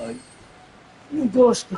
Ai. E gosto.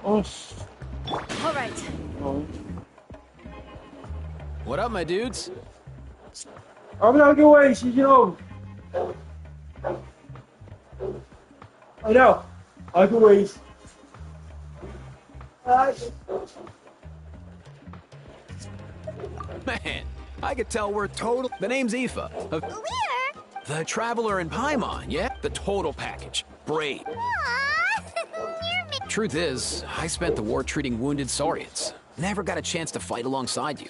Oxe. All right. What up, my dudes? I'm not gonna waste you know. I know. I can wait. Man, I could tell we're total. The name's Aoife. We're. The Traveler in Paimon, yeah? The total package. Brave. Truth is, I spent the war treating wounded Saurians. Never got a chance to fight alongside you.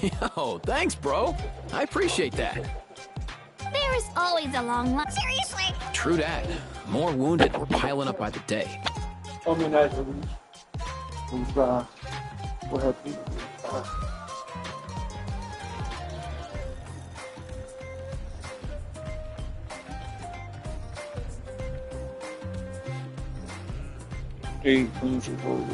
Yo, thanks, bro. I appreciate that. There is always a long line. Seriously? True that. More wounded were piling up by the day. Homenagem para o rap. Ei, principal.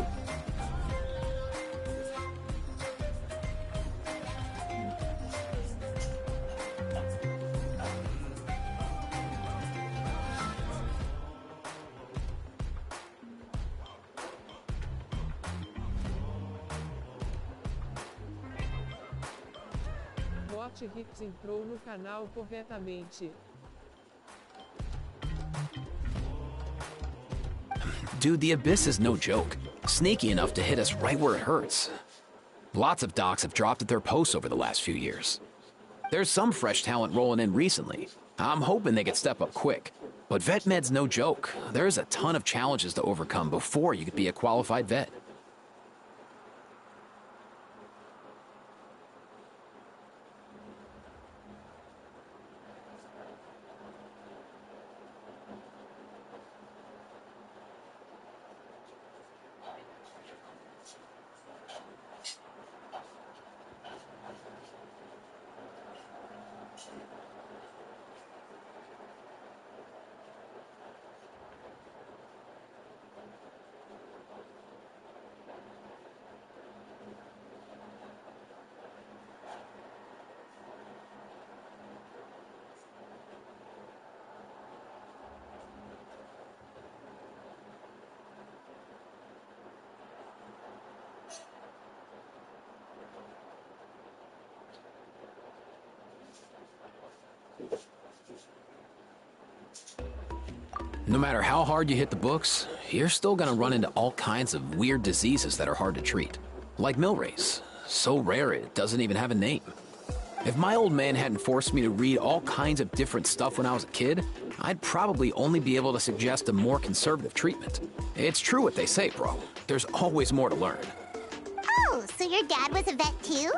Hits entrou no canal corretamente. Dude, the Abyss is no joke. Sneaky enough to hit us right where it hurts. Lots of docs have dropped at their posts over the last few years. There's some fresh talent rolling in recently. I'm hoping they could step up quick. But vet med's no joke. There's a ton of challenges to overcome before you could be a qualified vet. No matter how hard you hit the books, you're still gonna run into all kinds of weird diseases that are hard to treat. Like Milrace, so rare it doesn't even have a name. If my old man hadn't forced me to read all kinds of different stuff when I was a kid, I'd probably only be able to suggest a more conservative treatment. It's true what they say, bro. There's always more to learn. Oh, so your dad was a vet too?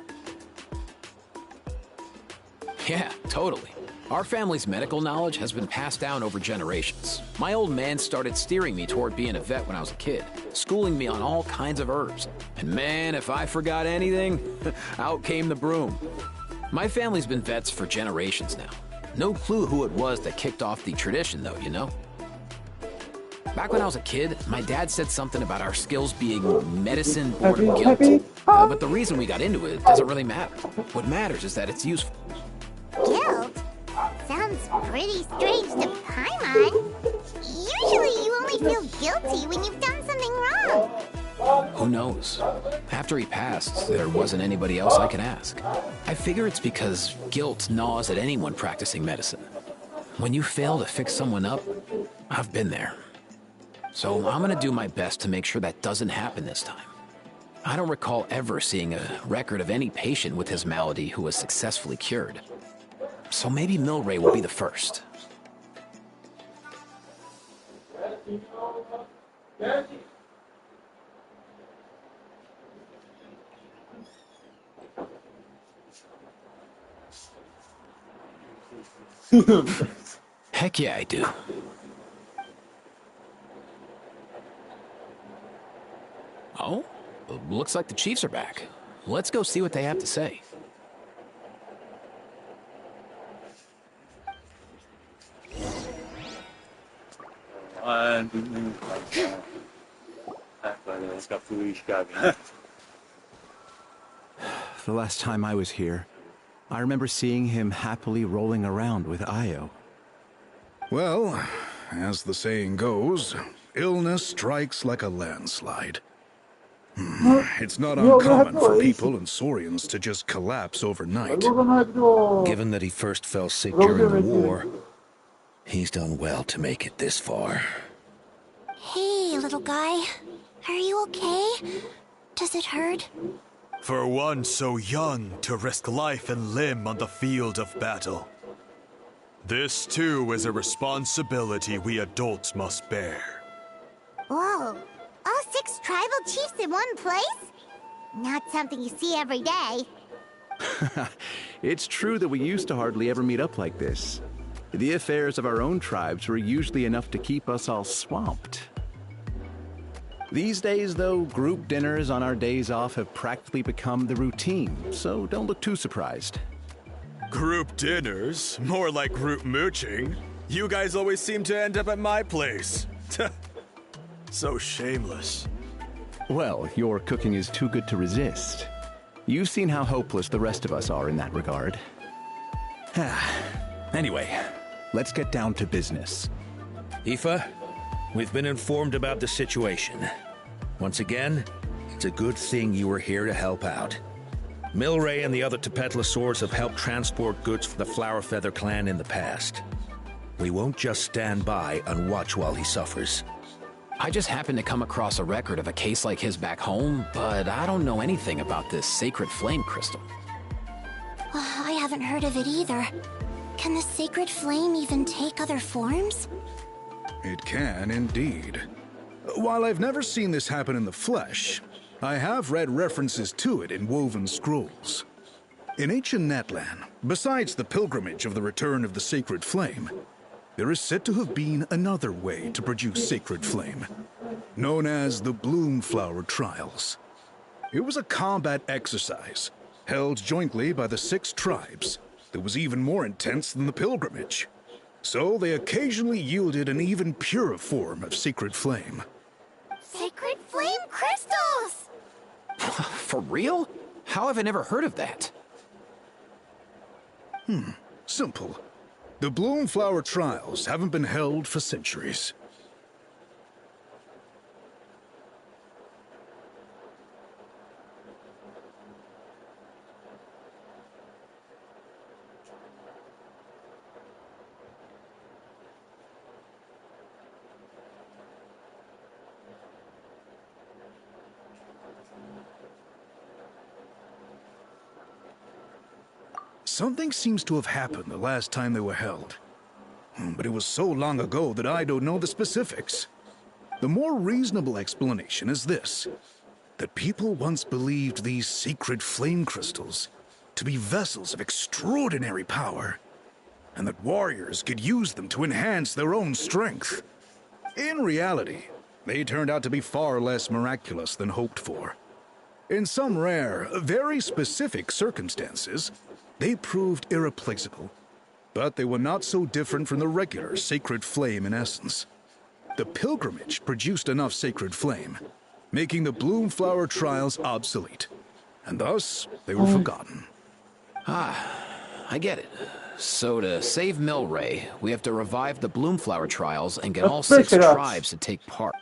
Yeah, totally. Our family's medical knowledge has been passed down over generations. My old man started steering me toward being a vet when I was a kid, schooling me on all kinds of herbs. And man, if I forgot anything, out came the broom. My family's been vets for generations now. No clue who it was that kicked off the tradition, though, you know? Back when I was a kid, my dad said something about our skills being medicine born of guilt. Happy? But the reason we got into it doesn't really matter. What matters is that it's useful. Guilt? Sounds pretty strange to Paimon. Usually you only feel guilty when you've done something wrong. Who knows? After he passed, there wasn't anybody else I could ask. I figure it's because guilt gnaws at anyone practicing medicine. When you fail to fix someone up, I've been there. So I'm gonna do my best to make sure that doesn't happen this time. I don't recall ever seeing a record of any patient with his malady who was successfully cured. So maybe Milray will be the first. Heck yeah, I do. Oh, looks like the Chiefs are back. Let's go see what they have to say. The last time I was here, I remember seeing him happily rolling around with Io. Well, as the saying goes, illness strikes like a landslide. It's not uncommon for people and Saurians to just collapse overnight. Given that he first fell sick during the war, he's done well to make it this far. Hey, little guy. Are you okay? Does it hurt? For one so young to risk life and limb on the field of battle. This too is a responsibility we adults must bear. Whoa. All 6 tribal chiefs in one place? Not something you see every day. It's true that we used to hardly ever meet up like this. The affairs of our own tribes were usually enough to keep us all swamped. These days, though, group dinners on our days off have practically become the routine, so don't look too surprised. Group dinners? More like group mooching. You guys always seem to end up at my place. So shameless. Well, your cooking is too good to resist. You've seen how hopeless the rest of us are in that regard. Anyway, let's get down to business. Aoife, we've been informed about the situation. Once again, it's a good thing you were here to help out. Milray and the other Tepetlosaurs have helped transport goods for the Flower Feather clan in the past. We won't just stand by and watch while he suffers. I just happened to come across a record of a case like his back home, but I don't know anything about this sacred flame crystal. I haven't heard of it either. Can the sacred flame even take other forms? It can indeed. While I've never seen this happen in the flesh, I have read references to it in woven scrolls. In ancient Natlan, besides the pilgrimage of the return of the sacred flame, there is said to have been another way to produce sacred flame, known as the Bloom Flower Trials. It was a combat exercise, held jointly by the 6 tribes, that was even more intense than the pilgrimage. So they occasionally yielded an even purer form of sacred flame. Sacred flame crystals! For real? How have I never heard of that? Simple. The Bloom Flower Trials haven't been held for centuries. Something seems to have happened the last time they were held. But it was so long ago that I don't know the specifics. The more reasonable explanation is this: that people once believed these sacred flame crystals to be vessels of extraordinary power, and that warriors could use them to enhance their own strength. In reality, they turned out to be far less miraculous than hoped for. In some rare, very specific circumstances, they proved irreplaceable, but they were not so different from the regular sacred flame in essence. the pilgrimage produced enough sacred flame, making the Bloomflower trials obsolete. And thus, they were forgotten. I get it. So to save Milray, we have to revive the Bloomflower trials and get all 6 tribes to take part.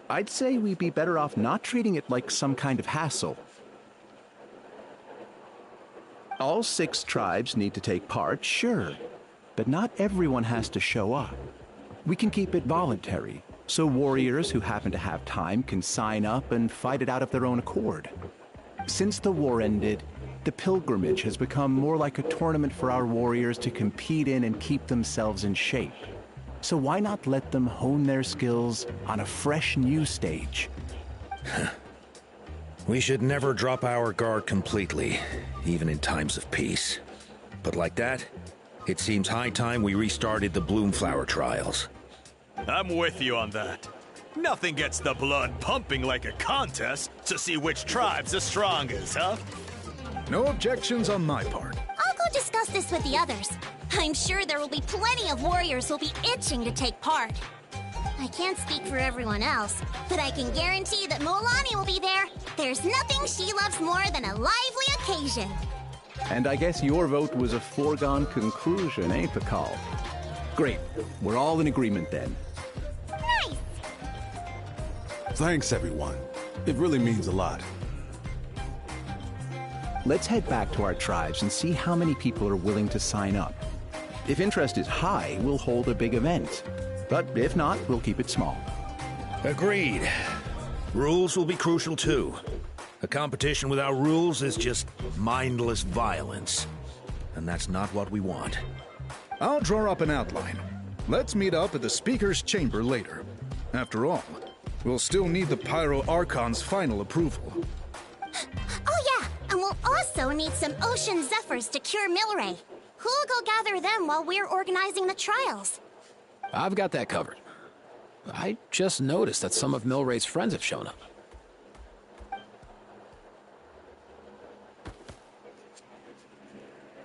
I'd say we'd be better off not treating it like some kind of hassle. All 6 tribes need to take part, sure, but not everyone has to show up. We can keep it voluntary, so warriors who happen to have time can sign up and fight it out of their own accord. Since the war ended, the pilgrimage has become more like a tournament for our warriors to compete in and keep themselves in shape. So why not let them hone their skills on a fresh new stage? We should never drop our guard completely, even in times of peace. But like that, it seems high time we restarted the Bloomflower trials. I'm with you on that. Nothing gets the blood pumping like a contest to see which tribe's the strongest, huh? No objections on my part. I'll go discuss this with the others. I'm sure there will be plenty of warriors who'll be itching to take part. I can't speak for everyone else, but I can guarantee that Molani will be there. There's nothing she loves more than a lively occasion. And I guess your vote was a foregone conclusion, ain't the call? Great. We're all in agreement then. Nice! Thanks, everyone. It really means a lot. Let's head back to our tribes and see how many people are willing to sign up. If interest is high, we'll hold a big event. But if not, we'll keep it small. Agreed. Rules will be crucial too. A competition without rules is just mindless violence. And that's not what we want. I'll draw up an outline. Let's meet up at the Speaker's Chamber later. After all, we'll still need the Pyro Archon's final approval. Oh yeah, and we'll also need some Ocean Zephyrs to cure Milray. Who'll go gather them while we're organizing the trials? I've got that covered. I just noticed that some of Milray's friends have shown up.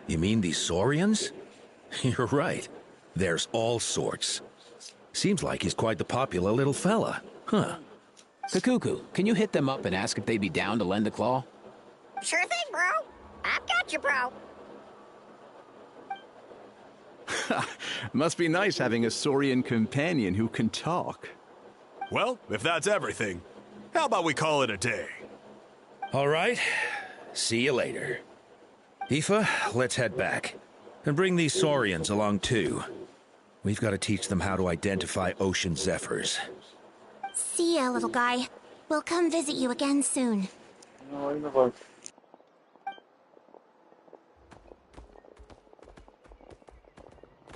You mean these Saurians? You're right. There's all sorts. Seems like he's quite the popular little fella. Huh. Kakuku, can you hit them up and ask if they'd be down to lend a claw? Sure thing, bro. I've got you, bro. Must be nice having a Saurian companion who can talk. Well, if that's everything, how about we call it a day? All right. See you later. Aoife, let's head back. And bring these Saurians along too. We've got to teach them how to identify Ocean Zephyrs. See ya, little guy. We'll come visit you again soon. No, ahí no voy.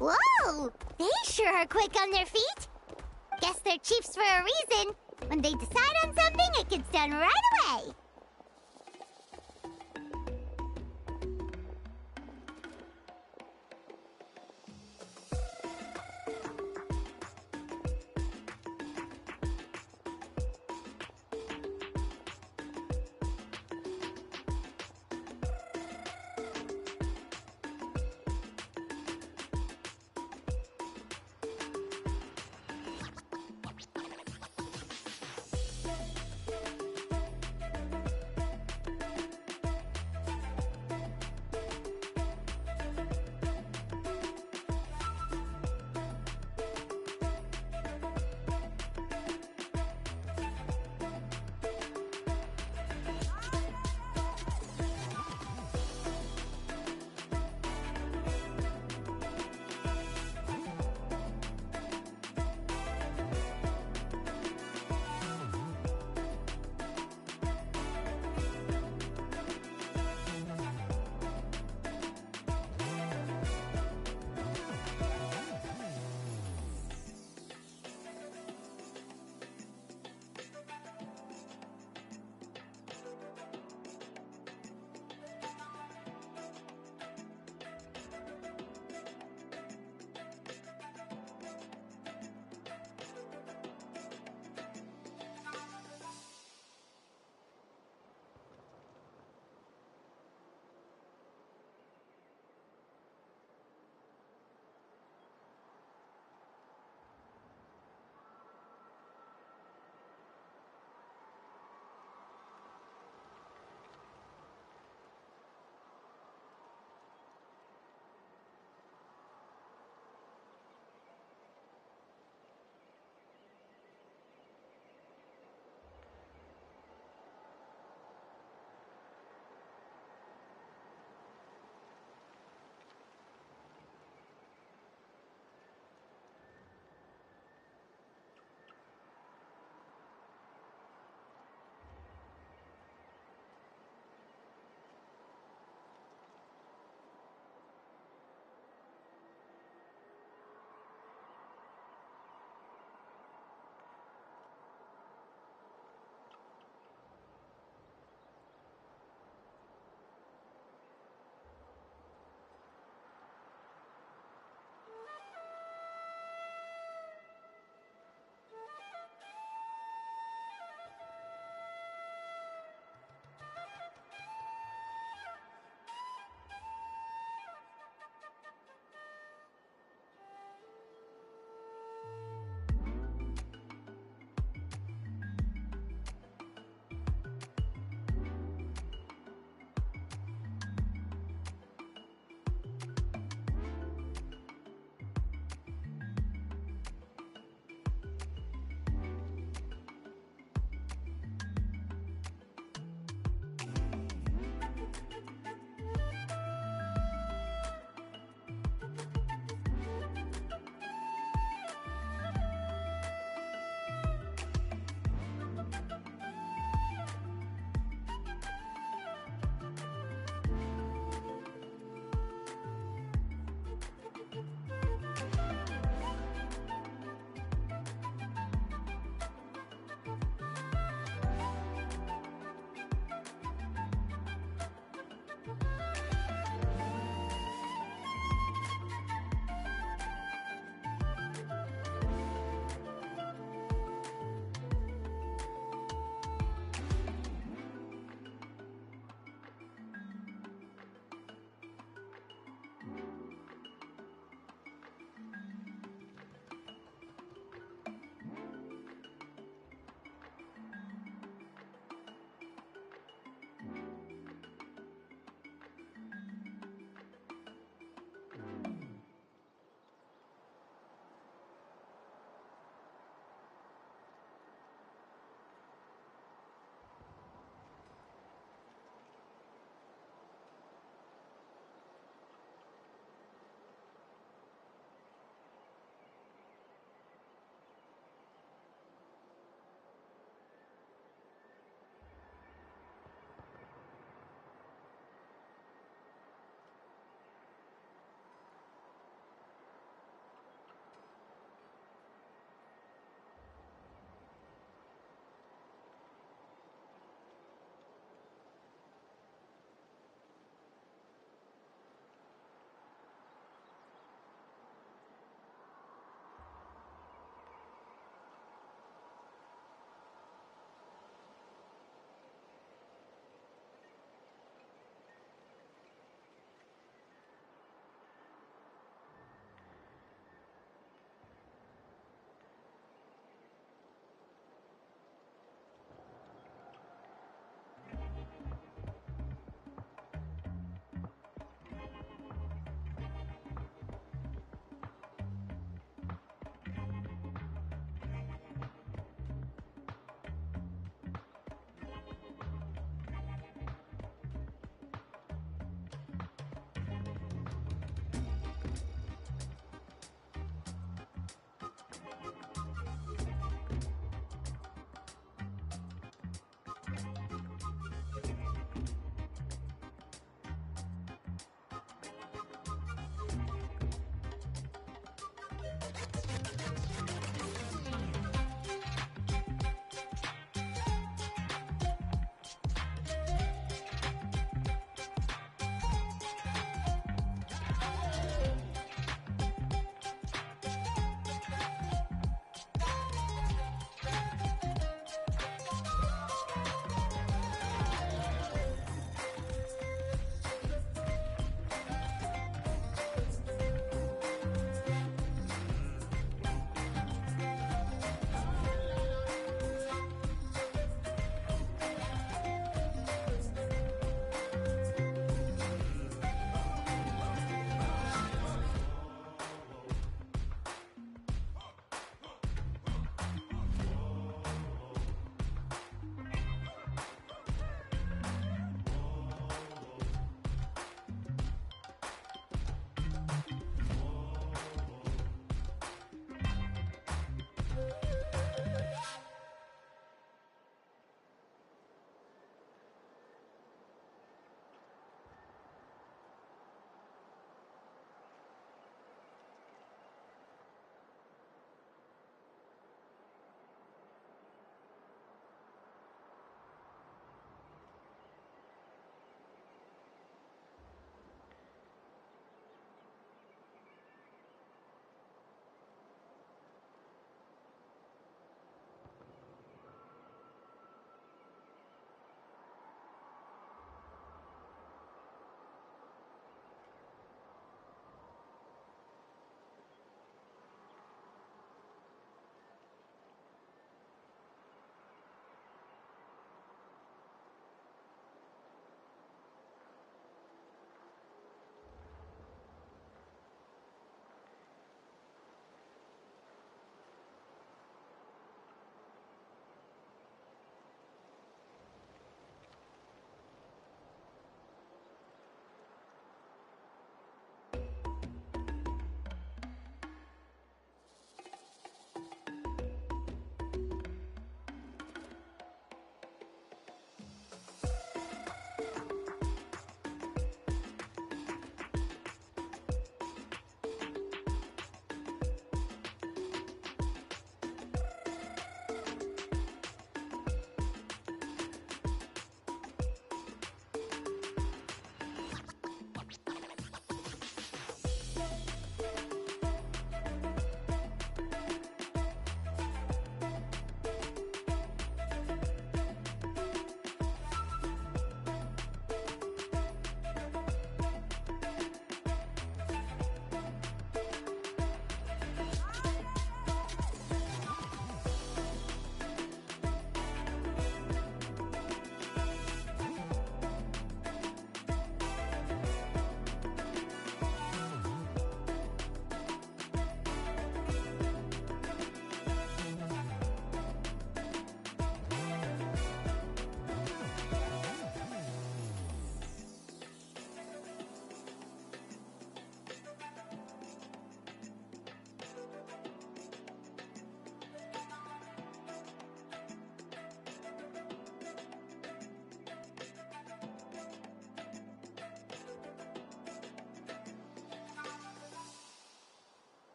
Whoa! They sure are quick on their feet. Guess they're chiefs for a reason. When they decide on something, it gets done right away.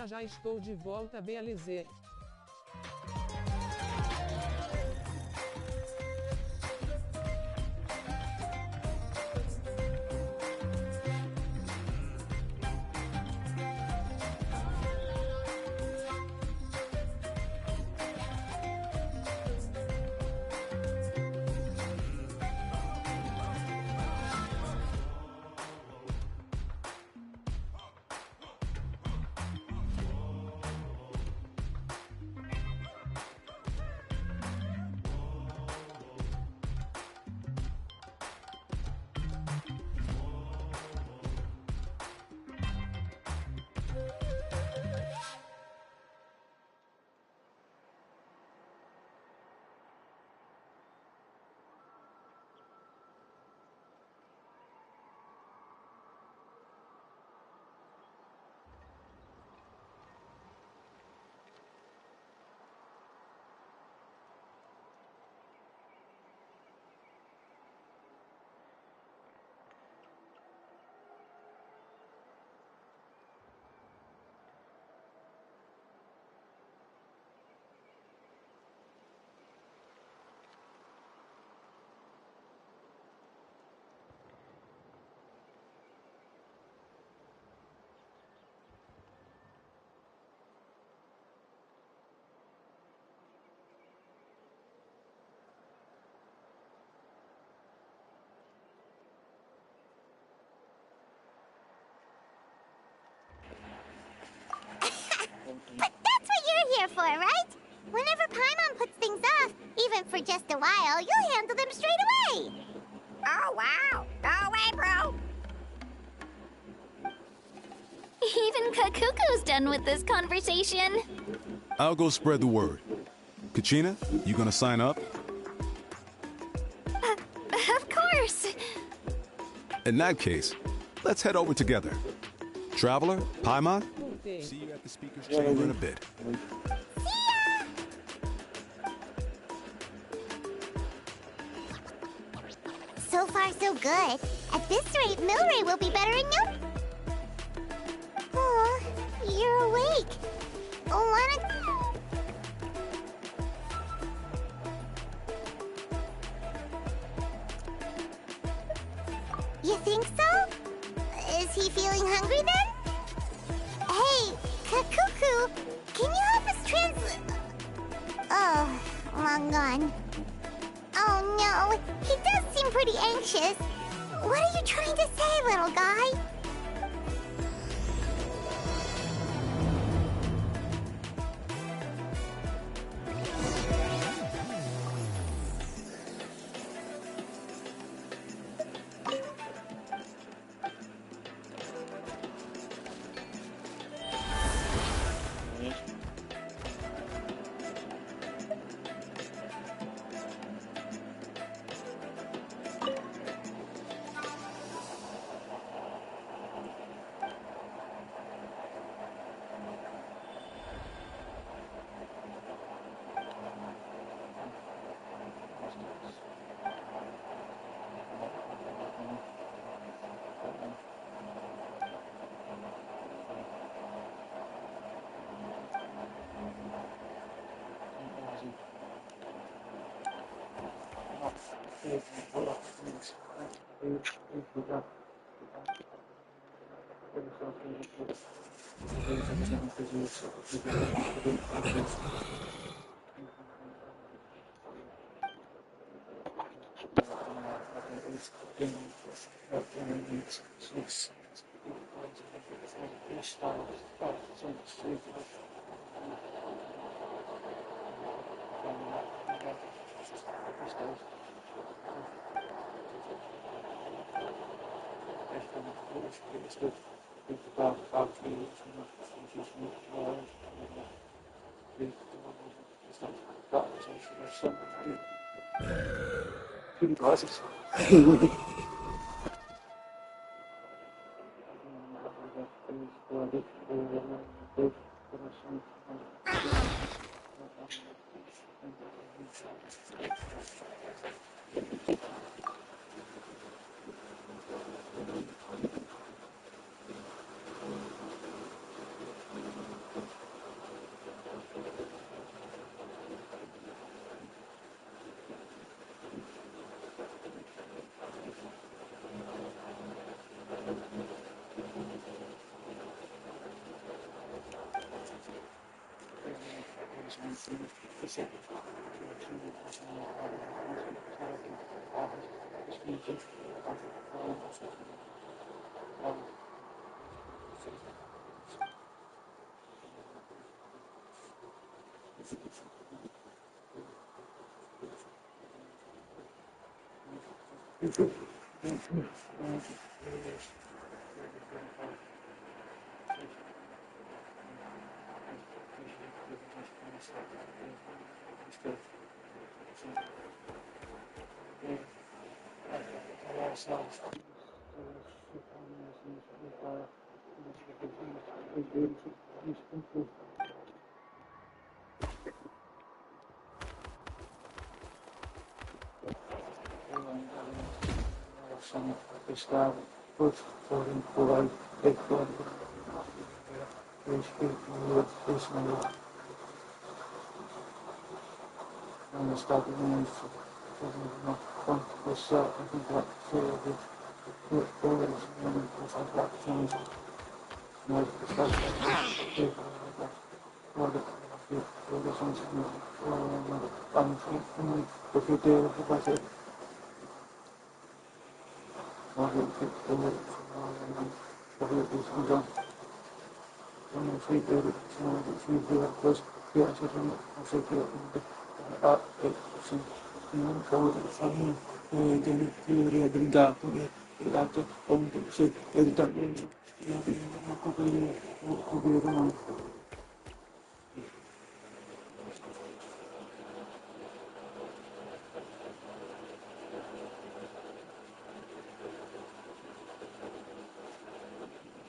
já estou de volta, BLZ. But that's what you're here for, right? Whenever Paimon puts things off, even for just a while, you'll handle them straight away. Oh, wow. Go away, bro. Even Kakuku's done with this conversation. I'll go spread the word. Kachina, you gonna sign up? Of course. In that case, let's head over together. Traveler, Paimon, Voltei. see you at the speaker's chamber in a bit. So far, so good. At this rate, Milray will be bettering you. Oh, you're awake. You think so? Is he feeling hungry then? Hey, Kakuku, can you help us Oh, long gone. Oh no, he does seem pretty anxious. What are you trying to say, little guy?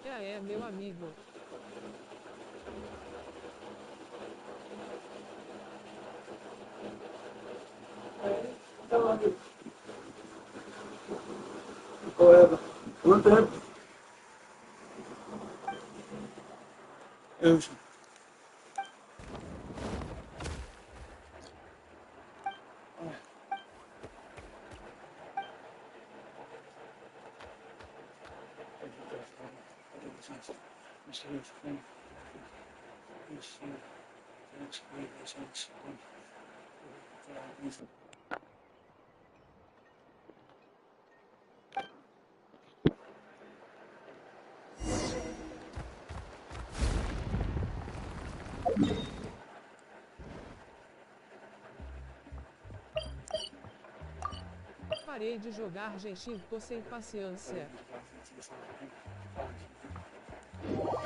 É, meu amigo. Quanto tempo? Eu. Parei de jogar Genshin, tô sem paciência.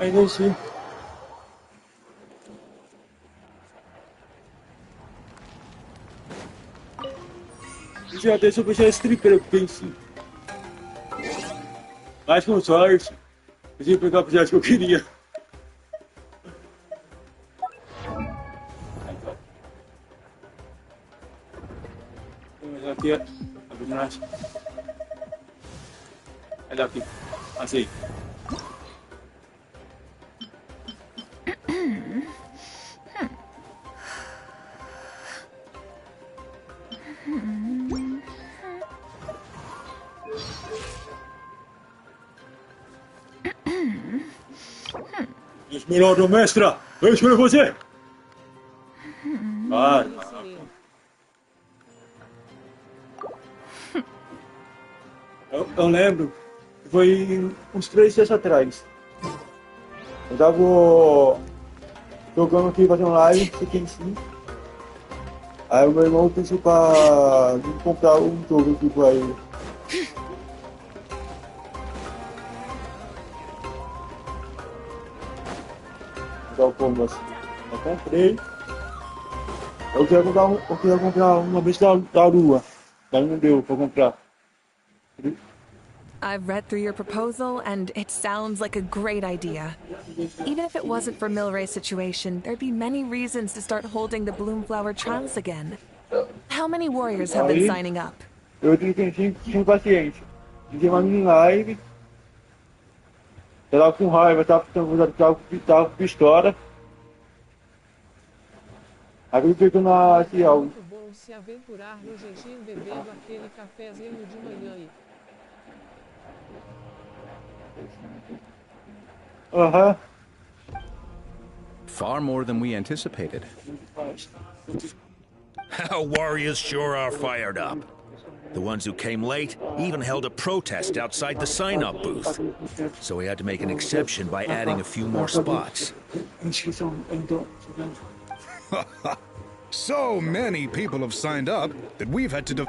Ainda sim. Já deixa eu puxar esse tripeiro, porque em si. Mais com sorte. Eu tinha que pegar o projeto que eu queria. Mas aqui é. Abrimos. Olha aqui. Assim. Esmeralda mestra! Eu escolho você! Vai. Eu lembro, foi uns 3 dias atrás. Eu tava jogando aqui, fazendo live, fiquei em si. Aí o meu irmão pediu pra vir comprar um jogo aqui pra ele. Então como assim? Eu comprei. Eu queria comprar uma vez da lua. Mas não deu pra comprar. I've read through your proposal, and it sounds like a great idea. Even if it wasn't for Milray's situation, there'd be many reasons to start holding the Bloomflower trials again. How many warriors have been signing up? Eu tinha paciência. Fiz uma mini live. Eu tava com raiva, tava com pistola. Aí eu pegou na Cial. Muito bom se aventurar no Genshin bebendo aquele cafezinho de manhã e... Aham. Far more than we anticipated. Our warriors sure are fired up. The ones who came late even held a protest outside the sign-up booth. So we had to make an exception by adding a few more spots. So many people have signed up that we've had to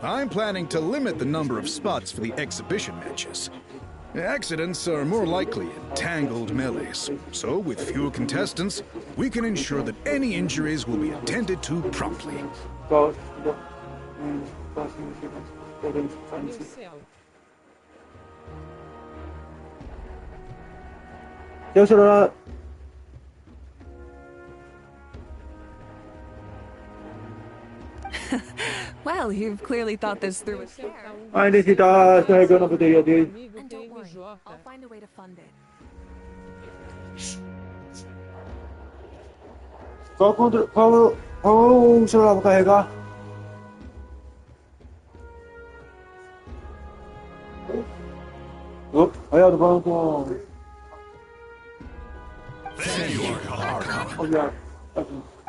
I'm planning to limit the number of spots for the exhibition matches. Accidents are more likely in tangled melees, so with fewer contestants, we can ensure that any injuries will be attended to promptly. Meu céu. Seu celular. Well, you've clearly thought this through with care. Ainda que tá carregando a bateria dele. Amigo And don't worry, I'll find a way to fund it. Qual o celular pra carregar? Aí eu tô falando com.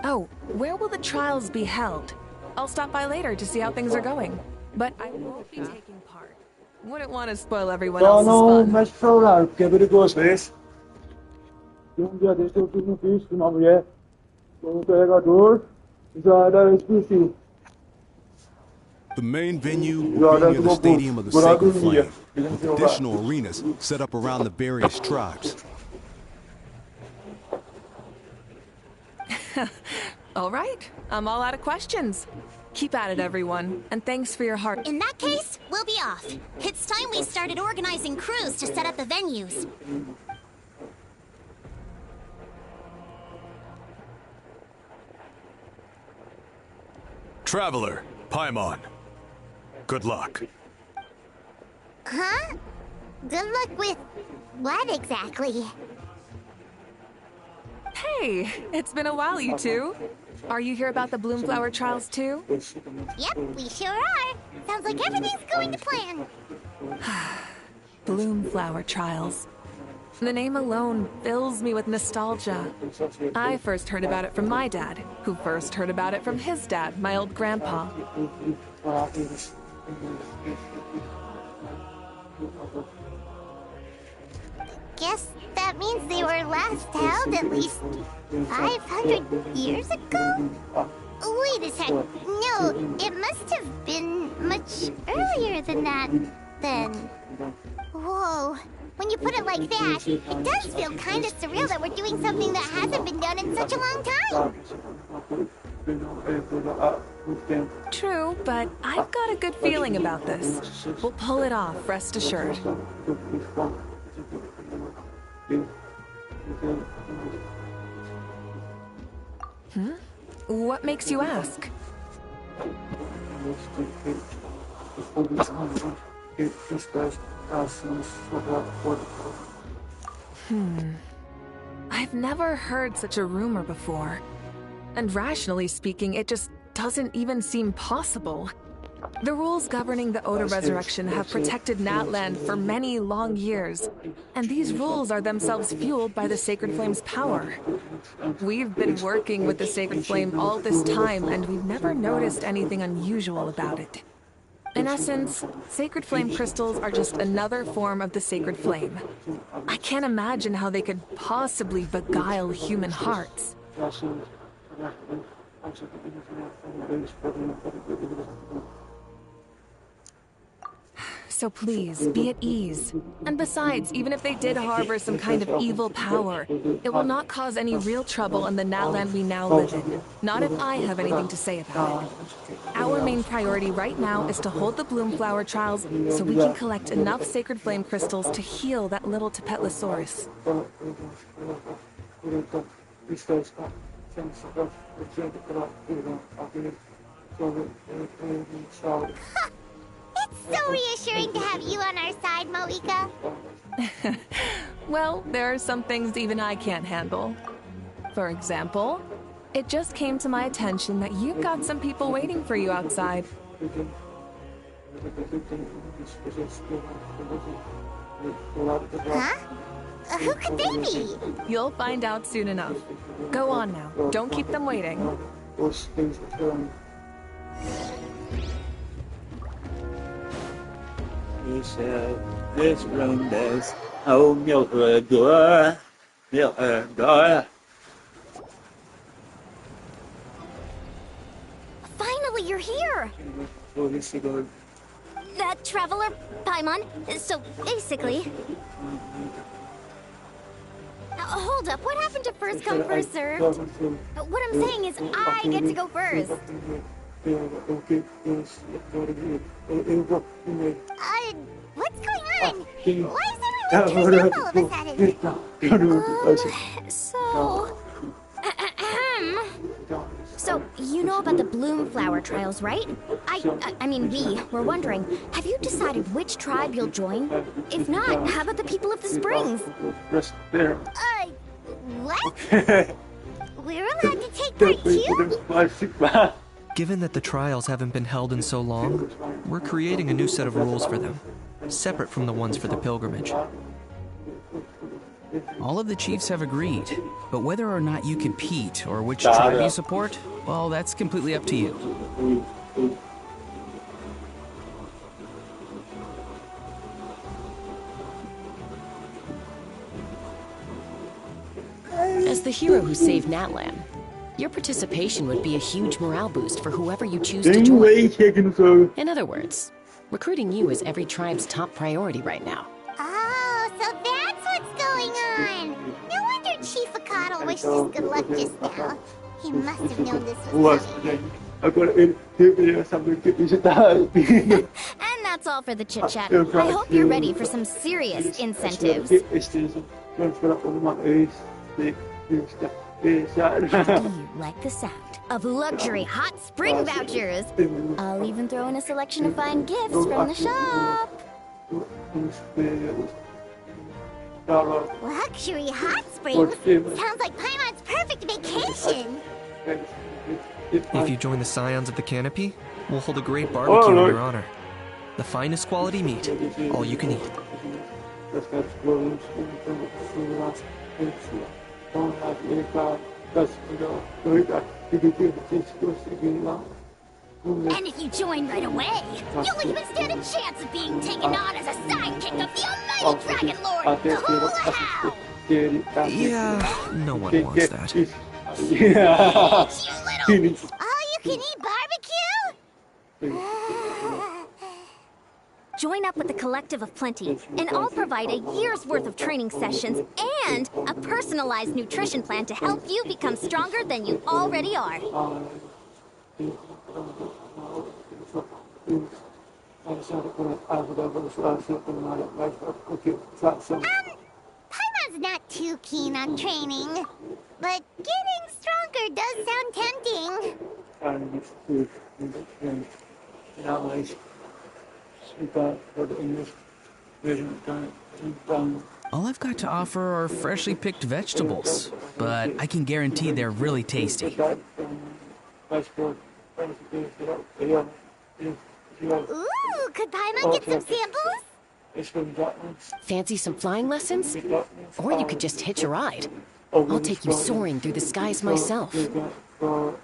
Oh, where will the trials be held? I'll stop by later to see how things are going. But I won't be taking part. Wouldn't want to spoil everyone Só else's não fun. mexe no celular, porque é perigoso, é esse. Dia desse eu fiz um vídeo com uma mulher com um carregador e já era explosivo. The main venue will be near the Stadium of the Sacred Flame, with additional arenas set up around the various tribes. All right, I'm all out of questions. Keep at it, everyone, and thanks for your heart. In that case, we'll be off. It's time we started organizing crews to set up the venues. Traveler, Paimon. Good luck. Huh? Good luck with what exactly? Hey, it's been a while, you two. Are you here about the Bloomflower trials too? Yep, we sure are. Sounds like everything's going to plan. Bloomflower trials. The name alone fills me with nostalgia. I first heard about it from my dad, who first heard about it from his dad, my old grandpa. Guess that means they were last held at least 500 years ago? Wait a sec. No, it must have been much earlier than that, then. Whoa. When you put it like that, it does feel kind of surreal that we're doing something that hasn't been done in such a long time. True, but I've got a good feeling about this. We'll pull it off, rest assured. What makes you ask? I've never heard such a rumor before. And rationally speaking, it just doesn't even seem possible. The rules governing the Oda resurrection have protected Natland for many long years, and these rules are themselves fueled by the Sacred Flame's power. We've been working with the Sacred Flame all this time, and we've never noticed anything unusual about it. In essence, Sacred Flame crystals are just another form of the Sacred Flame. I can't imagine how they could possibly beguile human hearts. So please, be at ease. And besides, even if they did harbor some kind of evil power, it will not cause any real trouble in the Natland we now live in. Not if I have anything to say about it. Our main priority right now is to hold the Bloomflower trials so we can collect enough Sacred Flame crystals to heal that little Tapetlosaurus. It's so reassuring to have you on our side, Moika. Well, there are some things even I can't handle. For example, it just came to my attention that you've got some people waiting for you outside. Huh? Who could they be? You'll find out soon enough. Go on now. Don't keep them waiting. This room is door. Finally, you're here! That traveler, Paimon. So, basically... hold up, what happened to first come, first served? What I'm saying is, I get to go first. What's going on? Why is everyone dressed up all of a sudden? So, you know about the bloom flower trials, right? I mean, we were wondering, have you decided which tribe you'll join? If not, how about the people of the springs? What? We're allowed to take part too? Given that the trials haven't been held in so long, we're creating a new set of rules for them, separate from the ones for the pilgrimage. All of the chiefs have agreed, but whether or not you compete or which tribe you support, well, that's completely up to you. As the hero who saved Natlan, your participation would be a huge morale boost for whoever you choose to join. In other words, recruiting you is every tribe's top priority right now. Oh, so that's what's going on! No wonder Chief Akatl wished us good luck just now. He must have known this was coming. And that's all for the chit-chat. I hope you're ready for some serious incentives. How do you like the sound of luxury hot spring vouchers? I'll even throw in a selection of fine gifts from the shop. Luxury hot springs? Sounds like Paimon's perfect vacation. If you join the Scions of the Canopy, we'll hold a great barbecue in your honor. The finest quality meat, all you can eat. And if you join right away, you'll even stand a chance of being taken on as a sidekick of the almighty Dragon Lord, the Hula How! Yeah, no one wants that. All-you-can-eat barbecue? Join up with the Collective of Plenty, and I'll provide a year's worth of training sessions and a personalized nutrition plan to help you become stronger than you already are. Paimon's not too keen on training, but getting stronger does sound tempting. All I've got to offer are freshly picked vegetables, but I can guarantee they're really tasty. Ooh, could Paimon get some samples? Fancy some flying lessons? Or you could just hitch a ride. I'll take you soaring through the skies myself. Well,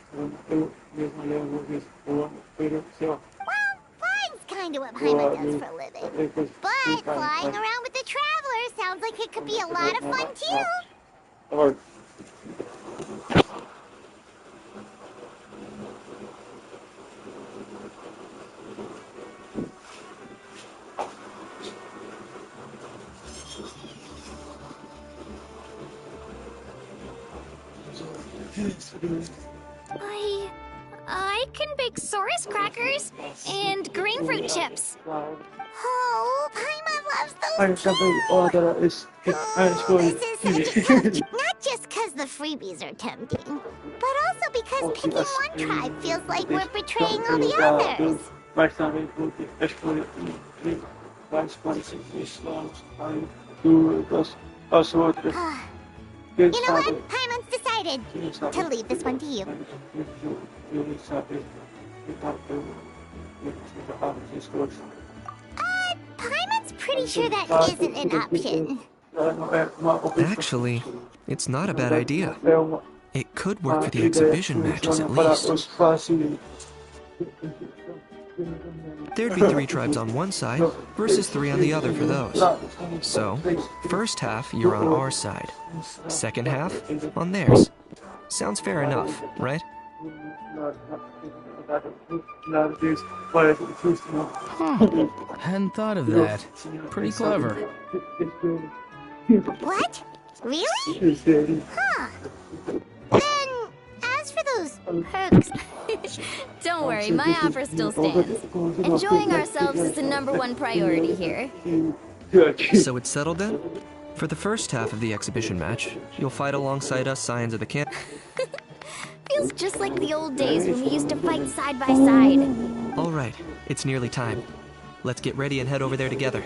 flying's kind of what Paimon does for a living. But flying around with the Traveler sounds like it could be a lot of fun too. I can bake Saurus crackers and green fruit chips. Oh, Paimon loves those too. This is such a touch. Not just because the freebies are tempting, but also because picking one tribe feels like we're betraying all the others. You know what? Paimon's decided to leave this one to you. Paimon's pretty sure that isn't an option. Actually, it's not a bad idea. It could work for the exhibition matches at least. There'd be 3 tribes on one side versus 3 on the other for those. So, first half you're on our side, second half on theirs. Sounds fair enough, right? Huh. Hadn't thought of that. Pretty clever. What? Really? Huh. Then, as for those perks... Don't worry, my offer still stands. Enjoying ourselves is the #1 priority here. So it's settled then? For the first half of the exhibition match, you'll fight alongside us Scions of the Camp. Feels just like the old days when we used to fight side by side. All right, it's nearly time. Let's get ready and head over there together.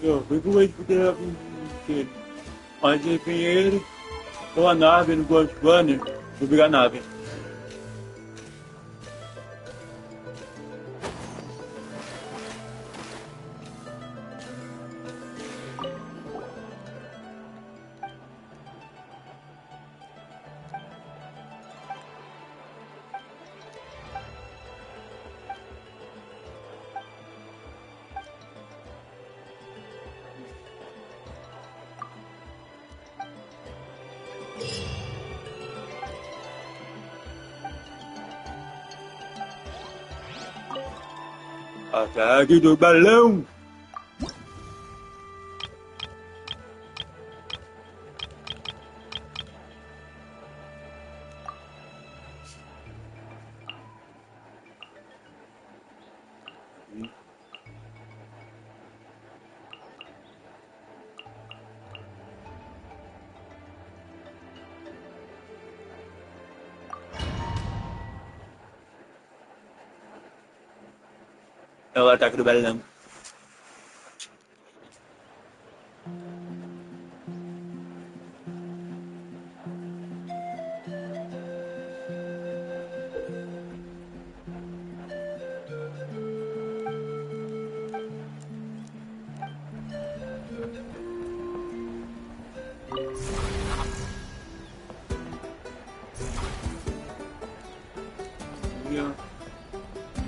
Eu fico com ele, mas enfim, ele, ou a nave no Ghost Runner, vou pegar a nave. Ataque do balão! É o ataque do balão.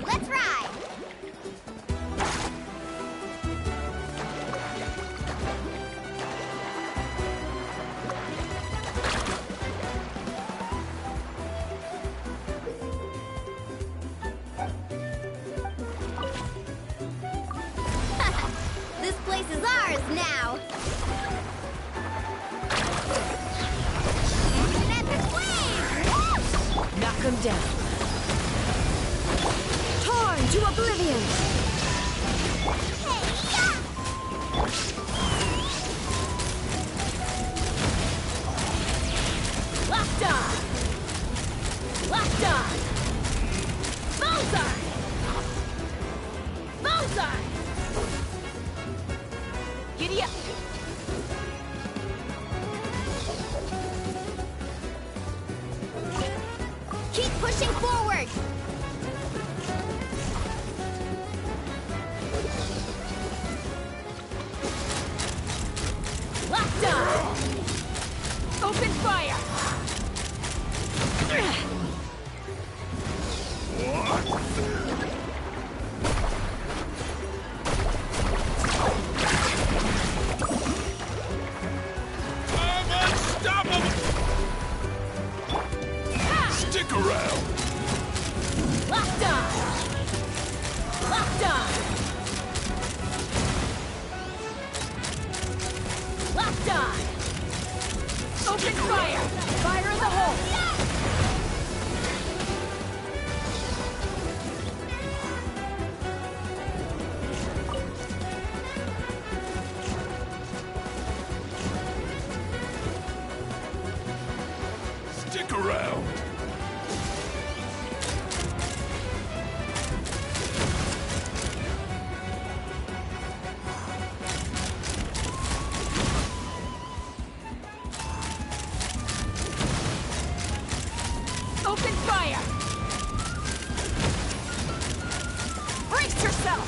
Let's ride! This place is ours now. Knock him down. Torn to oblivion. on! Locked on! Bullseye! Bullseye! Giddy up! Keep pushing forward! Locked on! Open fire! I'm unstoppable! Stick around! Locked on! Locked on! Locked on! Open fire! Fire in the hole! Stick around! Open fire! Brace yourself!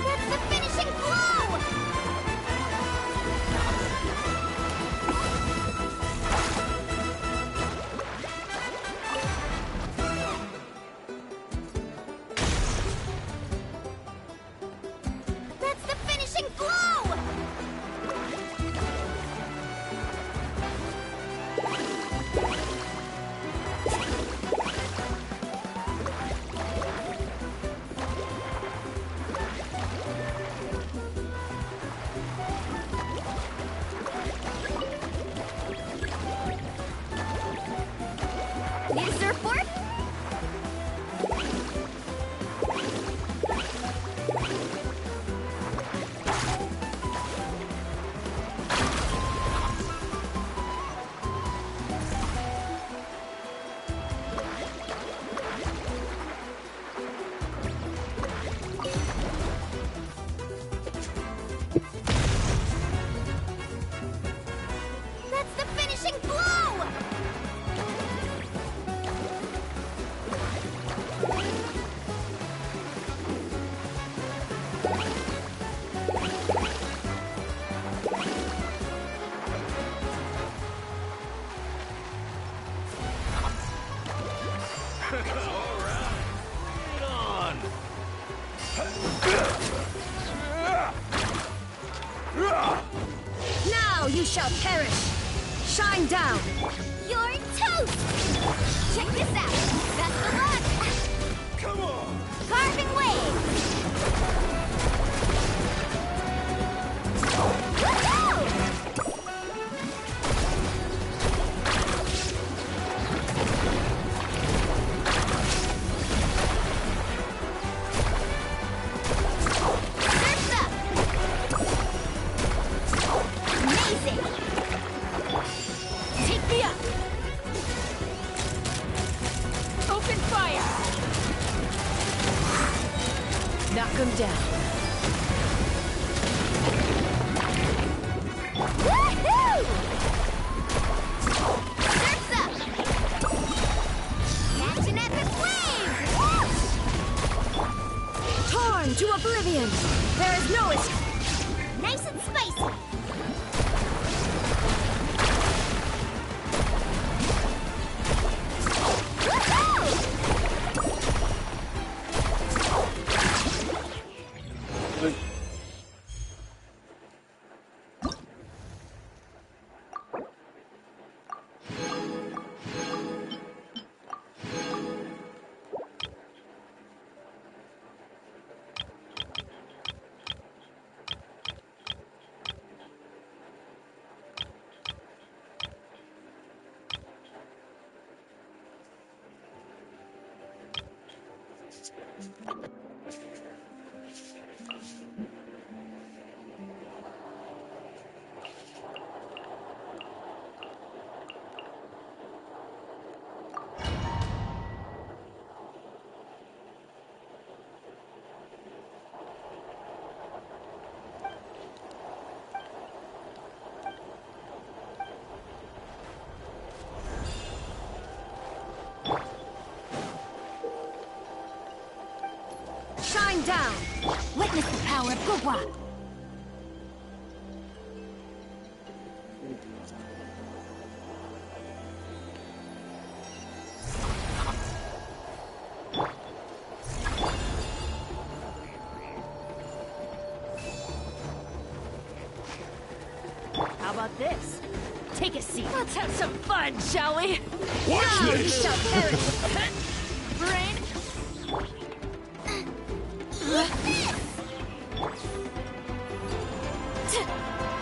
That's the finishing blow! That's the finishing blow! Need a surfboard? That's the finishing blow! Now you shall perish! Shine down! You're toast! Check this out! Best of luck! Come on! Carving waves! Knock him down. Woohoo! Surf's up! Catch an epic wave! Torn to oblivion! There is no escape! Nice and spicy! Shine down! Witness the power of Gugwa! How about this? Take a seat. Let's have some fun, shall we? Watch Now this. you shall perish. Brain.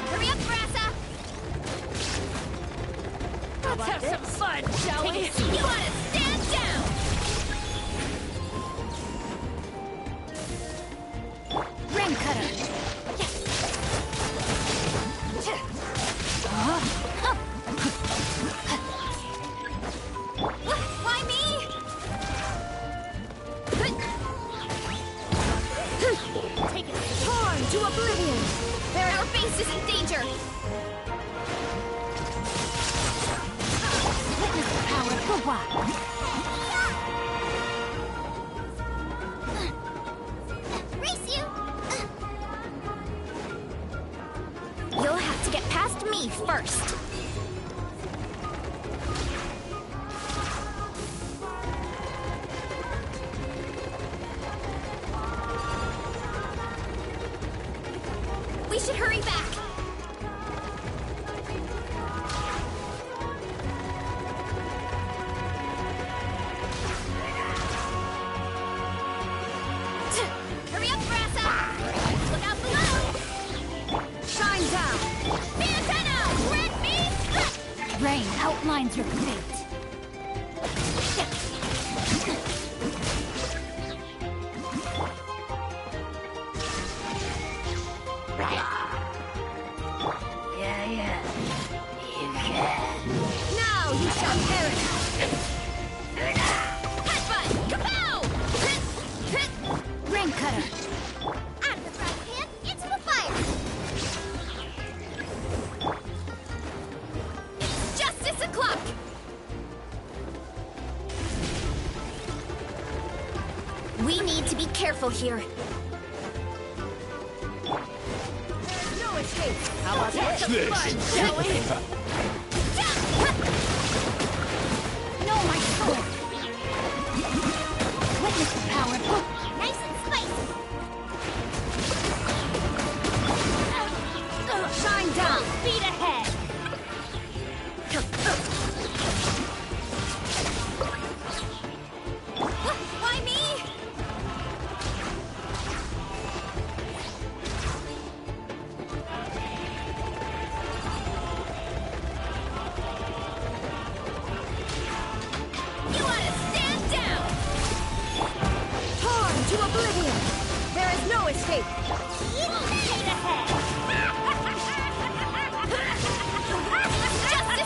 Hurry up, Brassa! Let's have some fun, shall we? You wanna stand down! Ring cutter! Why me? Take it. Torn to oblivion. Our base is in danger! Witness the power of Gugwa! Race you! You'll have to get past me first. We should hurry back. Hurry up, Brassa! Look out below! Shine down! Pantano! Red beast! Rain outlines your fate. Yeah. You can. Now you shall perish. Headbutt! Kapow! Ring cutter. Out of the frying pan, into the fire! It's justice o'clock! We need to be careful here. No escape. How about Watch some this. fun, shall we? No, my sword! Witness the power of hope. Nice and spicy! Shine down. Speed ahead! Why me? escape. Justice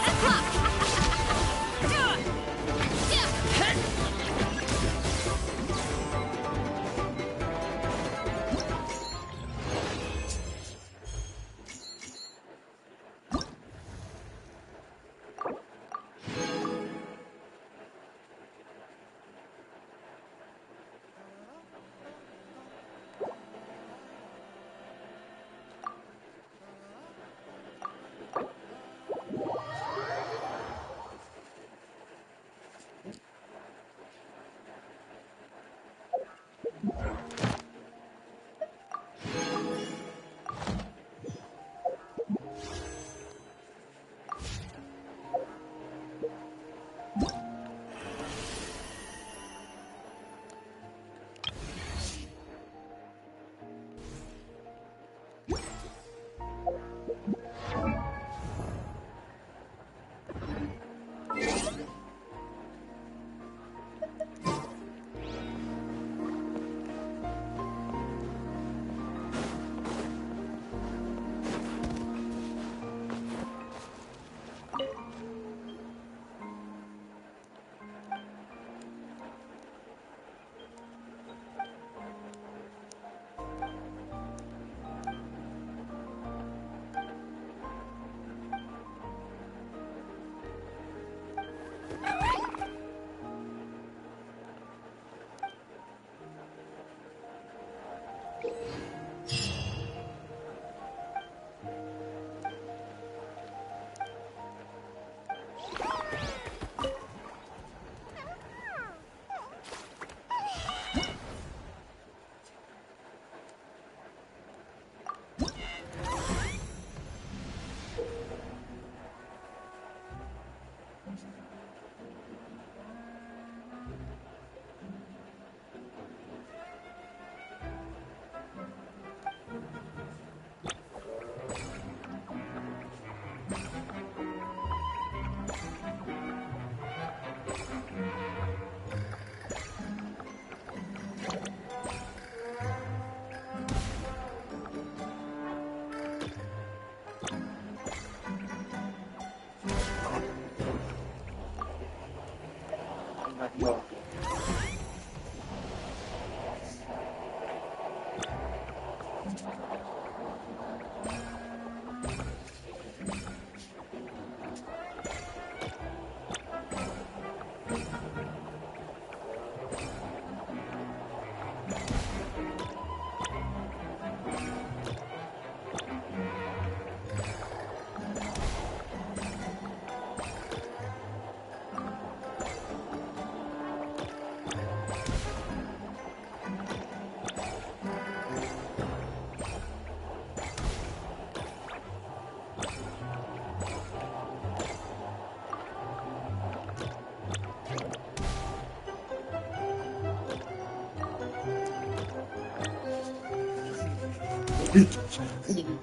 o'clock!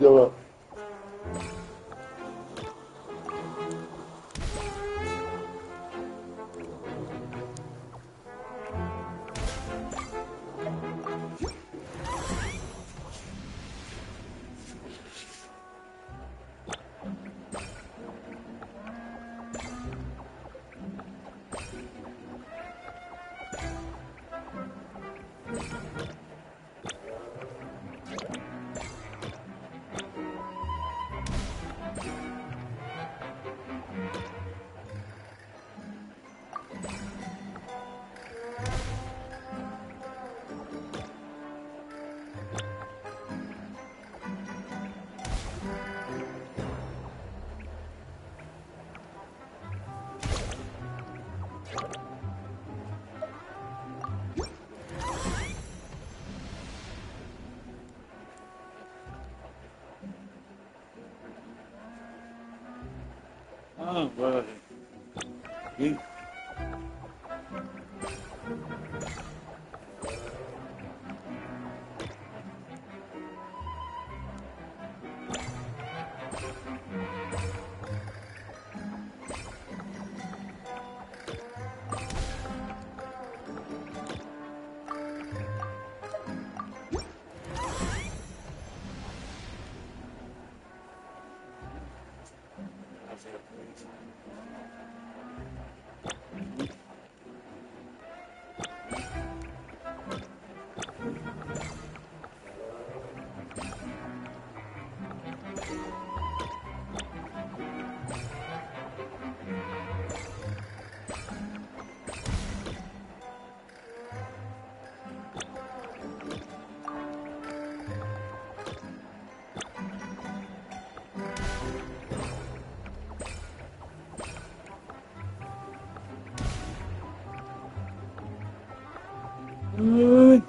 Jawab. Ah, agora. Ih. What?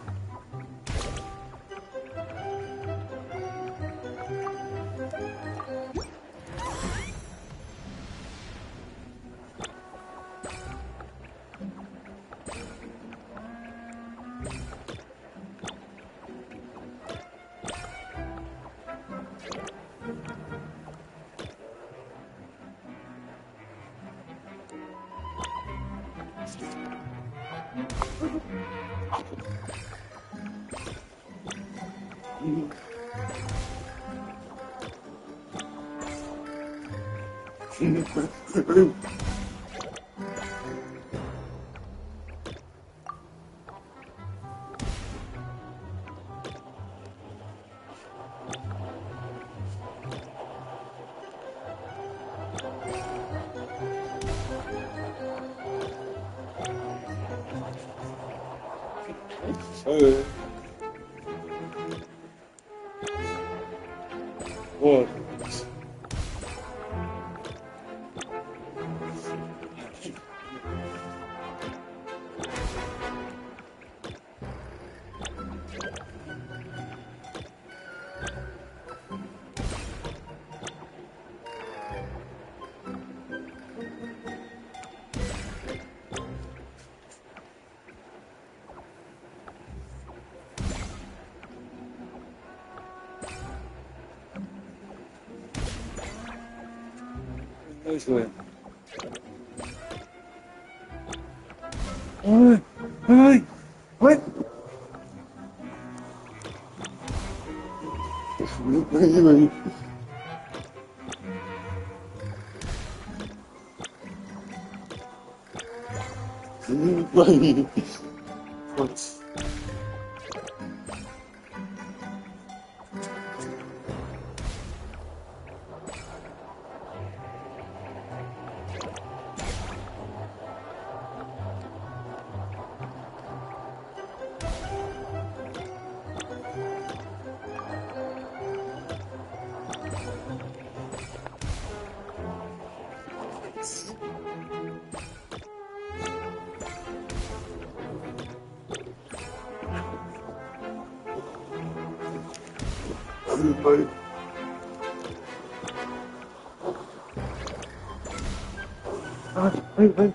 This way. Hey, what? What? Everybody. Wait.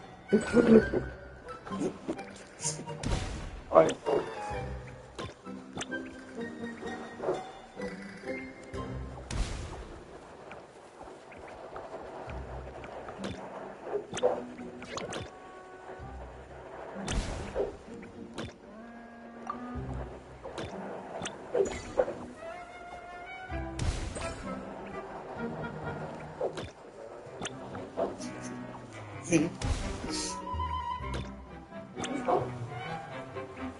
Alright.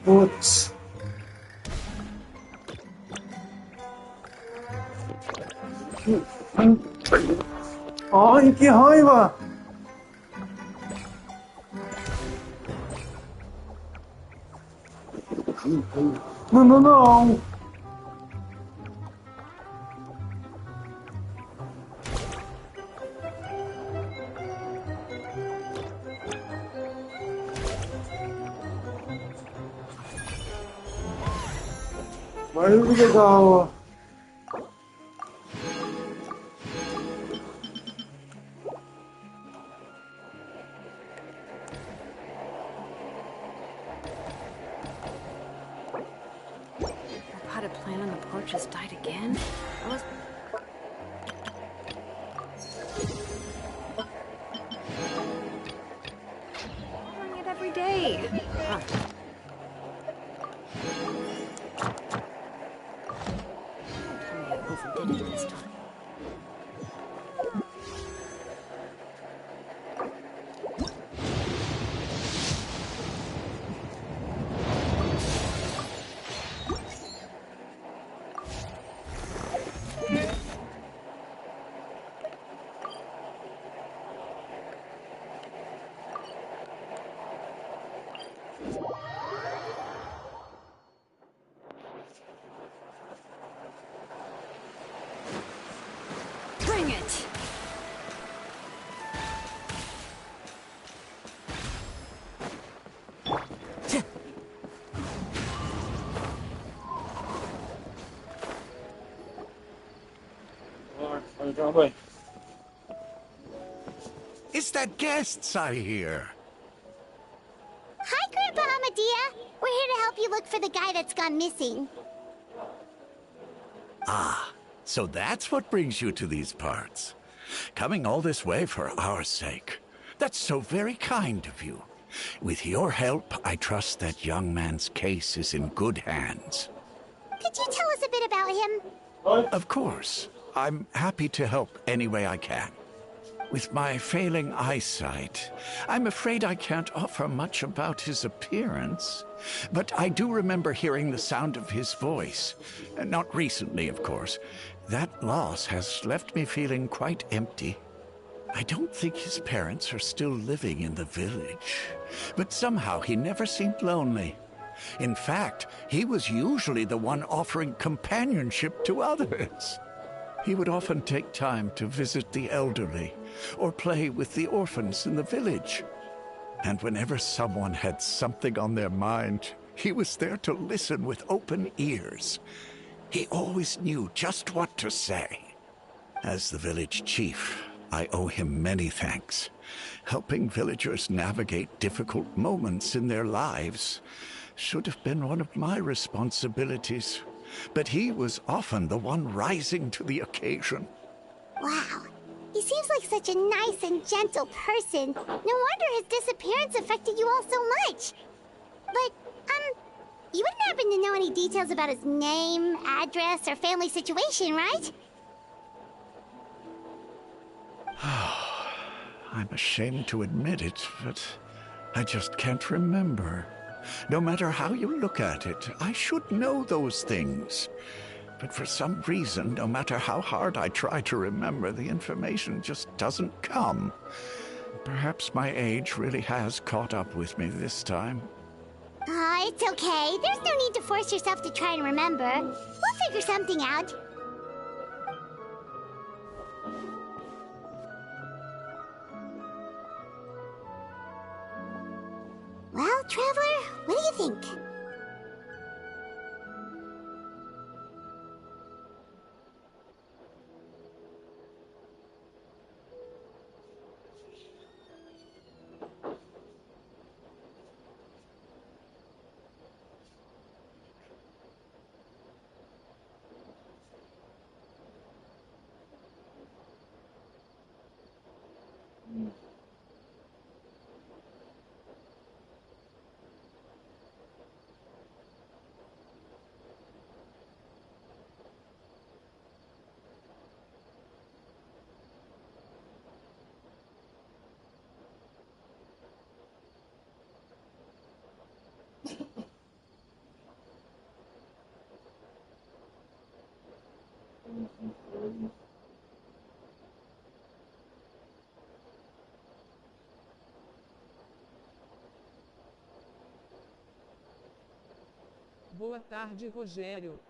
What? Ay, qué raiva! Não! Mas legal. The potted plant on the porch just died again? I was... watering it every day. Huh. Don't tell me I overdid it this time. Bring it. It's that guests I hear. Hi, Grandpa Amadea. We're here to help you look for the guy that's gone missing. Ah, so that's what brings you to these parts. Coming all this way for our sake. That's so very kind of you. With your help, I trust that young man's case is in good hands. Could you tell us a bit about him? Of course. I'm happy to help any way I can. With my failing eyesight, I'm afraid I can't offer much about his appearance. But I do remember hearing the sound of his voice. Not recently, of course. That loss has left me feeling quite empty. I don't think his parents are still living in the village. But somehow he never seemed lonely. In fact, he was usually the one offering companionship to others. He would often take time to visit the elderly or play with the orphans in the village. And whenever someone had something on their mind, he was there to listen with open ears. He always knew just what to say. As the village chief, I owe him many thanks. Helping villagers navigate difficult moments in their lives should have been one of my responsibilities. But he was often the one rising to the occasion. Wow. He seems like such a nice and gentle person. No wonder his disappearance affected you all so much. But, you wouldn't happen to know any details about his name, address, or family situation, right? I'm ashamed to admit it, but I just can't remember. No matter how you look at it, I should know those things. But for some reason, no matter how hard I try to remember, the information just doesn't come. Perhaps my age really has caught up with me this time. It's okay. There's no need to force yourself to try and remember. We'll figure something out. Well, Traveler, what do you think? Boa tarde, Rogério.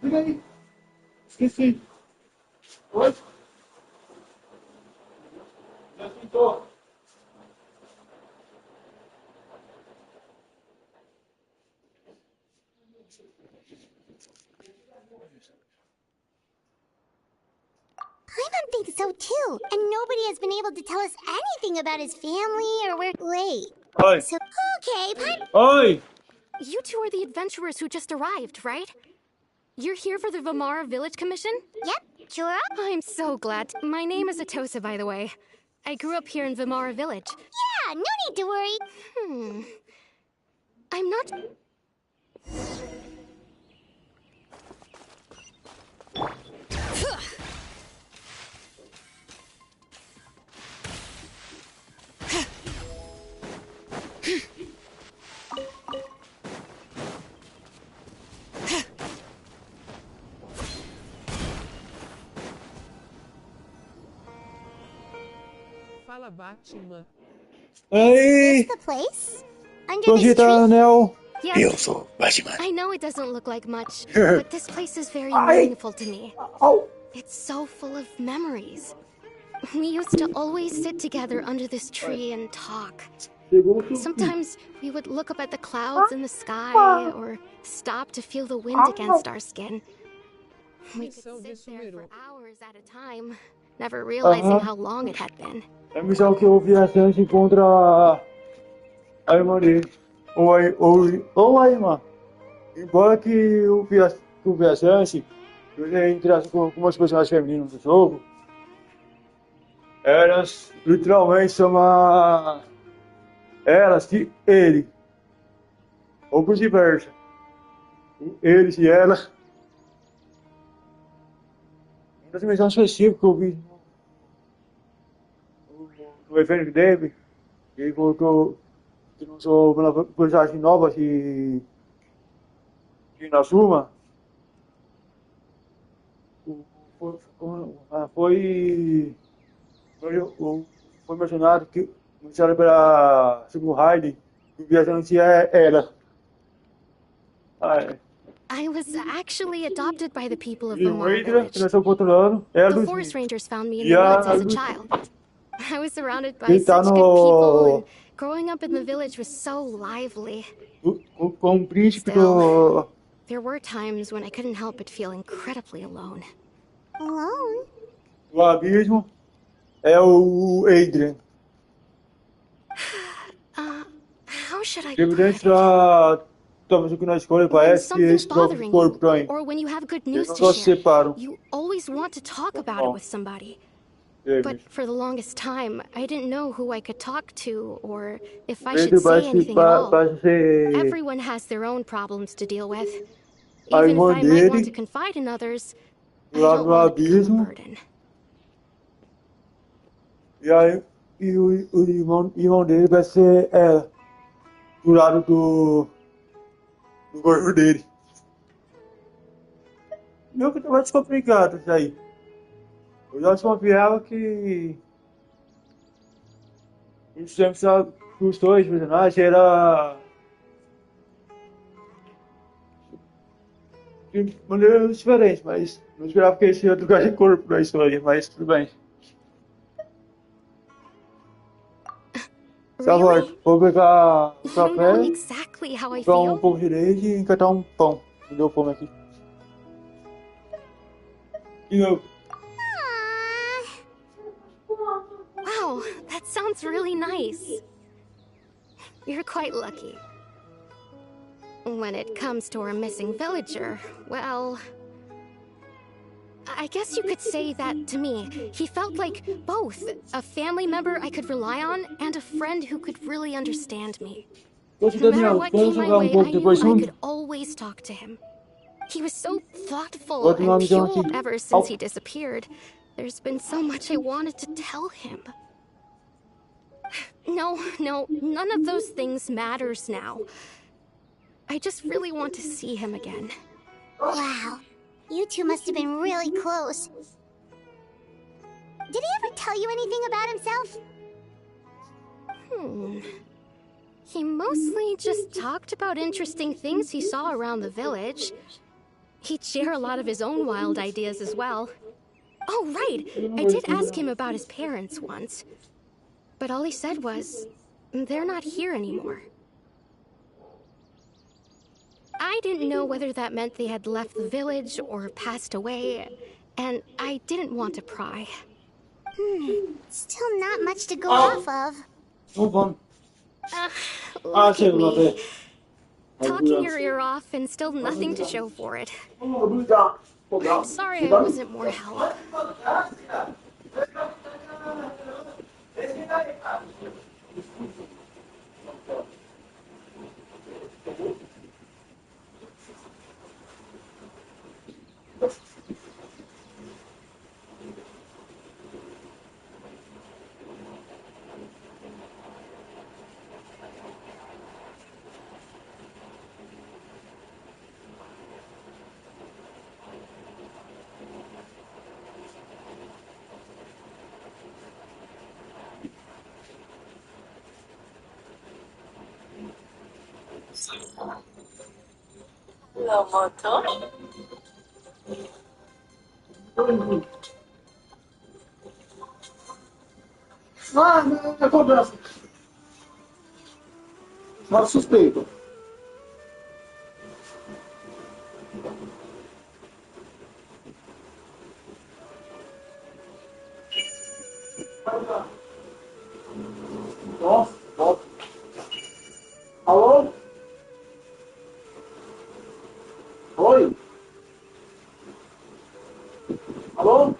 Peraí. Esqueci. Oi? Já pintou. I don't think so too. And nobody has been able to tell us anything about his family or where. Wait. Oi. So, okay, Oi! You two are the adventurers who just arrived, right? You're here for the Vamara Village Commission? Yep, sure. I'm so glad. My name is Atosa, by the way. I grew up here in Vamara Village. Yeah, no need to worry. I'm not... Fala, Batman. Aí! The place? Under Tô this tree? ajeitando, Nel. Yep. Eu sou Batman. I know it doesn't look like much, but this place is very meaningful to me. It's so full of memories. We used to always sit together under this tree and talk. Sometimes we would look up at the clouds in the sky, or stop to feel the wind against our skin. We could sit there for hours at a time, never realizing how long it had been. É a missão que o viajante encontra a irmã dele. Ou a irmã. Embora que o viajante ele interaja com algumas personagens femininas do jogo, elas literalmente chamam elas de ele. Ou vice-versa. Eles e ela. Uma das missões específicas que eu vi no evento dele, ele colocou que não sou uma personagem nova de Inazuma. Foi mencionado que mencionado pela segundo Raiden que o viajante é ela. I was actually adopted by the people of E o Vamara Raiden, Village. que nós estamos controlando, é a The Lucy. forest rangers found me in E the a woods as a Lucy. child. I was surrounded by Ele tá such good people, no... and growing up in the village was so lively. Com o príncipe do... There were times when I couldn't help but feel incredibly alone. Alone? do abismo é o Adrian. How should I Evidente da... Talvez o que na escola parece que esse próprio corpo também. or when you have good Eles news não to só se share, separam. you always want to talk about it with somebody. But for the longest time, I didn't know who I could talk to or if I should say anything at all. Everyone has their own problems to deal with. Even if I might want to confide in others, I don't want to become a burden. E aí, o irmão dele vai ser ela, do lado do corpo dele. Meu que tá mais complicado isso aí. Eu já desconfiava que os sempre dos dois personagens era de maneiras diferentes, mas não esperava que esse outro lugar de corpo na história, mas tudo bem. Really? Vou pegar um You know café, exactly how I pegar feel? pouco de leite e encatar um pão. Me deu fome aqui. E eu... Wow, that sounds really nice. You're quite lucky. When it comes to our missing villager, well... I guess you could say that to me. He felt like both. A family member I could rely on, and a friend who could really understand me. No matter what came my way, I knew I could always talk to him. He was so thoughtful and pure ever since he disappeared. There's been so much I wanted to tell him. No, none of those things matters now. I just really want to see him again. Wow. You two must have been really close. Did he ever tell you anything about himself? He mostly just talked about interesting things he saw around the village. He'd share a lot of his own wild ideas as well. Oh, right! I did ask him about his parents once. But all he said was, they're not here anymore. I didn't know whether that meant they had left the village or passed away, and I didn't want to pry. Still not much to go off of. Look at me. Talking your ear off and still nothing to show for it. I'm sorry I wasn't more help. La moto? Ah, é cobrança. Nada suspeito. Nossa, volta. Alô? Oi? Alô?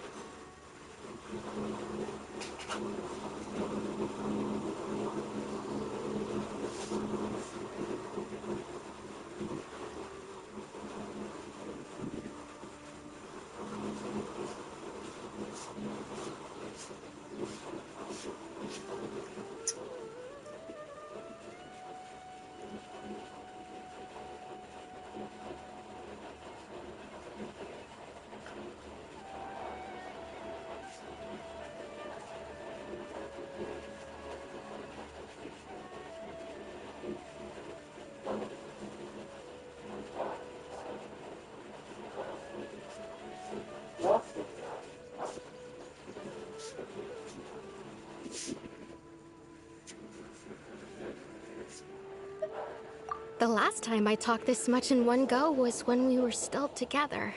The last time I talked this much in one go was when we were still together.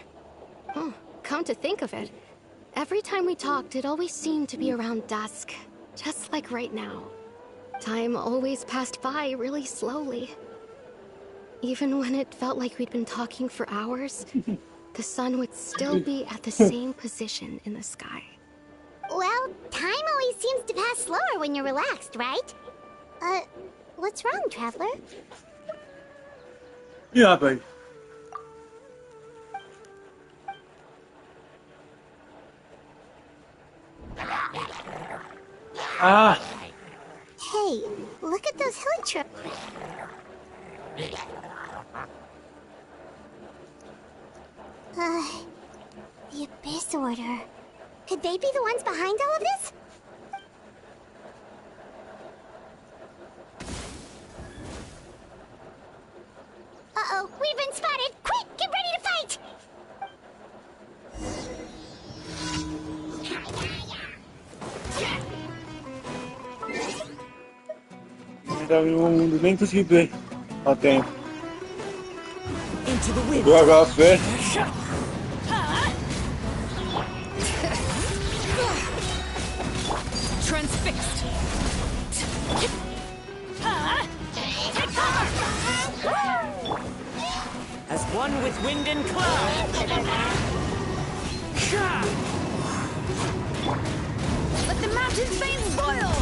Come to think of it, every time we talked, it always seemed to be around dusk, just like right now. Time always passed by really slowly. Even when it felt like we'd been talking for hours, the sun would still be at the same position in the sky. Well, time always seems to pass slower when you're relaxed, right? What's wrong, Traveler? Yeah, babe. Ah. Hey, look at those hilly the Abyss Order. Could they be the ones behind all of this? Uh-oh, we've been spotted! Quick, get ready to fight! Nem consegui ver a tempo. Into the wind. Do HF. Transfixed. As one with wind and cloud. Let the mountain's veins boil.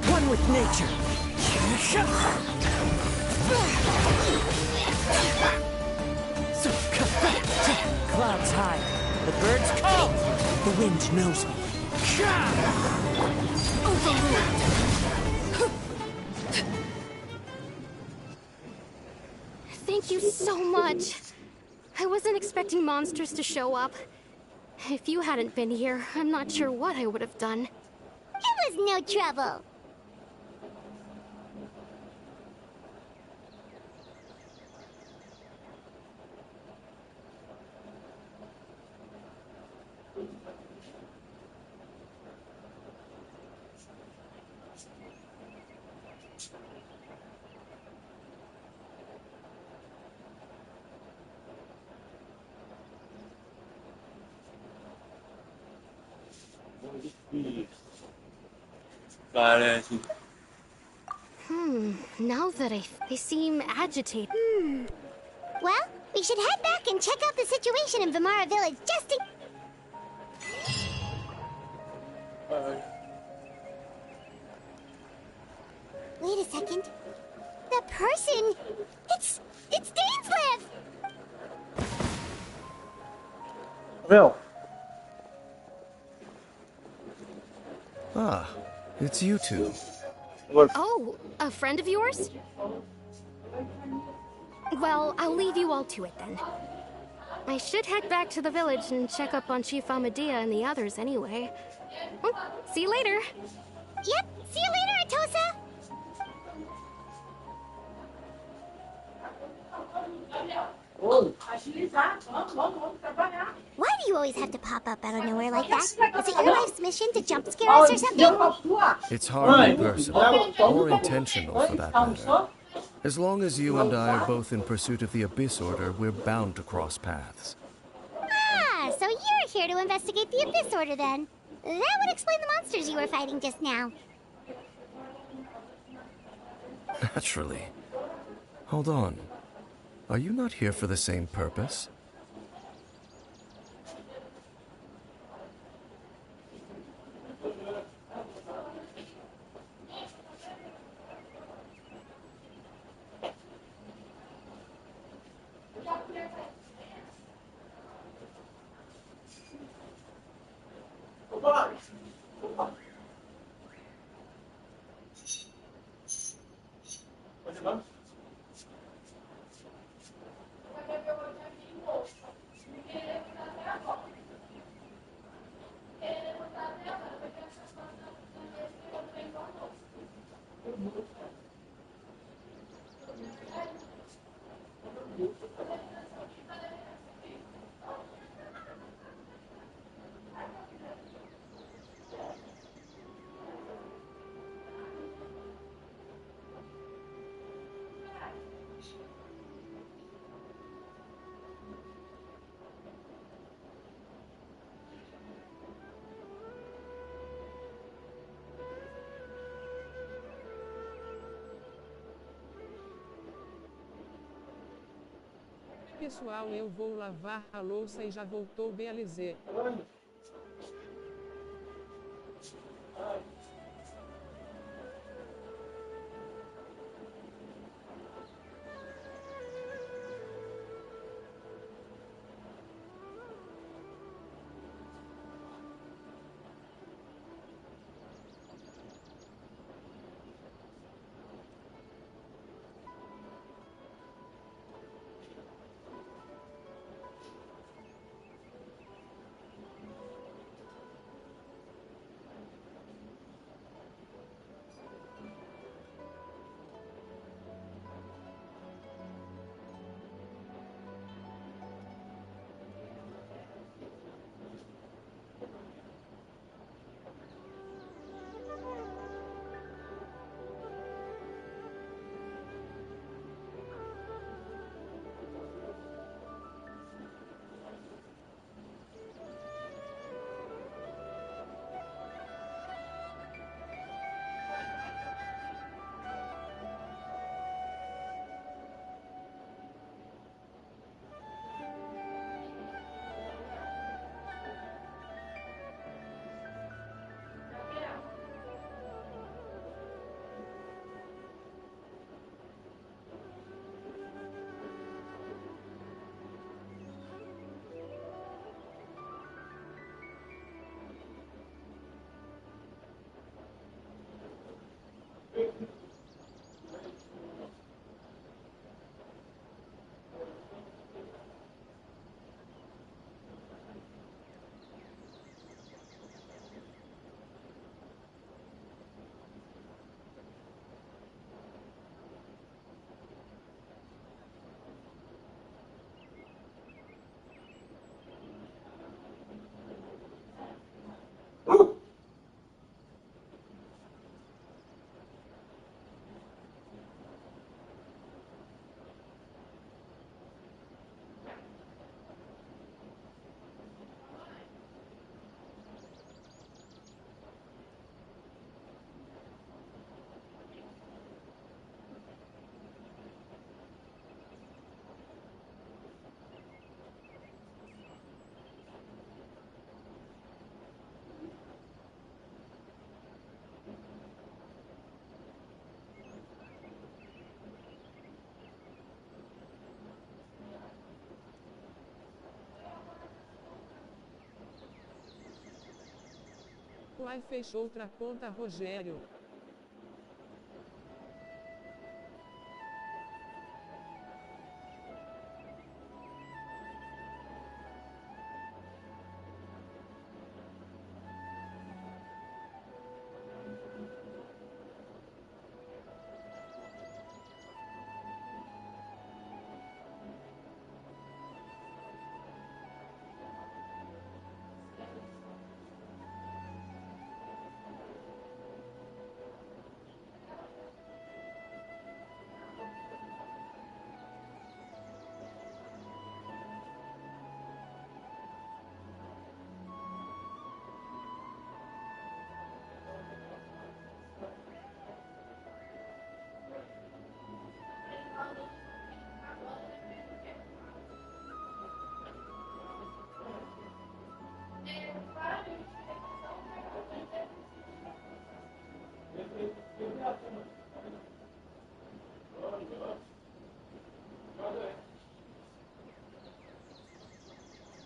One with nature. Clouds high. The birds call. The wind knows me. Thank you so much. I wasn't expecting monsters to show up. If you hadn't been here, I'm not sure what I would have done. It was no trouble. Now that they seem agitated. Well, we should head back and check out the situation in Vimara Village just in... Wait a second. The person... It's Dainslev! Well. Ah, it's you two. Oh, a friend of yours? Well, I'll leave you all to it then. I should head back to the village and check up on Chief Amadea and the others anyway. See you later. Yep, see you later, Atosa! Why do you always have to pop up out of nowhere like that? Is it your life's mission to jump scare us or something? It's hardly personal, or intentional for that matter. As long as you and I are both in pursuit of the Abyss Order, we're bound to cross paths. Ah, so you're here to investigate the Abyss Order then. That would explain the monsters you were fighting just now. Naturally. Hold on. Are you not here for the same purpose? Pessoal, eu vou lavar a louça e já voltou BLZ. Uai, fechou outra conta, Rogério.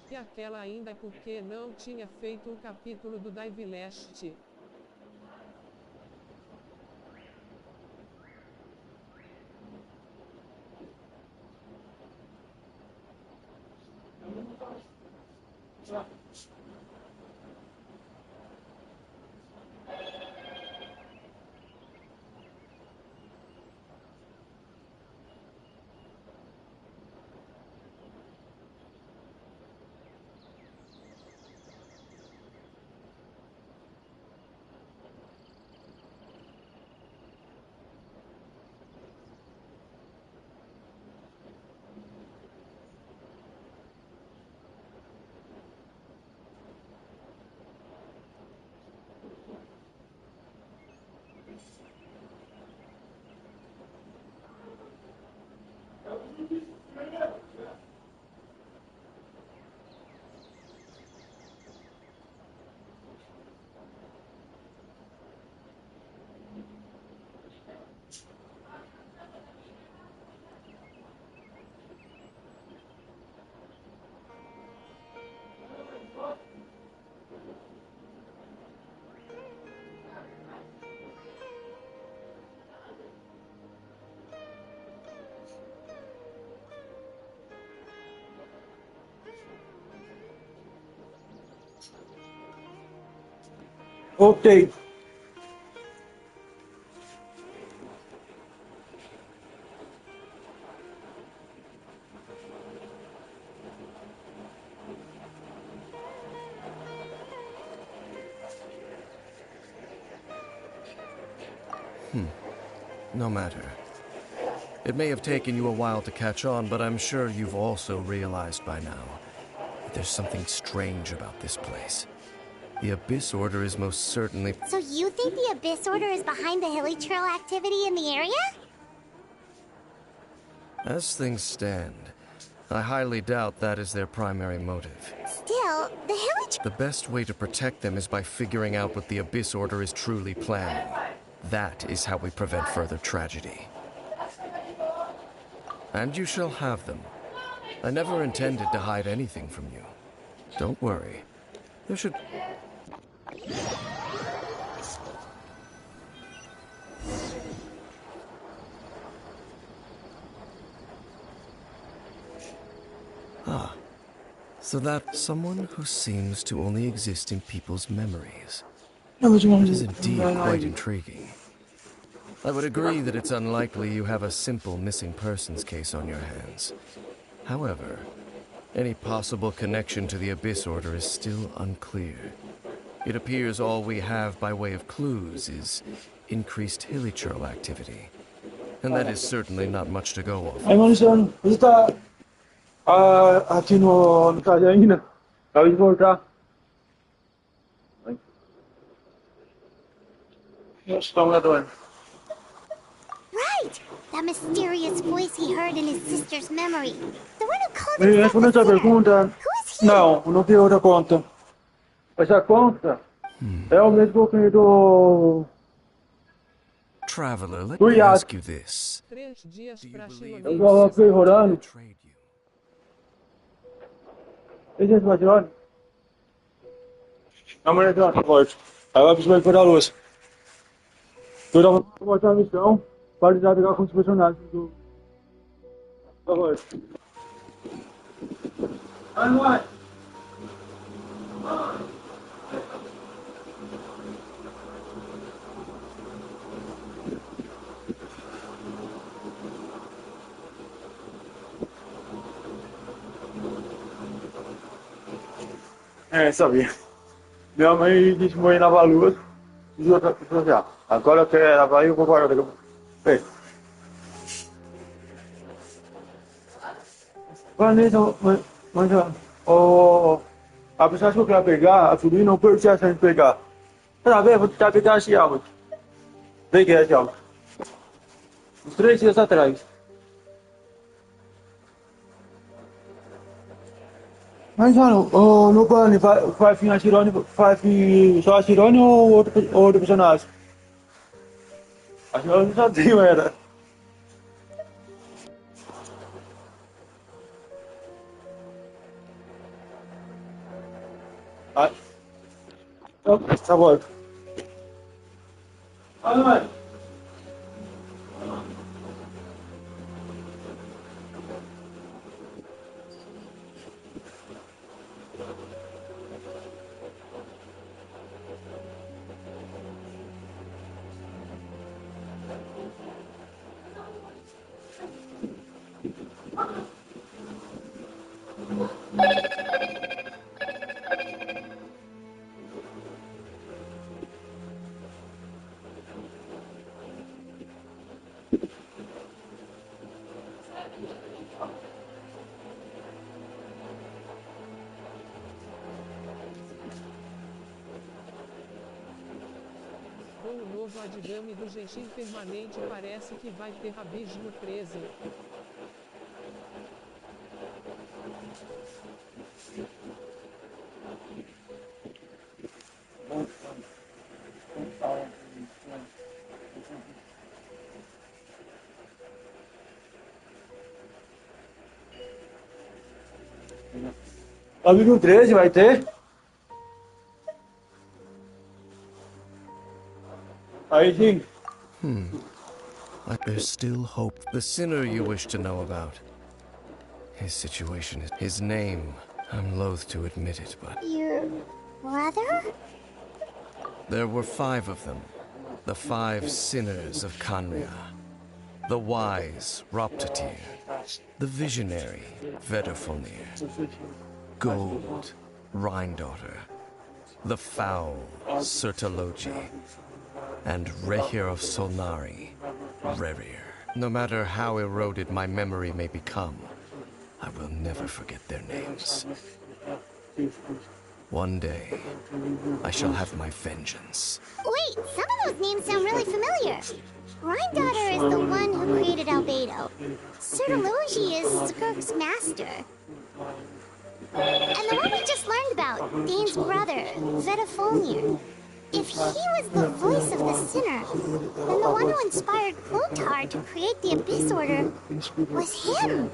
E aquela ainda porque não tinha feito o capítulo do Dive Leste. Voltei. No matter. It may have taken you a while to catch on, but I'm sure you've also realized by now that there's something strange about this place. The Abyss Order is most certainly... So you think the Abyss Order is behind the hilly trail activity in the area? As things stand, I highly doubt that is their primary motive. Still, the hilly trail... The best way to protect them is by figuring out what the Abyss Order is truly planning. That is how we prevent further tragedy. And you shall have them. I never intended to hide anything from you. Don't worry. There should... Ah. So that's someone who seems to only exist in people's memories. It is indeed quite intriguing. I would agree that it's unlikely you have a simple missing persons case on your hands. However, any possible connection to the Abyss Order is still unclear. It appears all we have by way of clues is increased hilly trail activity. And that is certainly not much to go off. Aí, mano, você tá aqui no caso ainda? Acabei de voltar. Nossa, tá uma doendo. Right! That mysterious voice he heard in his sister's memory. The one who called Me himself responde a essa sinner. pergunta. Não, não vi outra conta. Essa conta é o mesmo que do... Traveler, let me ask you this. 3 dias pra Eu tava ferrorando. Esse é o Johnny. Não, mas não, forte. Agora principalmente para a luz. Eu já vou mostrar a missão para navegar com os personagens do. Por favor. Vai. Sabia. Minha mãe disse que morrer na lua e outra pessoa já. Agora eu quero lavar e eu vou parar. Ei. Vanessa, mas a pessoa que eu quero pegar, a subir não pode ser assim pegar. Tá bem, vou tentar pegar esse algo. Peguei esse algo. Uns 3 dias atrás. Mas, mano, no plano, vai vir a Tirone, vai vir só a Tirone ou outro personagem? A Tirone já tem, era. Ah, tá bom. Olha, mãe. Com o novo adgame do Genshin permanente parece que vai ter abismo 13. Amigo 13 vai ter? Aí sim. There's still hope. The sinner you wish to know about. His situation is... His name. I'm loath to admit it, but... Your brother? There were 5 of them. The 5 sinners of Kanria. The wise, Roptatir. The visionary, Vedderfolnir. Gold, Rhindaughter. The foul, Sertologi. And Rehir of Solnari, Rerir. No matter how eroded my memory may become, I will never forget their names. One day, I shall have my vengeance. Wait, some of those names sound really familiar. Rhindaughter is the one who created Albedo. Sertologi is Skirk's master. And the one we just learned about, Dane's brother, Vedderfolnir. If he was the voice of the sinner, then the one who inspired Clotar to create the Abyss Order was him.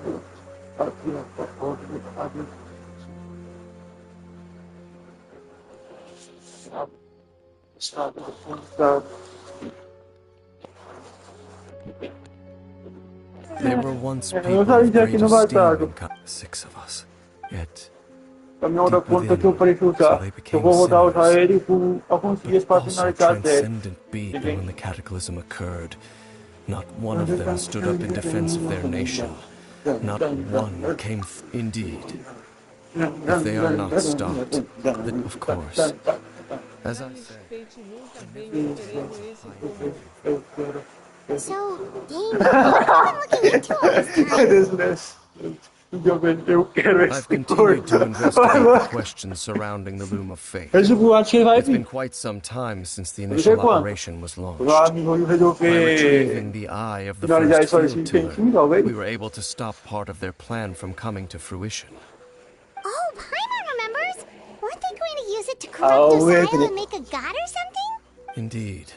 There were once people of great esteem, 6 of us. Yet, Caminhão da conta que eu parei de usar. Eu vou rodar a usar ele por alguns dias para finalizar dele. Transcendent being when the cataclysm occurred. Not one of them stood up in defense of their nation. Not one came. Indeed. If they are not stopped, then of course. As I said. So, Dane, what have you been looking into all this time? I've continued to investigate the questions surrounding the Loom of Fate. It's been quite some time since the initial operation was launched. By retrieving the eye of the first field tour, we were able to stop part of their plan from coming to fruition. Oh, Paimon remembers! Weren't they going to use it to corrupt Osiel and make a god or something? Indeed.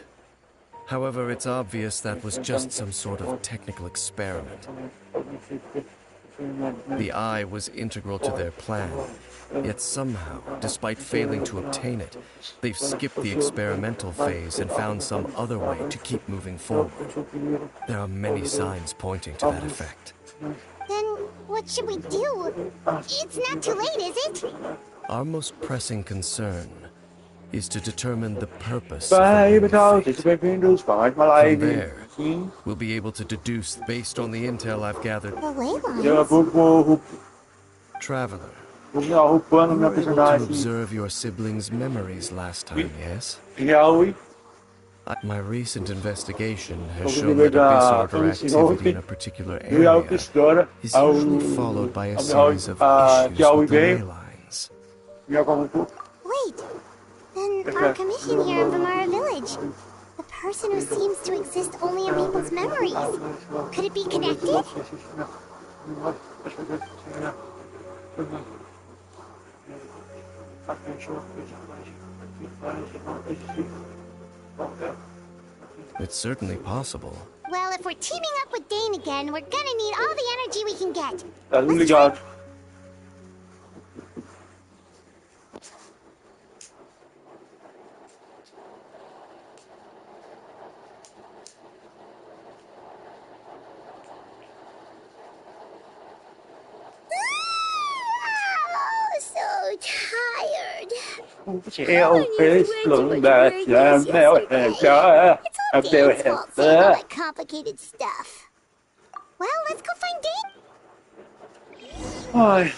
However, it's obvious that was just some sort of technical experiment. The eye was integral to their plan, yet somehow, despite failing to obtain it, they've skipped the experimental phase and found some other way to keep moving forward. There are many signs pointing to that effect. Then what should we do? It's not too late, is it? Our most pressing concern is to determine the purpose of the fate. From there, we'll be able to deduce based on the intel I've gathered. The ley lines? Traveler, you were able to observe your siblings' memories last time, yes? My recent investigation has shown that abyss order activity in a particular area is usually followed by a series of issues with the ley lines. Wait, then our commission here in Vamara Village, the person who seems to exist only in people's memories, could it be connected? It's certainly possible. Well, if we're teaming up with Dane again, we're gonna need all the energy we can get. Let's try. So tired. Complicated stuff. Well, let's go find Dane. Ai.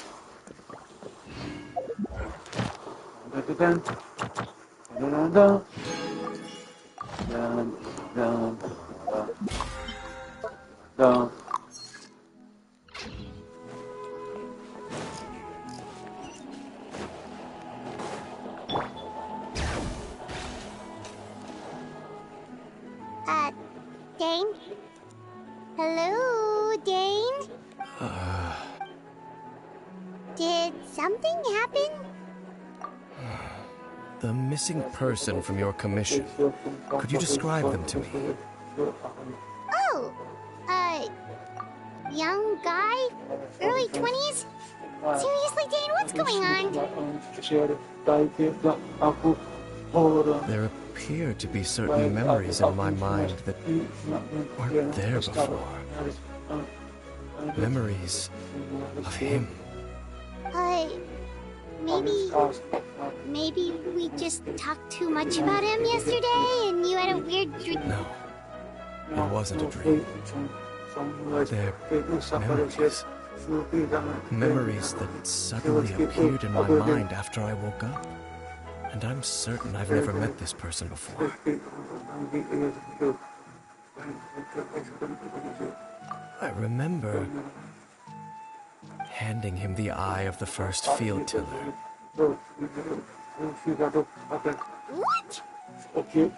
Dane? Hello, Dane? Did something happen? The missing person from your commission. Could you describe them to me? Oh, young guy? Early 20s? Seriously, Dane, what's going on? There appear to be certain memories in my mind that weren't there before. Memories of him. Maybe we just talked too much about him yesterday and you had a weird dream. No, it wasn't a dream. They're memories. Memories that suddenly appeared in my mind after I woke up. And I'm certain I've never met this person before. I remember handing him the eye of the first field tiller. What? Okay,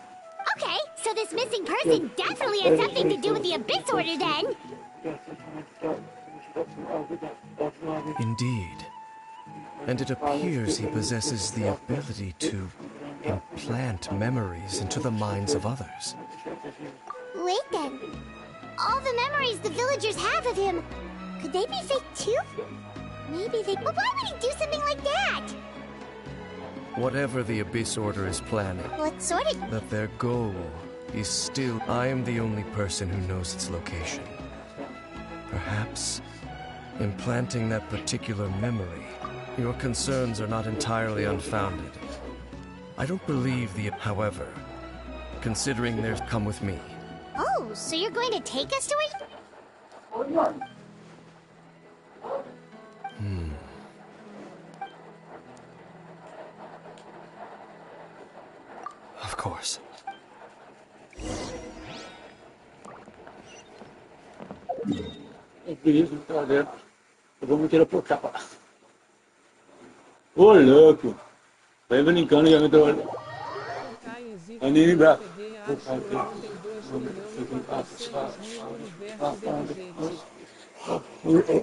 so this missing person definitely has something to do with the Abyss Order then. Indeed. And it appears he possesses the ability to implant memories into the minds of others. Wait then. All the memories the villagers have of him, could they be fake too? Maybe they... But why would he do something like that? Whatever the Abyss Order is planning... What sort of... That their goal is still... I am the only person who knows its location. Perhaps implanting that particular memory... Your concerns are not entirely unfounded. I don't believe the... However, considering there's... Come with me. Oh, so you're going to take us to it? Of course. Vamos tirar por cá. Ô, louco! Vai brincando, já me deu. Anime, bravo.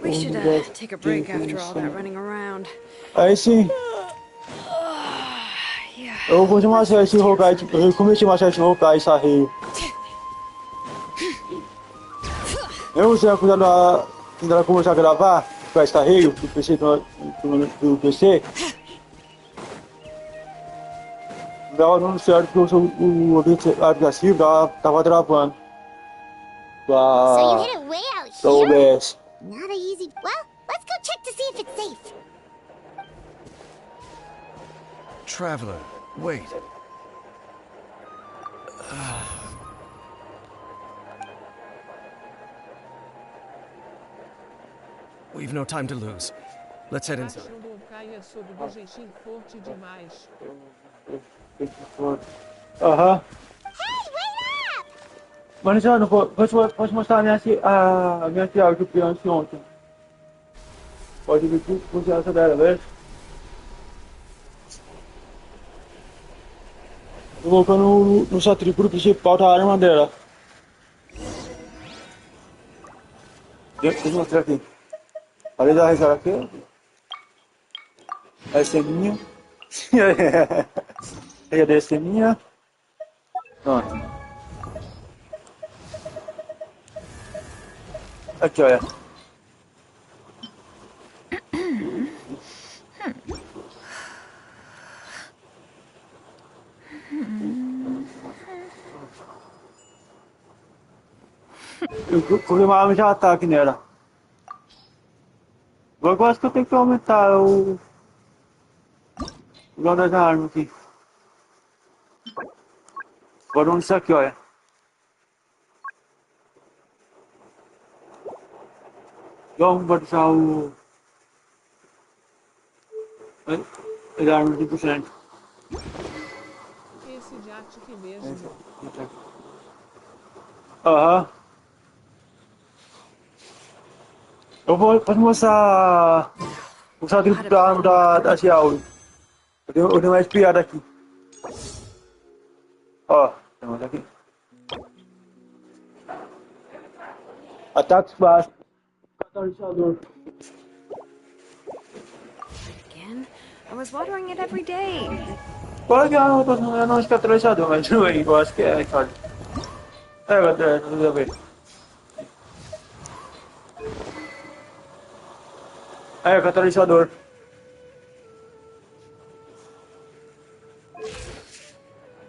We should take a break after all that running around. Aí sim. Eu vou chamar esse Hokai, eu comecei a achar esse Hokai Sahil. Eu sei cuidar da quando ela começar a gravar, faz carreio do PC do PC, não dava dando certo porque o aplicativo tava travando. So you hid it way out Da here? OBS. Not a easy. Well, let's go check to see if it's safe. Traveler, wait. We've no time to lose. Let's head inside. Achando um caia sobre do Genshin forte demais. Aham. Mano, já não posso mostrar a minha tia que eu criança ontem. Pode ver tudo com essa dela, velho. Tô colocando no seu triplo principal da arma dela. Deixa eu mostrar aqui. Olha da risada aqui. Essa é minha. Essa é minha. Pronto. Aqui, olha. Eu coloquei uma arma de ataque nela. Agora eu acho que eu tenho que aumentar o dano da arma aqui. Agora vamos isso aqui, olha. Vamos botar o... a arma de 100%. Esse de Arctic mesmo. Aham. Eu vou mostrar o triplo da arma da Xiao. Eu dei uma espiada aqui. Ó, tem mais aqui. Ataques baixos. Catalisador. Again? I was watering it every day. Qual que é eu não acho que é catalisador, mas tudo bem, eu acho que é, cara. É, tudo bem. É, catalisador.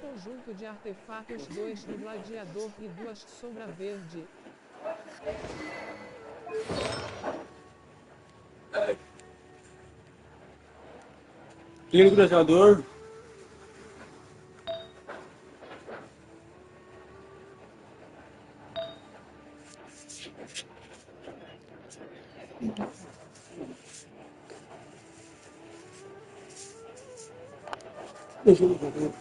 Conjunto de artefatos 2 do gladiador e 2 sombra verde. Liga o gladiador. Deixa eu ver.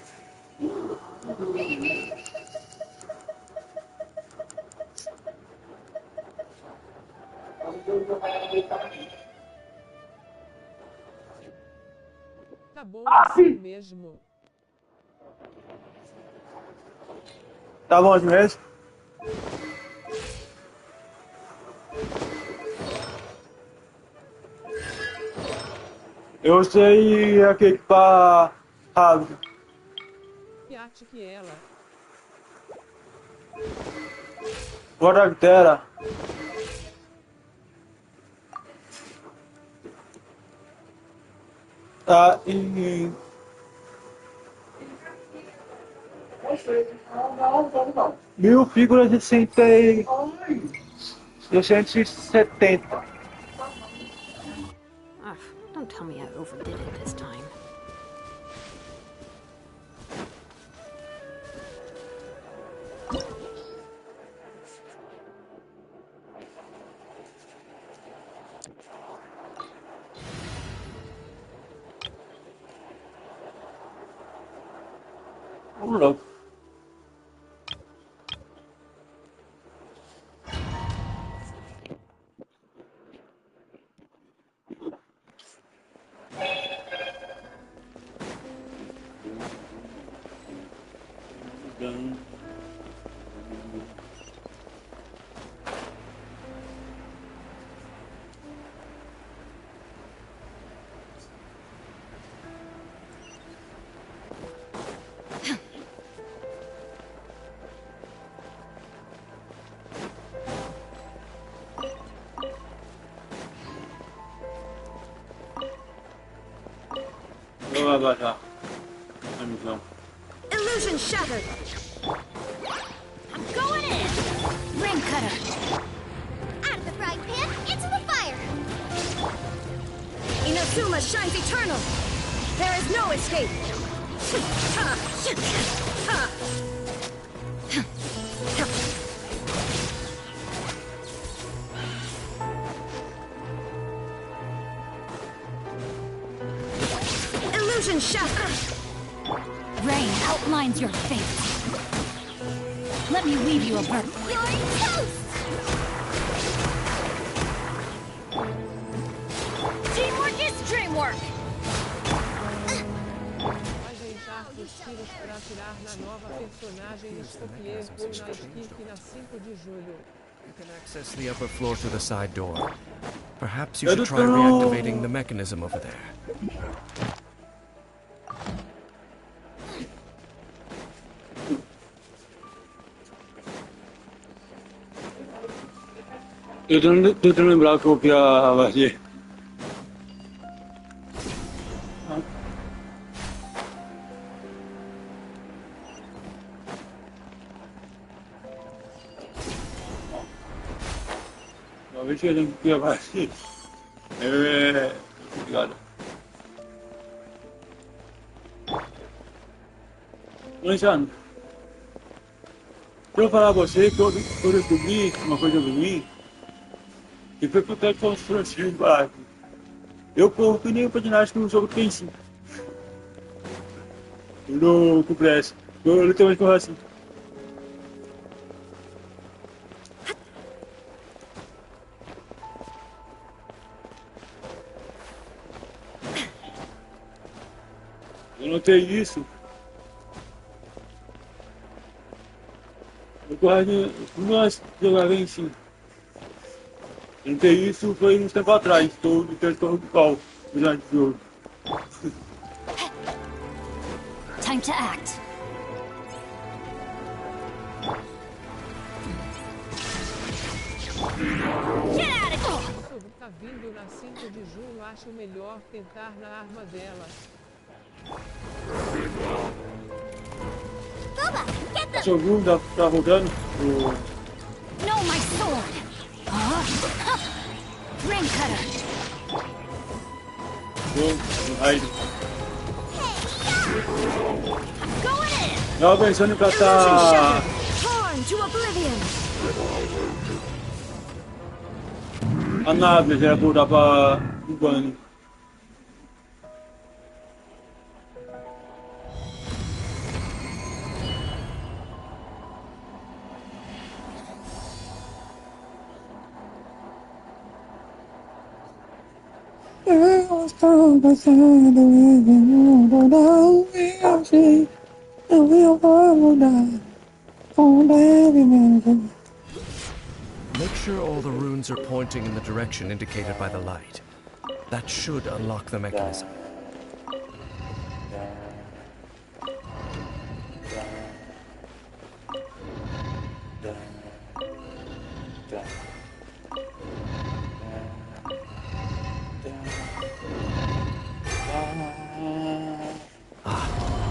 Tá bom assim mesmo. Tá bom assim mesmo? Eu sei aquele pra rápido. E Arctic ela. Bora terra. Tá, e... Mil figuras de 170. Don't tell me I overdid it this time. Vamos lá. tá. Illusion shattered. I'm going in. Ring cutter. Out of the frying pan, into the fire. Inazuma shines eternal. There is no escape. Illusion shattered. Rain outlines your fate. Let me weave you a bird. You're toast! Teamwork is dreamwork! Ajeitar postilas para atirar na nova personagem Escopier ou na equipe na 5 de julho. You can access the upper floor through the side door. Perhaps you should try reactivating the mechanism over there. Tô tentando lembrar que eu vi a vazia. Talvez eu lembre que a vazia. Obrigado. Luciano, deixa eu falar a você que eu descobri uma coisa de mim. E foi por causa de construção de barco. Eu corro que nem o patinagem no jogo tem sim. No compressa. Eu literalmente corro assim. Eu notei isso. Eu corro nós jogava em sim. Então isso foi uns tempo atrás, estou no território do pau, durante o jogo. Time to act. Get out of here! Tá vindo na 5 de julho, acho melhor tentar na arma dela. Boba, get them! Seu Gu tá rodando o... No, my sword! Ring cutter! o raio. I'm going in! Tava pensando em catar... Torn to oblivion. a nave, já ia voltar pra o banho. Eu estou passando esse mundo, não eu sei, eu vou mudar, com levemente. Make sure all the runes are pointing in the direction indicated by the light. That should unlock the mechanism.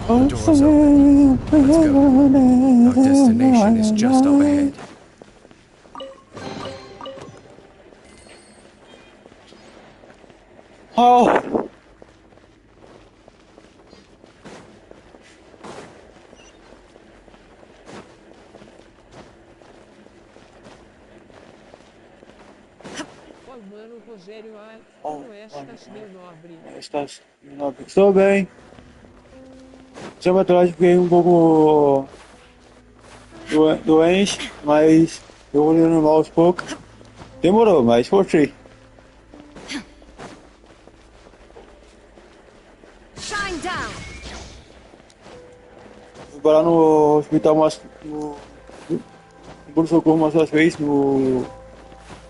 The door's open. Let's go. Our destination is just up ahead. Oh! Mano, Rogério, como estás, meu nobre? Estou bem. Tempo atrás fiquei um pouco doente, mas eu vou indo mal aos poucos. Demorou, mas forcei. Shine down. Fui parar no hospital no pronto-socorro umas duas vezes. O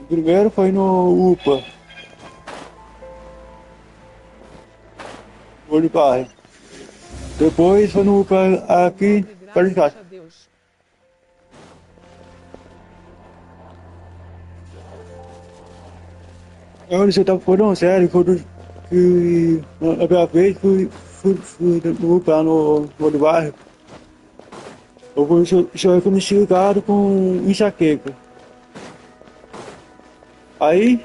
primeiro foi no UPA. No olho de carro. Depois foi no UPA aqui, perto de casa. Eu disse, foi não, sério, foi que a primeira vez fui upar no modo bairro, eu fui diagnosticado com enxaqueca. Aí,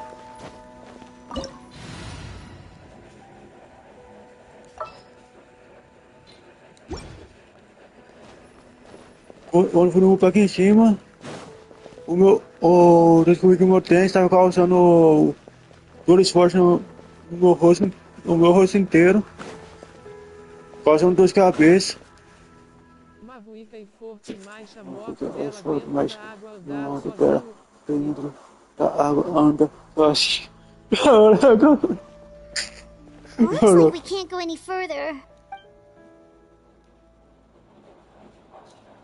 quando fui upar aqui em cima, descobri que o meu tênis estava causando dor forte no meu rosto inteiro, causando dor de cabeça. Item forte mais a morte dela Forte dentro mais da água não andar pera sozinho. dentro da água anda. Caraca. Looks like we can't go any further.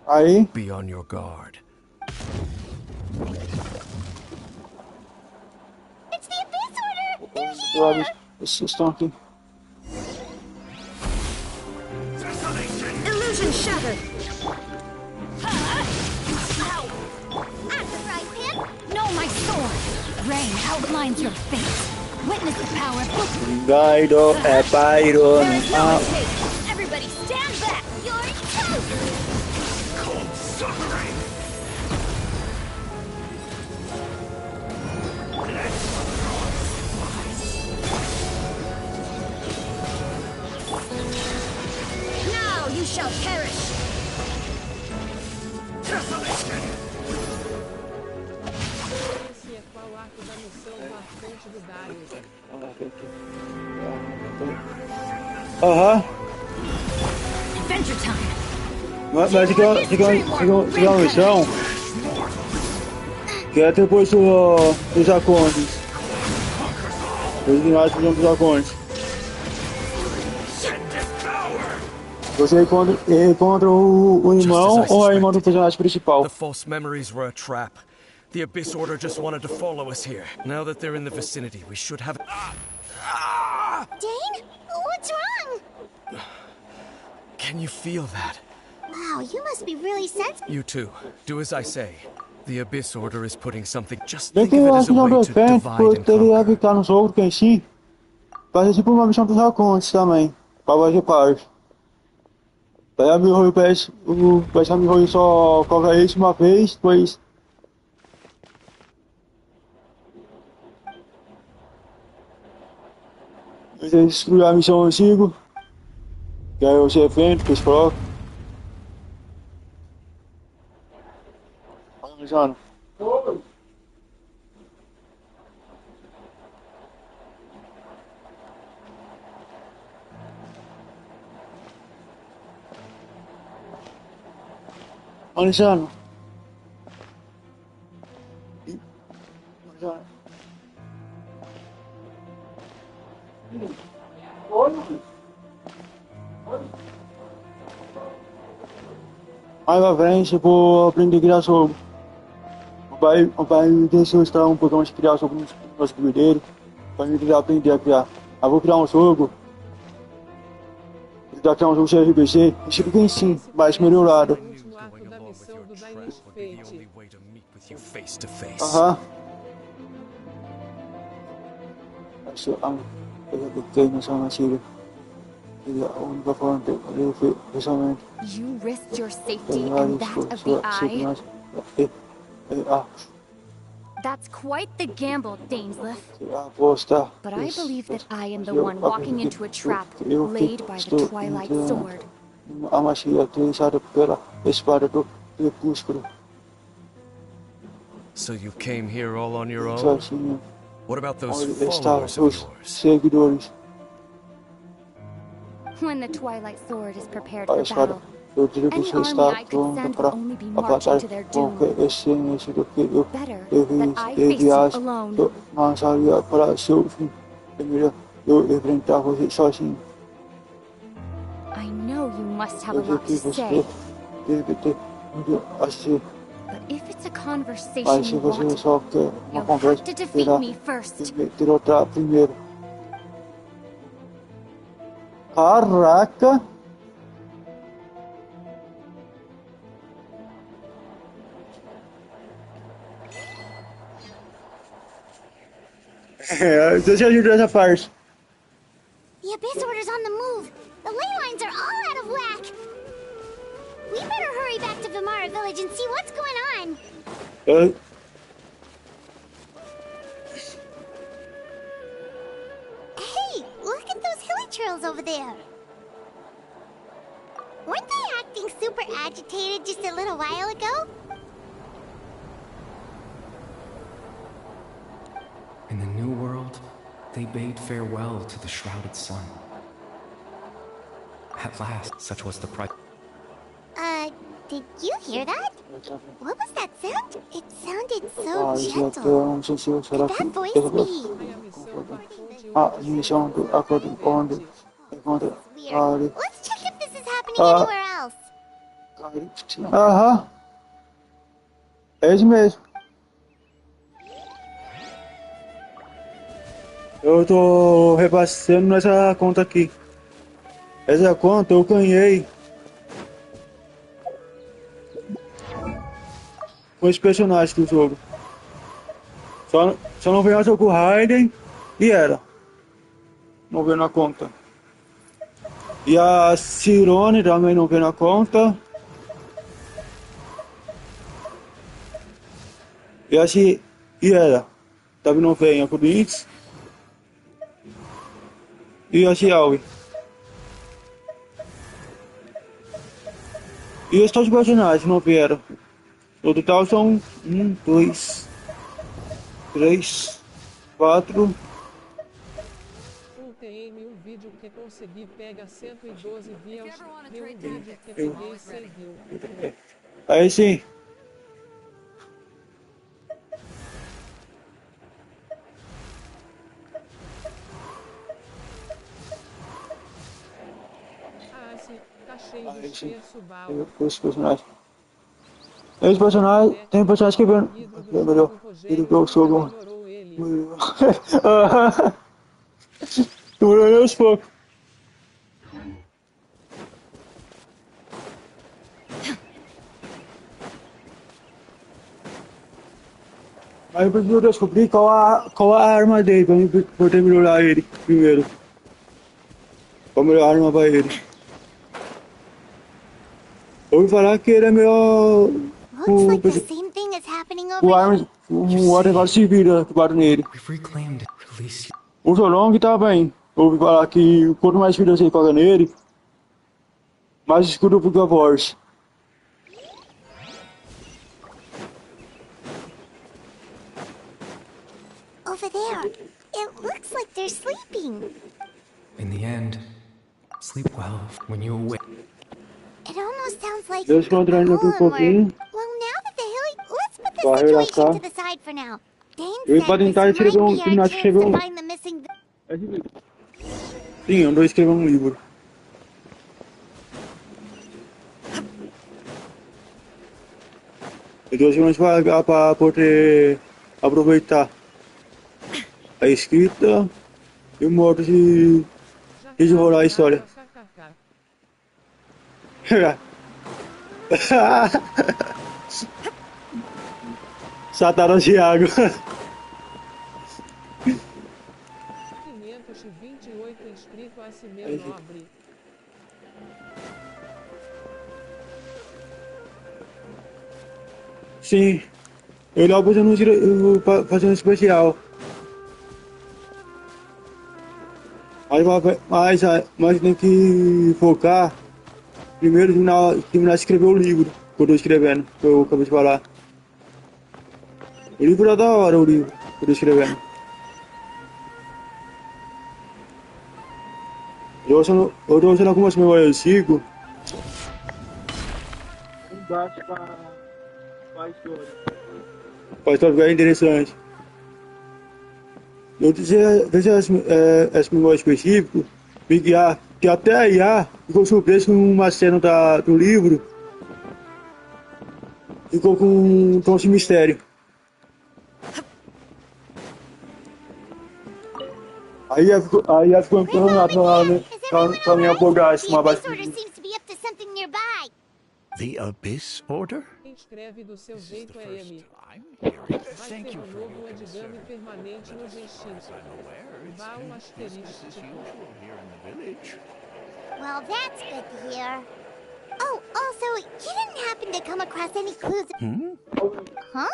Aí. Be on your guard. It's the Abyss Order! They're here! Eles estão aqui. Illusion shattered! No, my sword! Rain outlines your fate. Witness the power of Gaido é Pyro. Everybody stand back! You're toast! Cold suffering! Now you shall perish! Esse é qual arco da missão marcante do Darius. Aham. Adventure time! Mas fica uma missão que é depois dos acordes. Os ginásticos dos acordes. Você encontra o irmão ou a irmã do personagem principal? The false memories were a trap. The Abyss Order just wanted to follow us here. Now that they're in the vicinity, we should have... Dane? What's wrong? Can you feel that? Wow, you must be really sensitive. You too. Do as I say. The Abyss Order is putting something... Just Bem think que of eu it acho as que a não way deu to certo, divide porque and ele ia conquer. ficar no jogo que em si. Vai ser tipo uma missão dos acordes também. Pra fazer parte. Daí a Mihoyo parece que a Mihoyo só coloca isso uma vez, depois... Você destruir a missão antiga. Que aí você defende, depois coloca. Analisando. Analisando. Mais pra frente eu vou aprender a criar jogo. O pai me deixou instalar um programa de criar jogo no nosso dele, pra mim aprender a criar. Eu vou criar um jogo. Vou criar um jogo de RPG, tipo Genshin, mais melhorado. Aham. Eu fiquei nessa antiga. A única forma de eu fui pensamento. You risked your safety and that of the Eye. That's quite the gamble, Dainsleif. But I believe that I am the one walking into a trap laid by the Twilight Sword. A magia utilizada pela espada do crepúsculo. So you came here all on your own? Sozinho. What about those Onde estavam followers of os yours? seguidores? When the Twilight Sword is prepared A for espada battle, do direito any está army I could pronta send para will only be a marching batalha to their com doom. que essência do que eu Better that I face you viagem alone. lançaria para seu fim. É melhor eu enfrentar você sozinho. I know you must have a Eu sei lot que to você say, deve ter muito a dizer, but if it's a conversation mas se you você want, só quer uma you'll conversa, have to defeat terá me first. que me derrotar primeiro. Caraca! Deixa eu ajudar essa parte. The Abyss Order's on the move. The layer footage and see what's going on. Hey, look at those hilly trails over there. Weren't they acting super agitated just a little while ago? In the new world, they bade farewell to the shrouded sun. At last, such was the price. Did you hear that? What was that sound? It sounded so gentle. Could that voice be? Weird. Let's check if this is happening anywhere else. Aham. É isso mesmo. Eu tô repassando nessa conta aqui. Essa conta eu ganhei com os personagens do jogo. Só não veio mais com o Raiden e era. Não veio na conta. E a Cirone também não veio na conta. E era. Também não veio a Corinthians. E a Xiaomi. E os todos os personagens não vieram. No total são 1, 2, 3, 4. TM, um vídeo que consegui pega 112 views, e um vídeo que peguei 100 views. Aí sim. Ah, sim, tá cheio de excesso, bala. Os personagens. Esse personagem, tem personagem que vem melhor. Ele que eu sou. Melhorou aos poucos. Aí eu preciso descobrir qual a arma dele, pra poder melhorar ele primeiro. Qual a melhor arma pra ele. Eu ouvi falar que ele é melhor. O artefato se vira que bate nele. O Solong tá bem. Eu ouvi falar que quanto mais vida você coloca nele, mais escuro fica forte. Over there, it looks like they're sleeping. In the end, sleep well when you awake. It almost sounds like Deixa eu entrar aqui um pouquinho. Well, now that the hilly... Let's put the situation to the side for now. Dane said this might be our chance to find the missing... Sim, andou escrevendo um livro. Eu dou 2 segundos para poder aproveitar a escrita e o modo de desenrolar a história. Satanas de água. 528 inscritos a si mesmo nobre. Sim, eu logo fazendo um especial. Mas tem que focar primeiro terminar de escrever o livro que eu tô escrevendo, que eu acabei de falar. O livro é da hora, o livro que eu tô escrevendo. Eu tô usando algumas memórias do ciclo. Embaixo pra história. Pra história ficar interessante. Eu deixei essa memória específica, que até a IA ficou surpresa com uma cena do livro, ficou com um tom de mistério. Aí ela ficou impressionada com a minha abordagem, uma base. The Abyss Order? Escreve do seu jeito M. Vai ser um novo origami permanente no Genshin. Vá um asterístico. Well, that's good to hear. Oh, also, you didn't happen to come across any clues? Huh?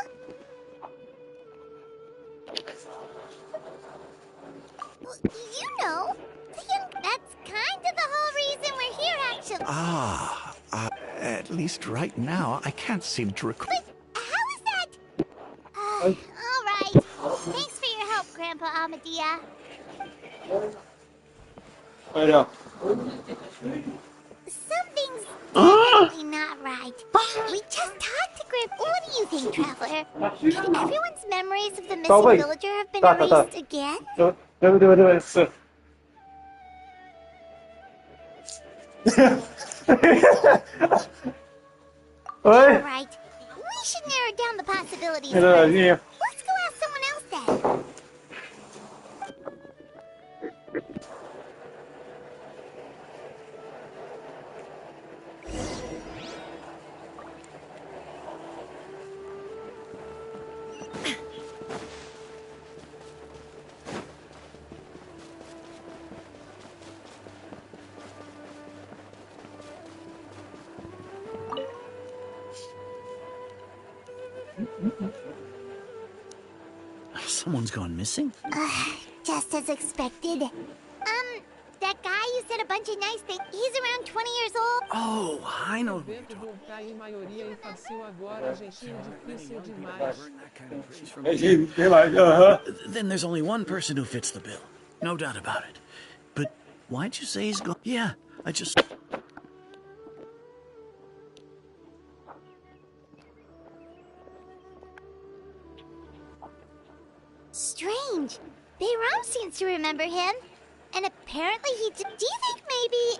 Well, you know, that's kind of the whole reason we're here, actually. At least right now, I can't seem to recall. But how is that? All right. Thanks for your help, Grandpa Amadea. Something's definitely not right. We just talked to Grandpa. What do you think, Traveler? Could everyone's memories of the missing villager have been erased again? Alright, we should narrow down the possibilities first. Let's go ask someone else then. Someone's gone missing? Just as expected. That guy who said a bunch of nice things, he's around 20 years old. Oh, I know. Then there's only one person who fits the bill. No doubt about it. But why'd you say he's gone? Yeah, I just... Strange. Bayram seems to remember him. And apparently he do you think maybe...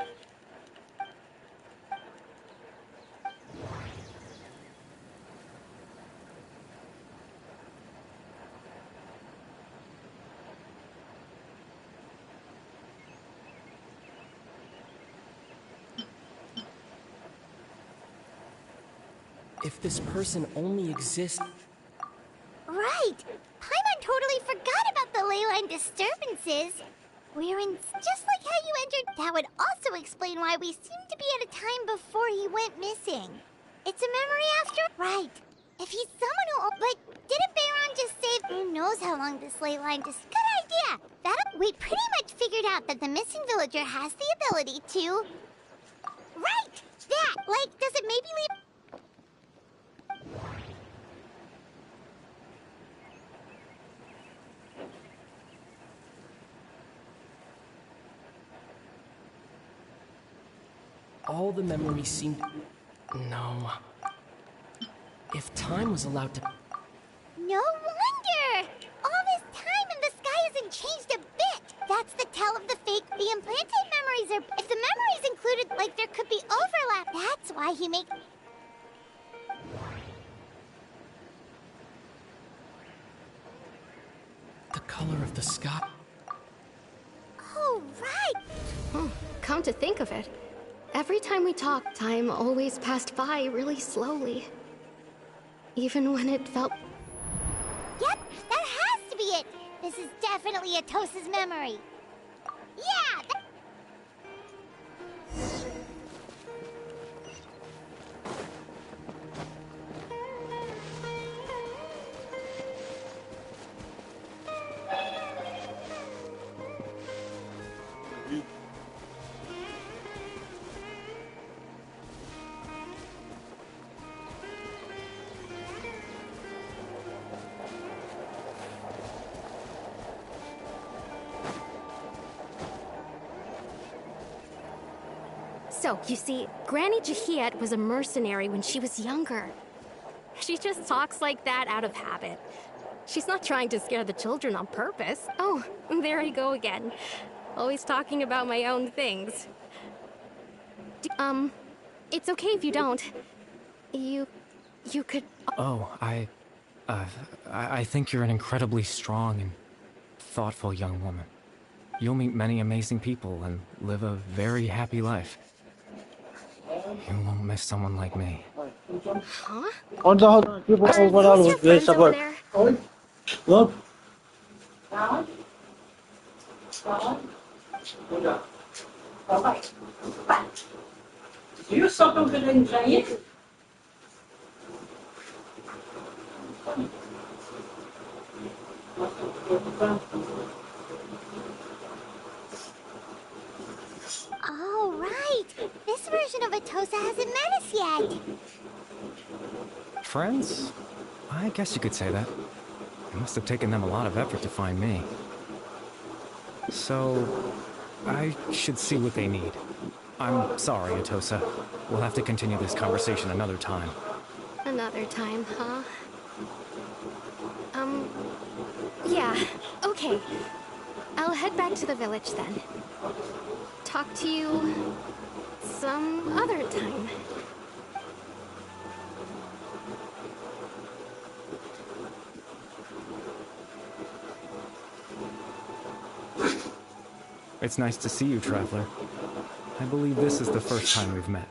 If this person only exists... Right! Paimon totally forgot about the ley line disturbances. We're in just like how you entered. That would also explain why we seem to be at a time before he went missing. It's a memory after... Right. If he's someone who... But didn't Bayron just say... Who knows how long this ley line... Good idea! We pretty much figured out that the missing villager has the ability to... Right! That! Like, does it maybe leave... All the memories seem... No. If time was allowed to... No wonder! All this time and the sky hasn't changed a bit! That's the tell of the fake... The implanted memories are... If the memories included, like, there could be overlap. That's why he make... The color of the sky... Oh, right! Come to think of it, every time we talked, time always passed by really slowly. Even when it felt... Yep, that has to be it! This is definitely Atos's memory. Yeah! So, you see, Granny Jahiat was a mercenary when she was younger. She just talks like that out of habit. She's not trying to scare the children on purpose. Oh, there I go again. Always talking about my own things. It's okay if you don't. You could... Oh, I think you're an incredibly strong and thoughtful young woman. You'll meet many amazing people and live a very happy life. You won't miss someone like me. Huh? Look. You something with engineer? Oh, right. This version of Atosa hasn't met us yet. Friends? I guess you could say that. It must have taken them a lot of effort to find me. So, I should see what they need. I'm sorry, Atosa. We'll have to continue this conversation another time. Another time, huh? Yeah, okay. I'll head back to the village then. Talk to you some other time. It's nice to see you, Traveler. I believe this is the first time we've met.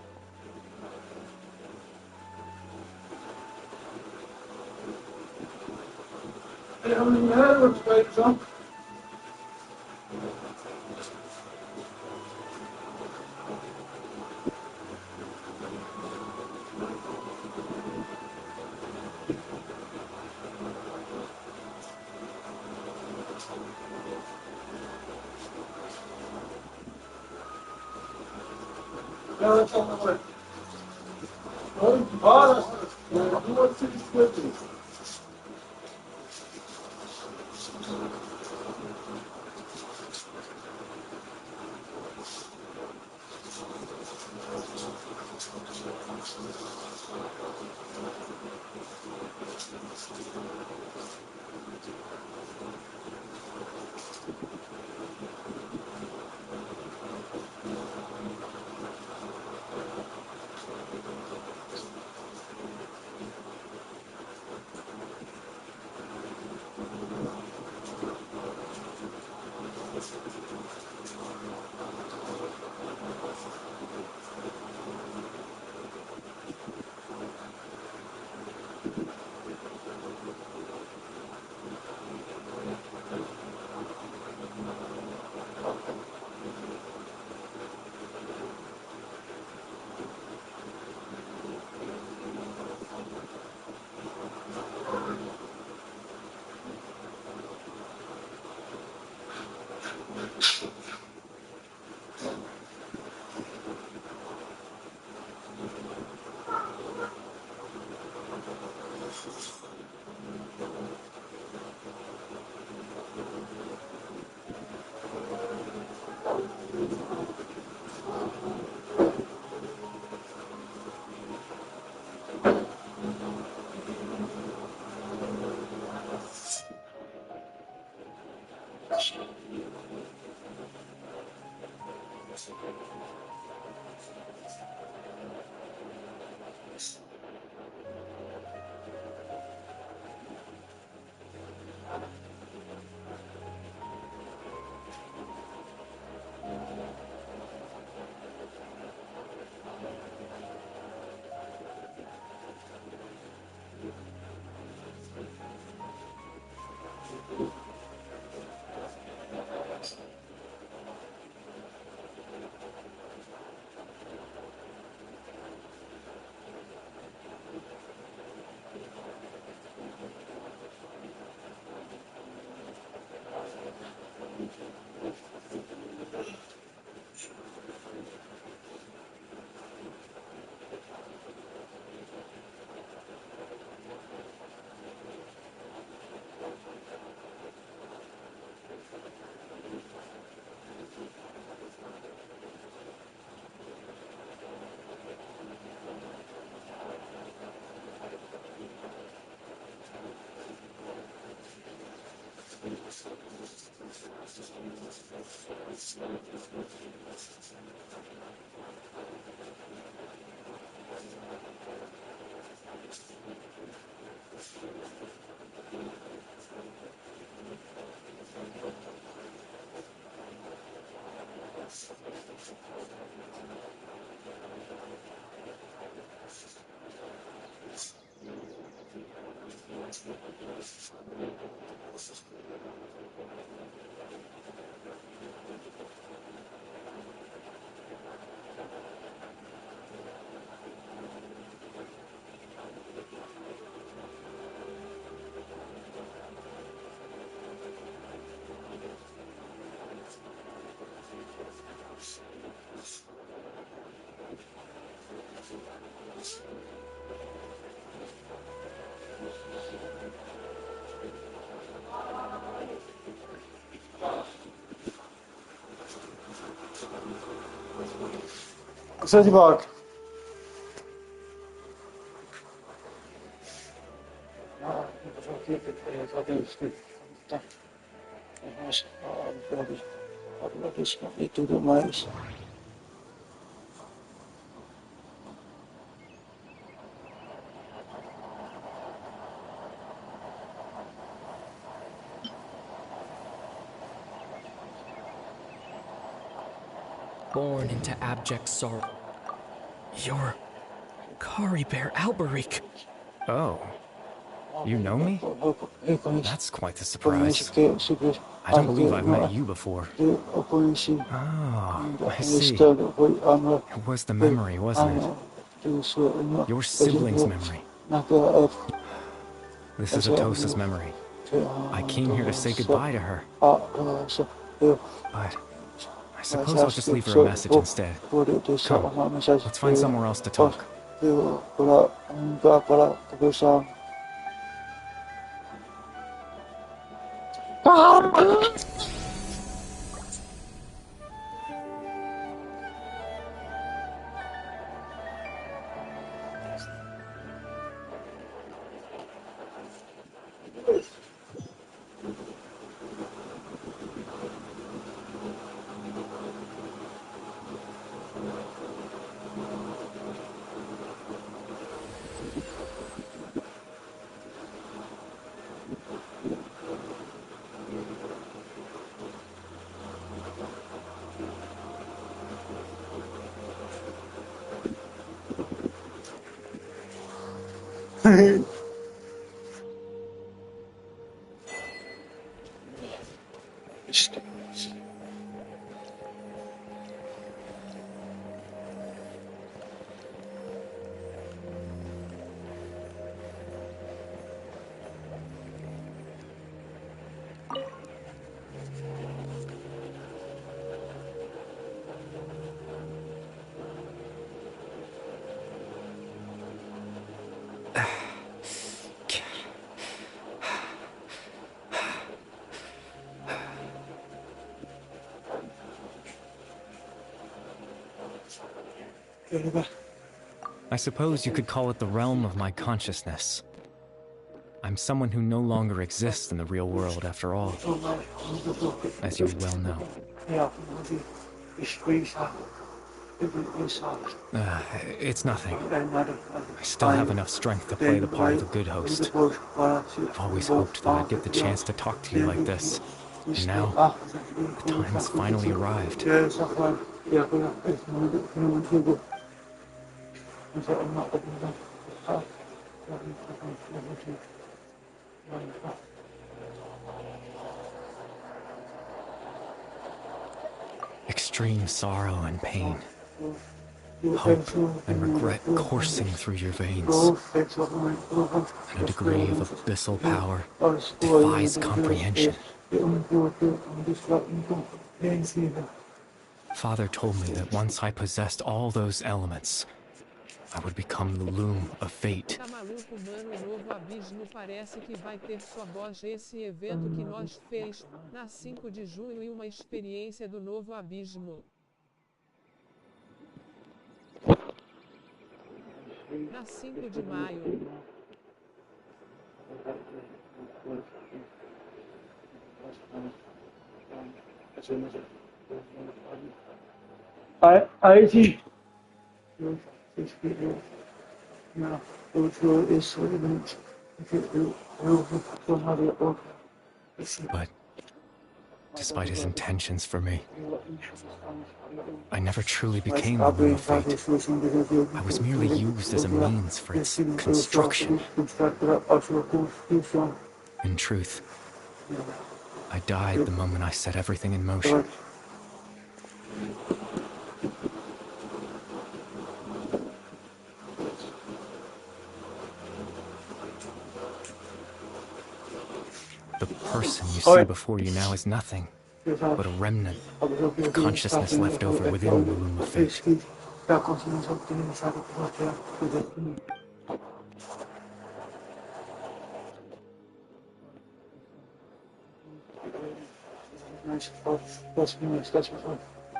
Precisa de vaca. E tudo mais. Born into abject sorrow. You're Kari Bear Alberich. Oh. You know me? That's quite the surprise. I don't believe I've met you before. Oh, I see. It was the memory, wasn't it? Your sibling's memory. This is Atosa's memory. I came here to say goodbye to her. But I suppose I'll just leave her a message instead. Come, let's find somewhere else to talk. I suppose you could call it the realm of my consciousness. I'm someone who no longer exists in the real world after all, as you well know. It's nothing. I still have enough strength to play the part of the good host. I've always hoped that I'd get the chance to talk to you like this. And now, the time has finally arrived. Extreme sorrow and pain, hope and regret coursing through your veins, and a degree of abyssal power defies comprehension. Father told me that once I possessed all those elements, I would become the loom of fate. Tá maluco, mano, o novo abismo parece que vai ter sua voz esse evento que nós fez na 5 de junho e uma experiência do novo abismo. Na 5 de maio. Aí sim. Não, eu sou But despite his intentions for me, I never truly became the loom of fate. I was merely used as a means for its construction. In truth, I died the moment I set everything in motion. The person you see before you now is nothing but a remnant of consciousness left over within the loom of fate.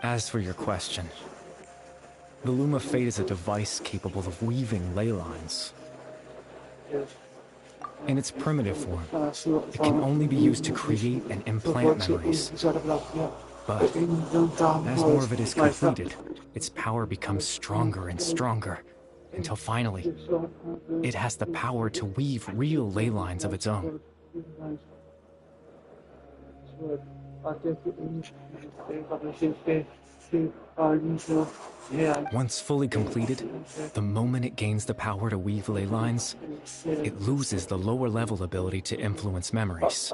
As for your question, The Loom of Fate is a device capable of weaving ley lines. In its primitive form, it can only be used to create and implant memories. But as more of it is completed, its power becomes stronger and stronger, until finally, it has the power to weave real ley lines of its own. Once fully completed, the moment it gains the power to weave ley lines, it loses the lower level ability to influence memories.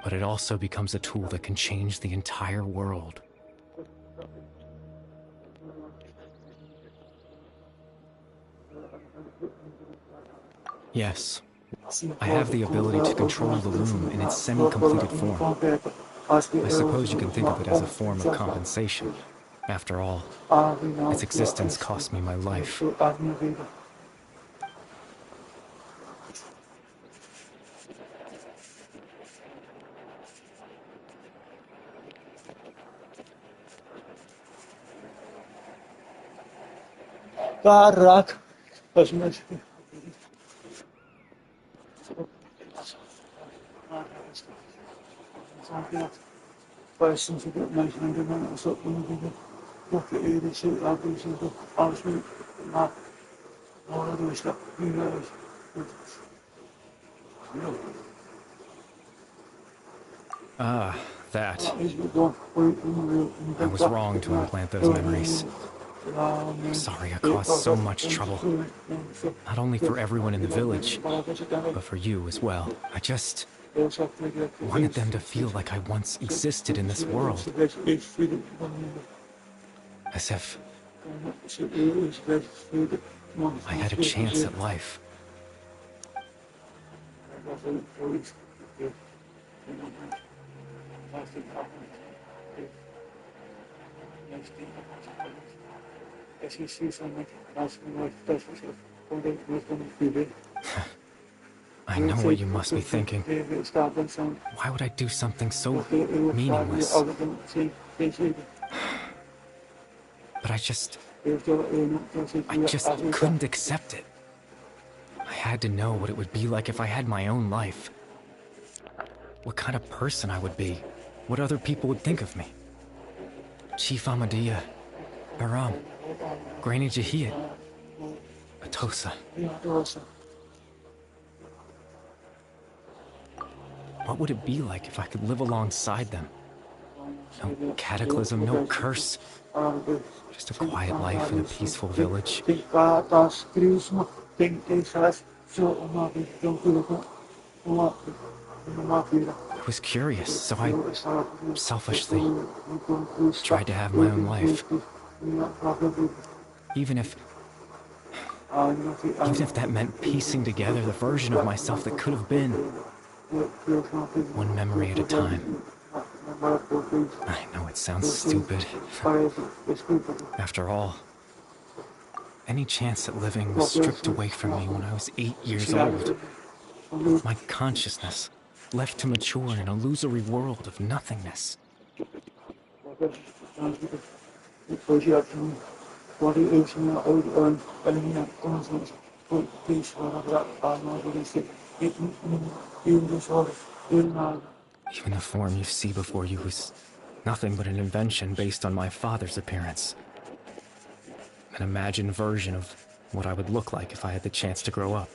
But it also becomes a tool that can change the entire world. Yes, I have the ability to control the Loom in its semi-completed form. I suppose you can think of it as a form of compensation. After all, its existence cost me my life. Caraca! Ah, that. I was wrong to implant those memories. I'm sorry I caused so much trouble. Not only for everyone in the village, but for you as well. I just wanted them to feel like I once existed in this world. As if I had a chance at life. I know what you must be thinking. Why would I do something so meaningless? But I just couldn't accept it. I had to know what it would be like if I had my own life. What kind of person I would be. What other people would think of me. Chief Ahmadiyya, Baram, Granny Jahiyat, Atosa. What would it be like if I could live alongside them? No cataclysm, no curse. Just a quiet life in a peaceful village. I was curious, so I selfishly tried to have my own life. Even if that meant piecing together the version of myself that could have been. One memory at a time. I know it sounds stupid. After all, any chance at living was stripped away from me when I was 8 years old. My consciousness left to mature in an illusory world of nothingness. Even the form you see before you is nothing but an invention based on my father's appearance. An imagined version of what I would look like if I had the chance to grow up.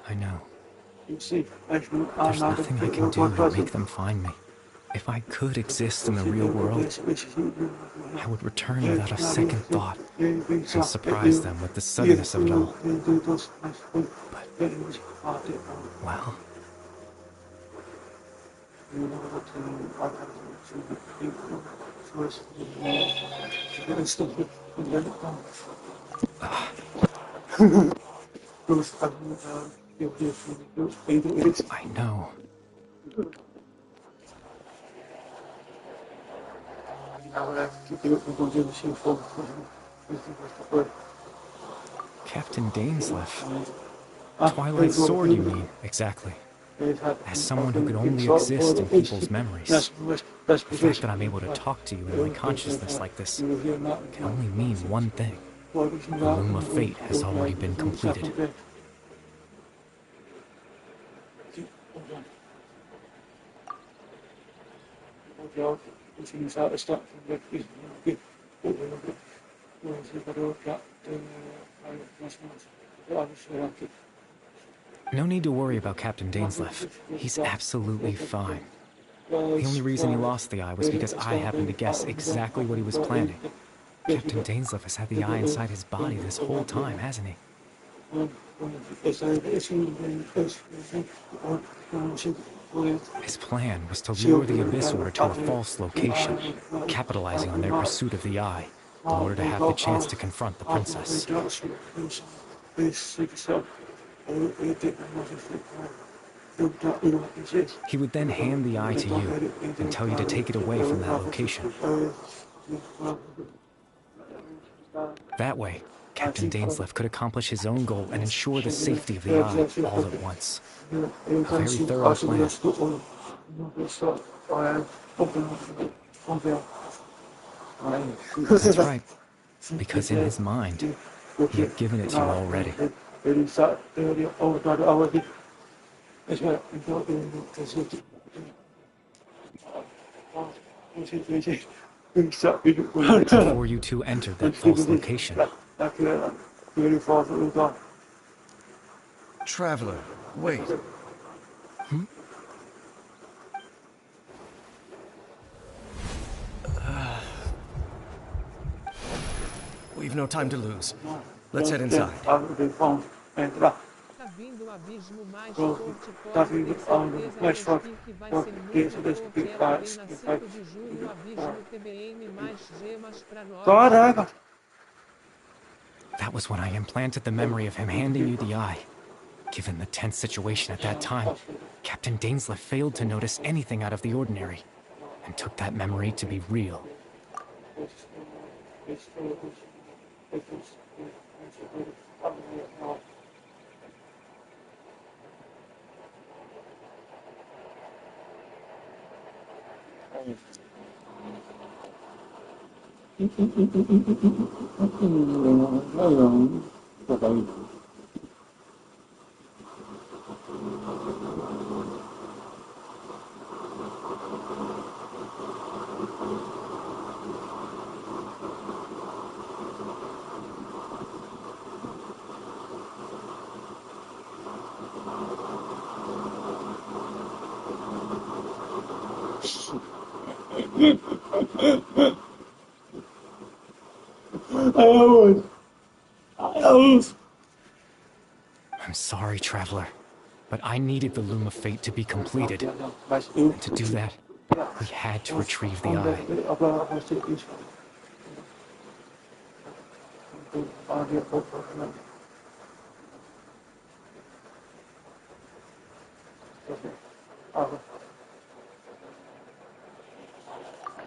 I know. There's nothing I can do to make them find me. If I could exist in the real world, I would return without a second thought and surprise them with the suddenness of it all. But, well... I know. Captain Dainsleif. Twilight Sword, you mean, exactly. As someone who could only exist in people's memories. The fact that I'm able to talk to you in my consciousness like this can only mean one thing. The Loom of Fate has already been completed. No need to worry about Captain Dainsleif. He's absolutely fine. The only reason he lost the eye was because I happened to guess exactly what he was planning. Captain Dainsleif has had the eye inside his body this whole time, hasn't he? His plan was to lure the Abyss Order to a false location, capitalizing on their pursuit of the eye, in order to have the chance to confront the princess. He would then hand the eye to you and tell you to take it away from that location. That way, Captain Dainsleif could accomplish his own goal and ensure the safety of the eye all at once. A very thorough plan. That's right, because in his mind, he had given it to you already. Before you two entered that false location. Traveler, wait. We've no time to lose. Let's head inside. That was when I implanted the memory of him handing you the eye. Given the tense situation at that time, Captain Dainsleif failed to notice anything out of the ordinary, and took that memory to be real. I'm sorry, Traveler, but I needed the Loom of Fate to be completed. And to do that, we had to retrieve the eye.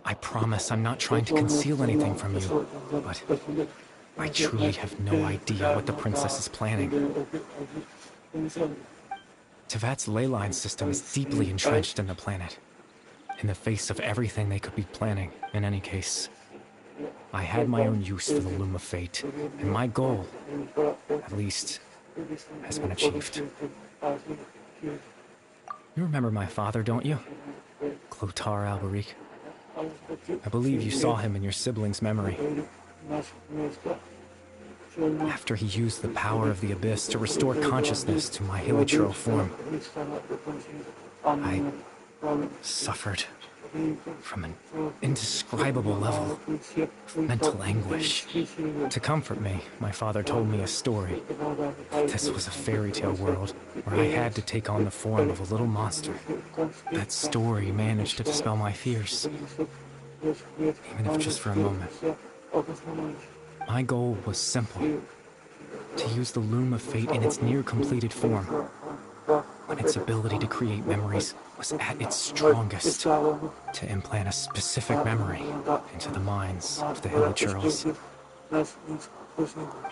I promise I'm not trying to conceal anything from you, but I truly have no idea what the princess is planning. Tevat's ley line system is deeply entrenched in the planet, in the face of everything they could be planning, in any case. I had my own use for the Loom of Fate, and my goal, at least, has been achieved. You remember my father, don't you? Clotar Alberic. I believe you saw him in your sibling's memory. After he used the power of the Abyss to restore consciousness to my hilichurl form, I suffered from an indescribable level of mental anguish. To comfort me, my father told me a story. This was a fairy tale world where I had to take on the form of a little monster. That story managed to dispel my fears, even if just for a moment. My goal was simple: to use the Loom of Fate in its near-completed form. when its ability to create memories was at its strongest, to implant a specific memory into the minds of the hilly churls.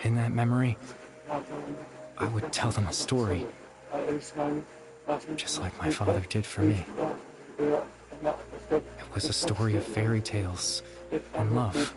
In that memory, I would tell them a story, just like my father did for me. It was a story of fairy tales and love.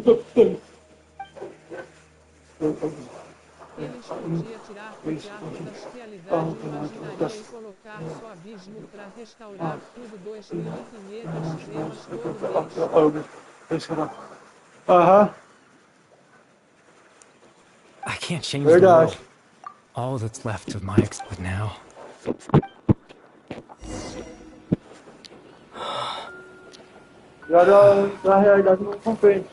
But Eles podia tirar o teatro das realidade imaginaria e colocar só abismo pra restaurar tudo 2.500 gemas todo mês. I can't change the world. All that's left of my but now. Já da realidade não compreende.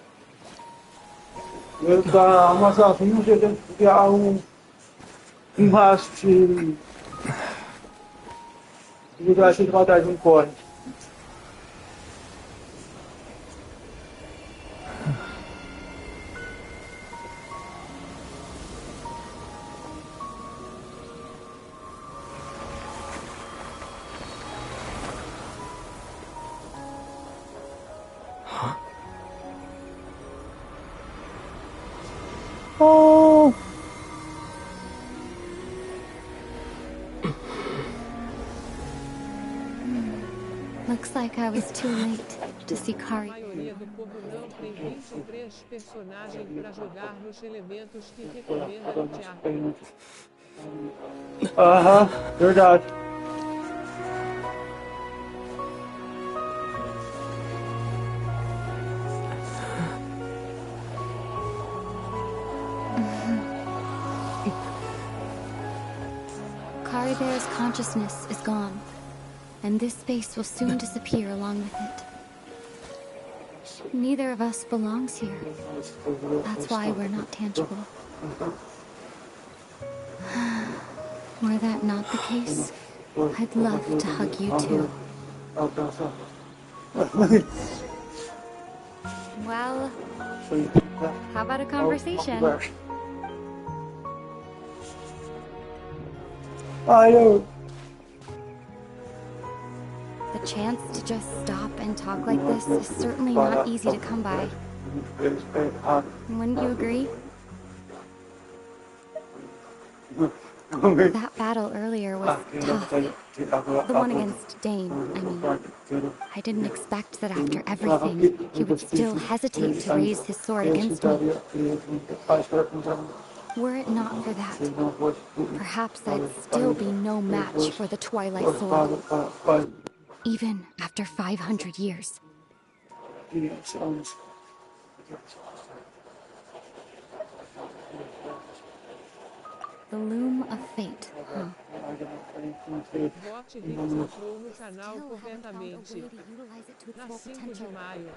Eu tá amassadinho, eu tenho que criar um rastro de lugar de vantagem não corre. Oh! Looks like I was too late to see Kari. A maioria do povo não tem 23 personagens pra jogar nos elementos que recomenda no teatro. Verdade. Kari Bear's consciousness is gone, and this space will soon disappear along with it. Neither of us belongs here. That's why we're not tangible. Were that not the case, I'd love to hug you too. Well, how about a conversation? The chance to just stop and talk like this is certainly not easy to come by. Wouldn't you agree? That battle earlier was tough. The one against Dane, I mean. I didn't expect that after everything, he would still hesitate to raise his sword against me. Were it not for that, perhaps I'd still be no match for the Twilight Sword. Even after 500 years. The Loom of Fate. Bot Hicks entrou no canal corretamente. Na 5 de maio.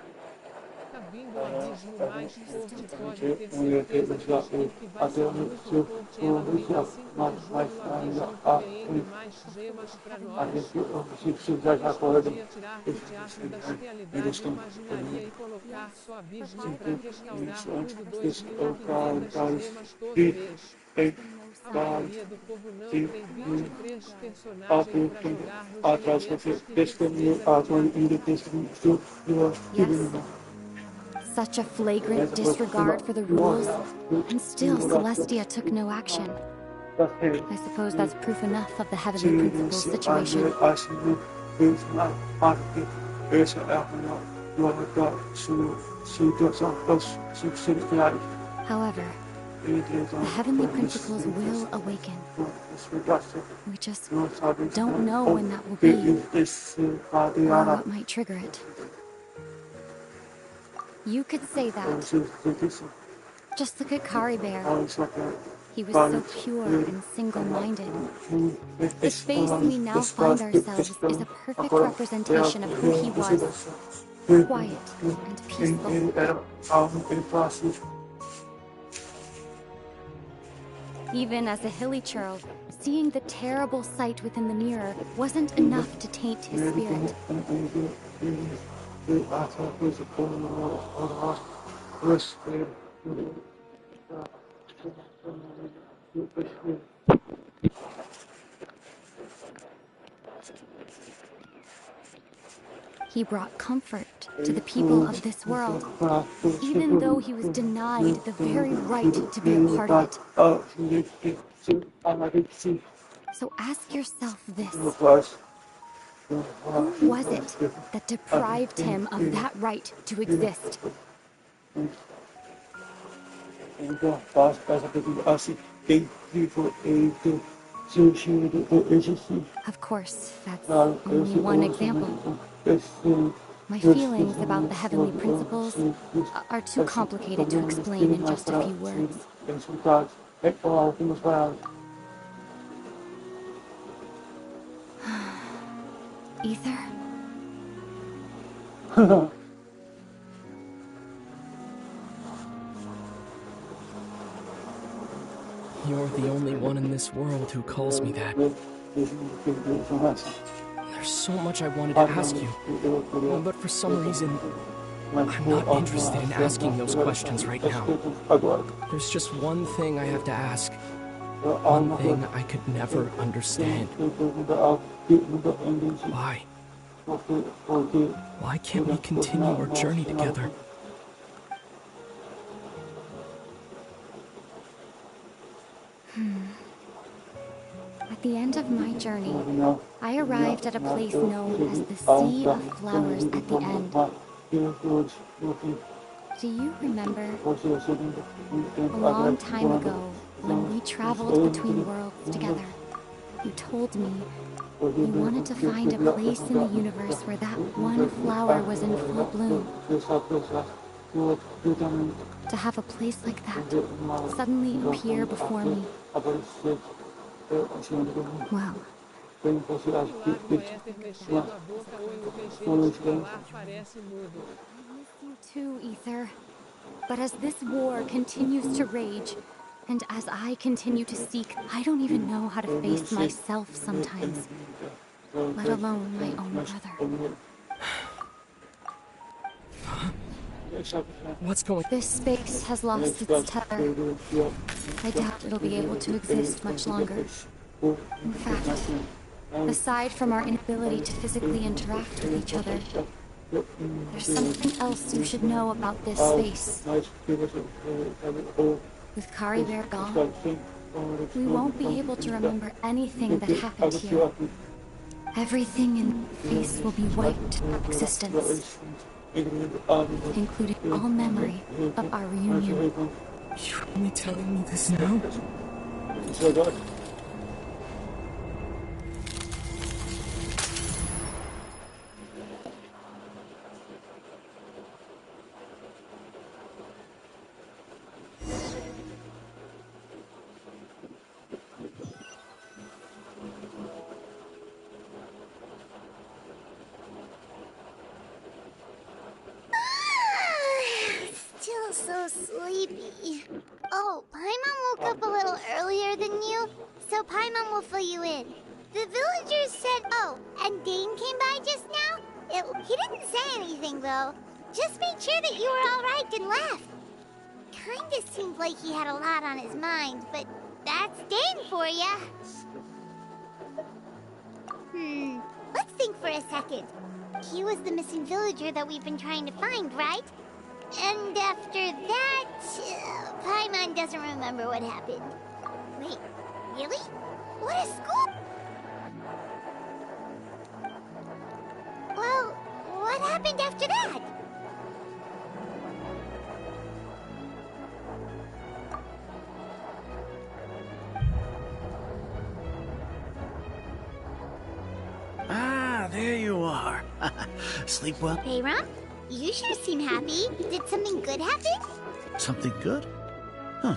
Tá vindo um abismo mais forte, pode ter certeza que vai ser muito forte. Ela vem a 5 de julho, o abismo que vem mais gemas pra nós. Eles podia tirar o teatro das realidades imaginaria e colocar só abismo pra restaurar tudo 2.500 gemas todo mês. A maioria do povo não tem 23 personagens pra jogar nos elementos que Yes. Such a flagrant disregard for the rules, and still Celestia took no action. I suppose that's proof enough of the Heavenly Principles situation. However, the Heavenly Principles will awaken. We just don't know when that will be, or what might trigger it. You could say that, Just look at Kari Bear. He was so pure and single-minded. The space we now find ourselves is a perfect representation of who he was. Quiet and peaceful. Even as a hilly churl, seeing the terrible sight within the mirror wasn't enough to taint his spirit. He brought comfort to the people of this world, even though he was denied the very right to be a part of it. So ask yourself this. Who was it that deprived him of that right to exist? Of course, that's only one example. My feelings about the heavenly principles are too complicated to explain in just a few words. Ether? You're the only one in this world who calls me that. There's so much I wanted to ask you, but for some reason, I'm not interested in asking those questions right now. There's just one thing I have to ask. One thing I could never understand. Why? Why can't we continue our journey together? At the end of my journey, I arrived at a place known as the Sea of Flowers at the end. Do you remember? A long time ago, when we traveled between worlds together, you told me you wanted to find a place in the universe where that one flower was in full bloom. To have a place like that suddenly appear before me. Well, you too, Ether. But as this war continues to rage, and as I continue to seek, I don't even know how to face myself sometimes, let alone my own brother. What's going on? This space has lost its tether. I doubt it'll be able to exist much longer. In fact, aside from our inability to physically interact with each other, there's something else you should know about this space. With Kari Bear gone, we won't be able to remember anything that happened here. Everything in space will be wiped from existence, including all memory of our reunion. You're only telling me this now? Still so sleepy. Oh, Paimon woke up a little earlier than you, so Paimon will fill you in. The villagers said, oh, and Dane came by just now? He didn't say anything, though. Just made sure that you were all right and left. Kinda seemed like he had a lot on his mind, but that's Dane for ya. Let's think for a second. He was the missing villager that we've been trying to find, right? And after that, Paimon doesn't remember what happened. Wait, really? What is school? Well, what happened after that? Ah, there you are. Sleep well? Peyram, you sure seem happy. Did something good happen? Something good? Huh.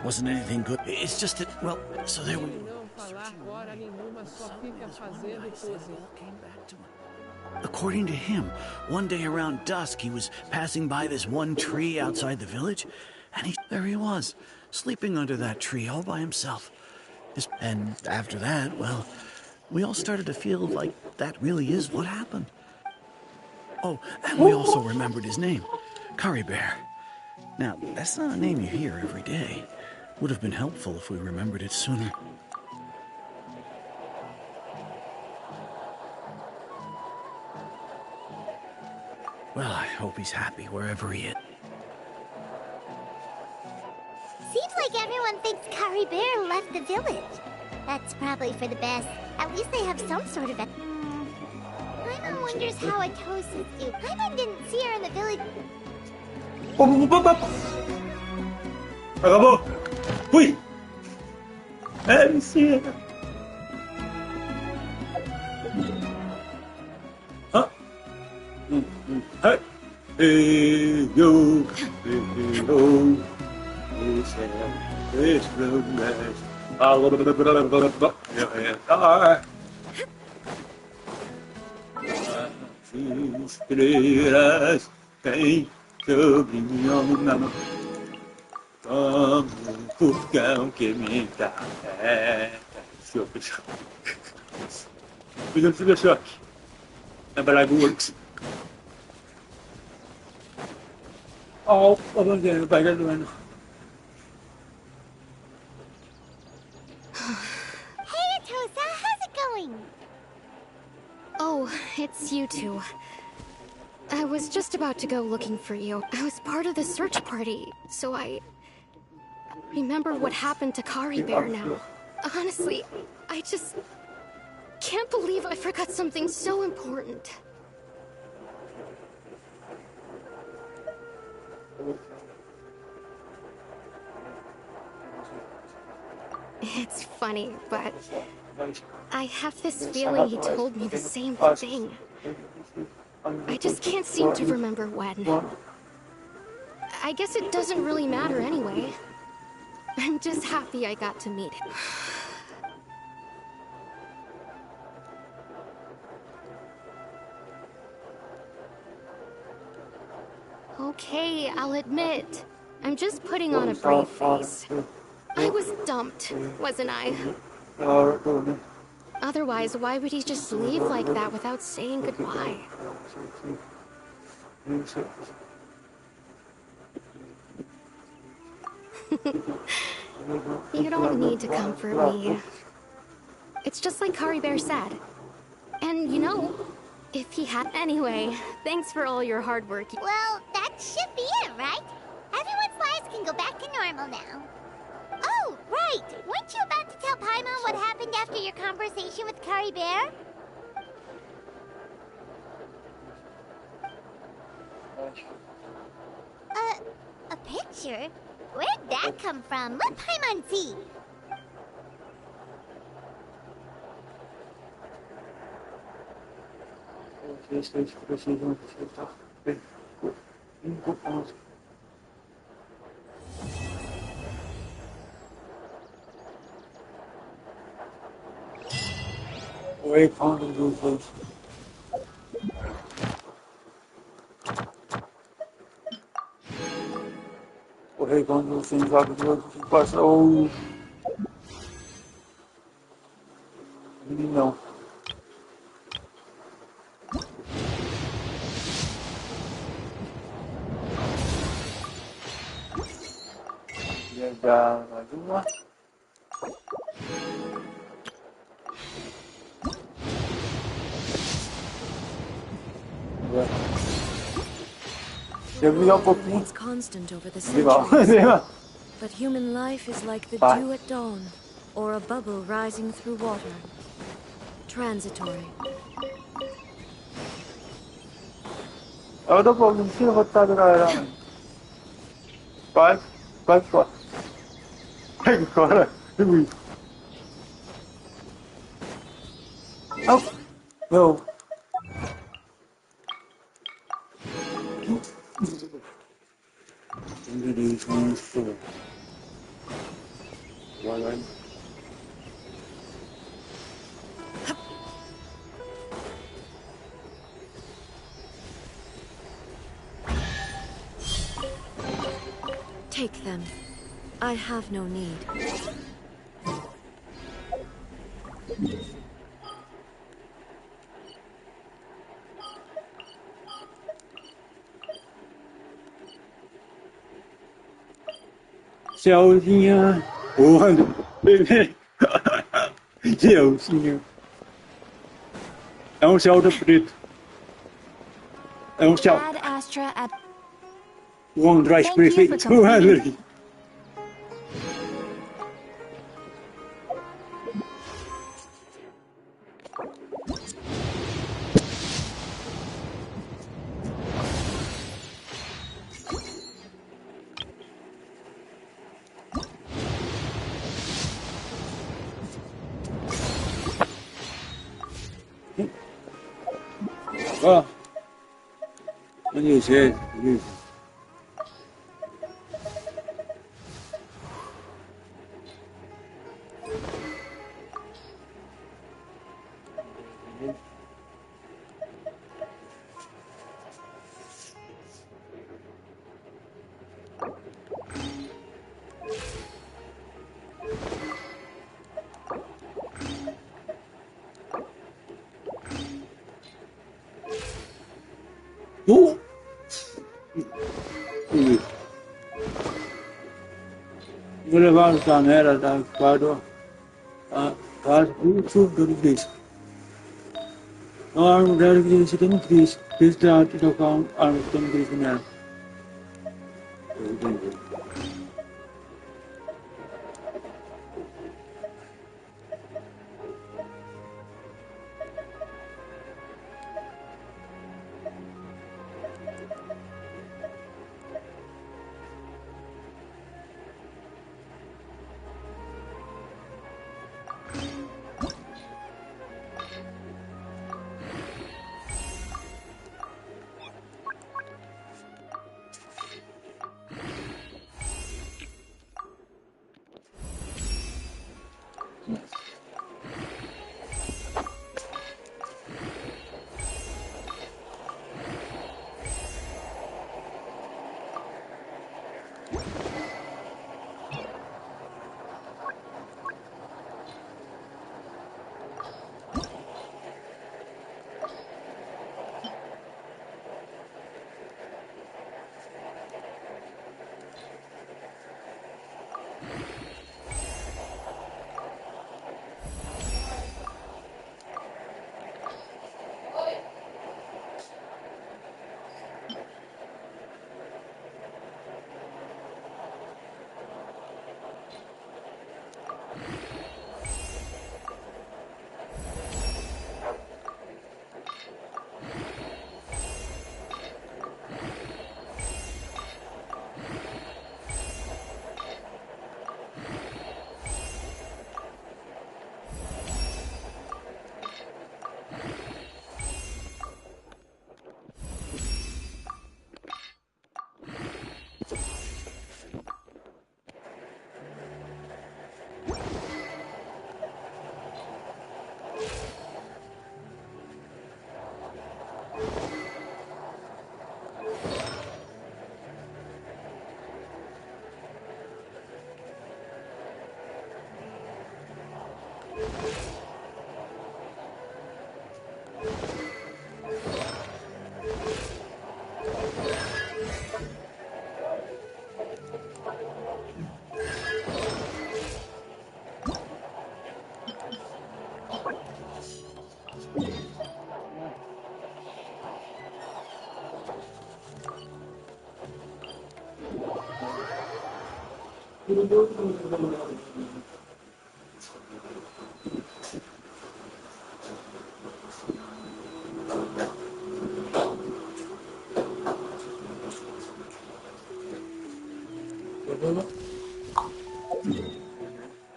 Wasn't anything good. It's just that, well, so there we... Não falar hora nenhuma, só fica fazendo pose. According to him, one day around dusk, he was passing by this one tree outside the village, and there he was, sleeping under that tree all by himself. And after that, well, we all started to feel like that really is what happened. Oh, and we also remembered his name, Curry Bear. Now, that's not a name you hear every day. Would have been helpful if we remembered it sooner. Well, I hope he's happy wherever he is. Seems like everyone thinks Curry Bear left the village. That's probably for the best. At least they have some sort of a... Paimon wonders how Atosa's do. Paimon didn't see her in the village. Acabou! Fui! MC! Hã? Hey! Hey, yo! Hey, yo! This road is... Estrelas tem sobre minha mão. Como um furgão que me carrega. Fica choque. Na Braguarx. Oh, vamos ver, vai do ano. Hey, Atosa, how's it going? Oh, it's you two. I was just about to go looking for you. I was part of the search party, so I remember what happened to Curry Bear now. Honestly, I just can't believe I forgot something so important. It's funny, but I have this feeling he told me the same thing. I just can't seem to remember when. I guess it doesn't really matter anyway. I'm just happy I got to meet him. Okay, I'll admit. I'm just putting on a brave face. I was dumped, wasn't I? Otherwise, why would he just leave like that without saying goodbye? You don't need to comfort me. It's just like Curry Bear said. And you know, if he had... Anyway, thanks for all your hard work. Well, that should be it, right? Everyone's lives can go back to normal now. Oh, right! Weren't you about to tell Paimon what happened after your conversation with Curry Bear? A picture? Where'd that come from? Let Paimon see! Away from the roof. Correr quando você joga de outro, passa o... Não. Viajar mais uma. It's constant over the centuries. But human life is like the dew at dawn, or a bubble rising through water. Transitory. dopo non si può stare vai qua ancora lui oh no Take them. I have no need.小心啊！我的妹妹，小心啊！É um céu de preto. É um céu. Ad Astra at... O Andrés Thank you for prefeito. completing... Ah, onde é? Vou levar a canela da quadra para o sul do Cristo. Não há um lugar que se tem Cristo. Cristo é a tocar a tem Cristo nela.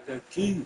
Aqui.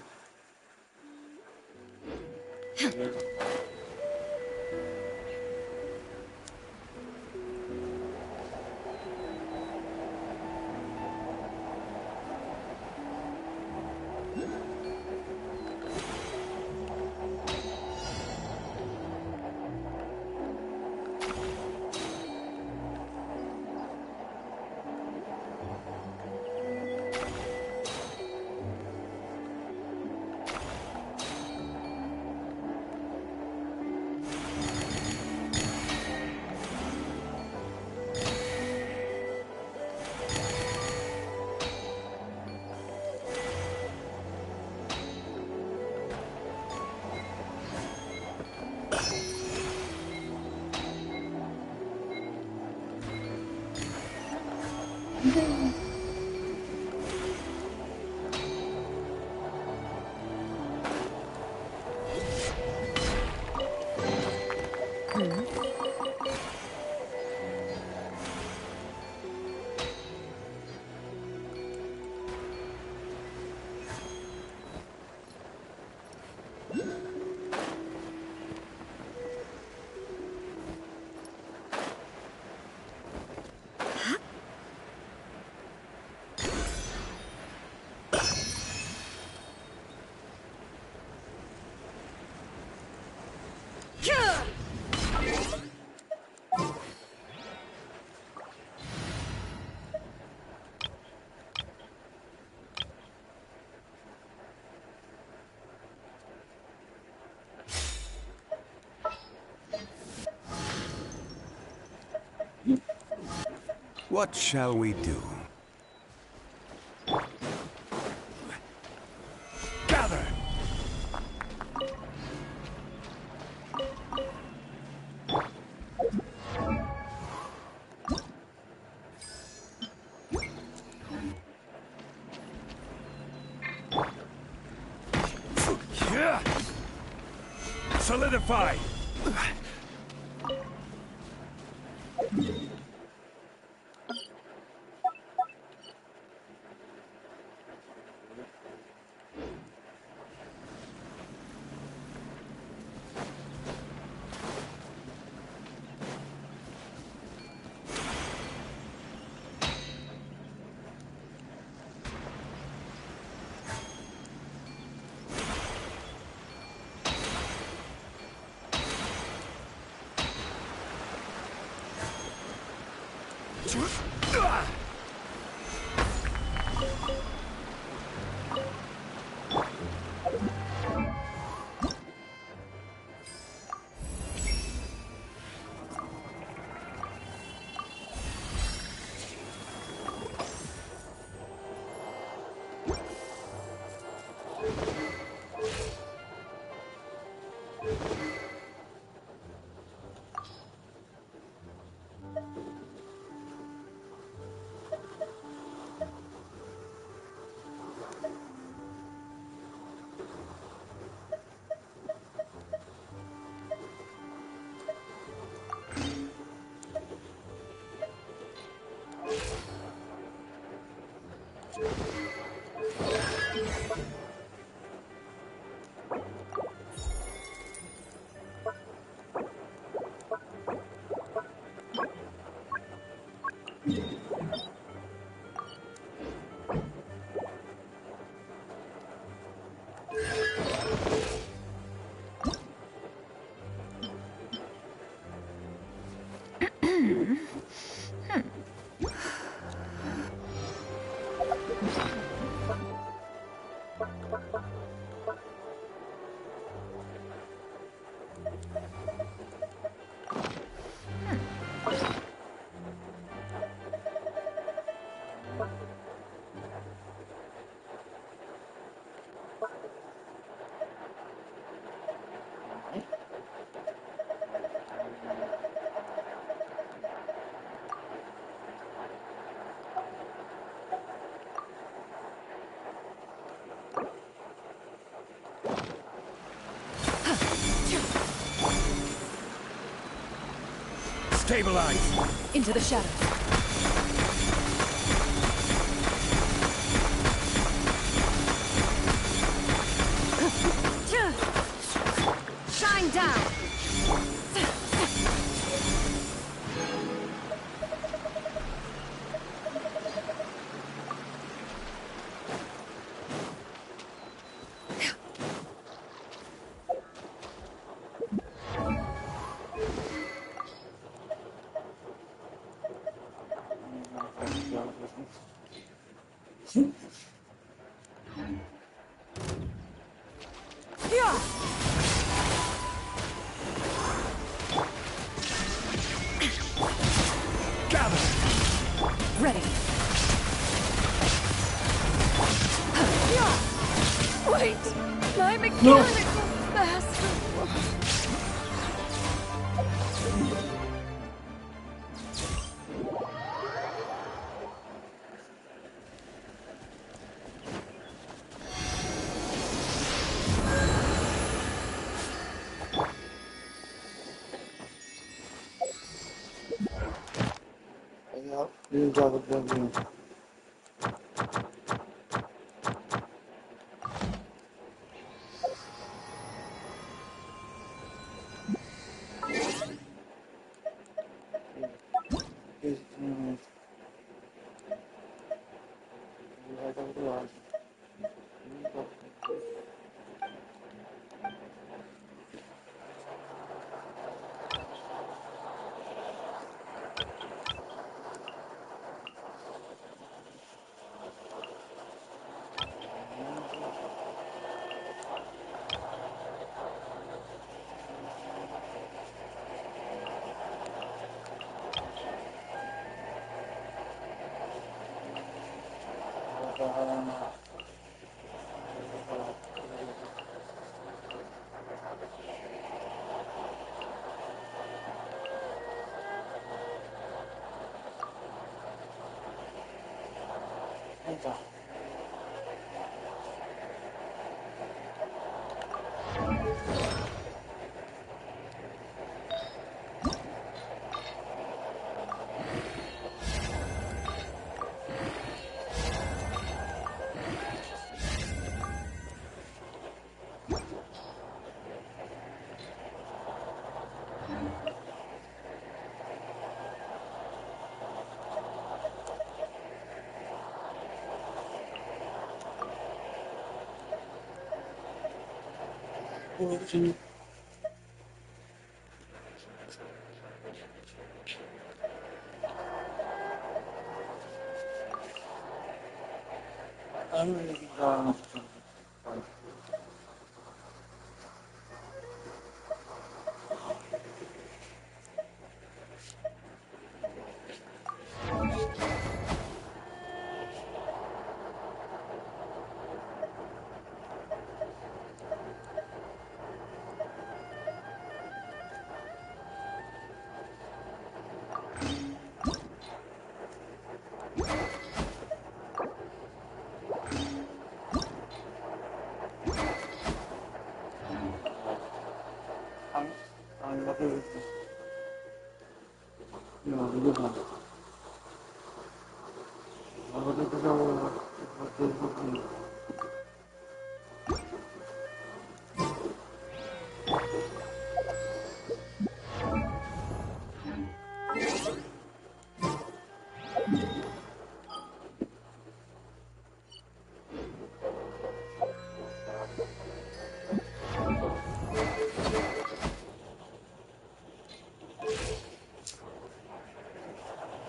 What shall we do? Gather! Solidify! Stabilize! Into the shadows. Shine down! Ready. Wait! My mechanical master!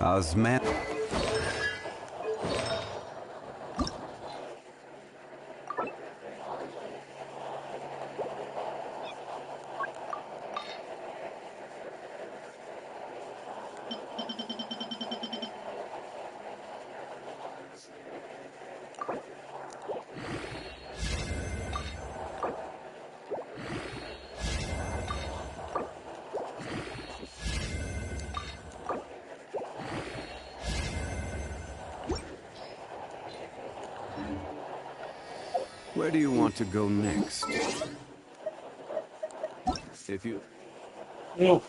Osman. Where do you want to go next? If you... No.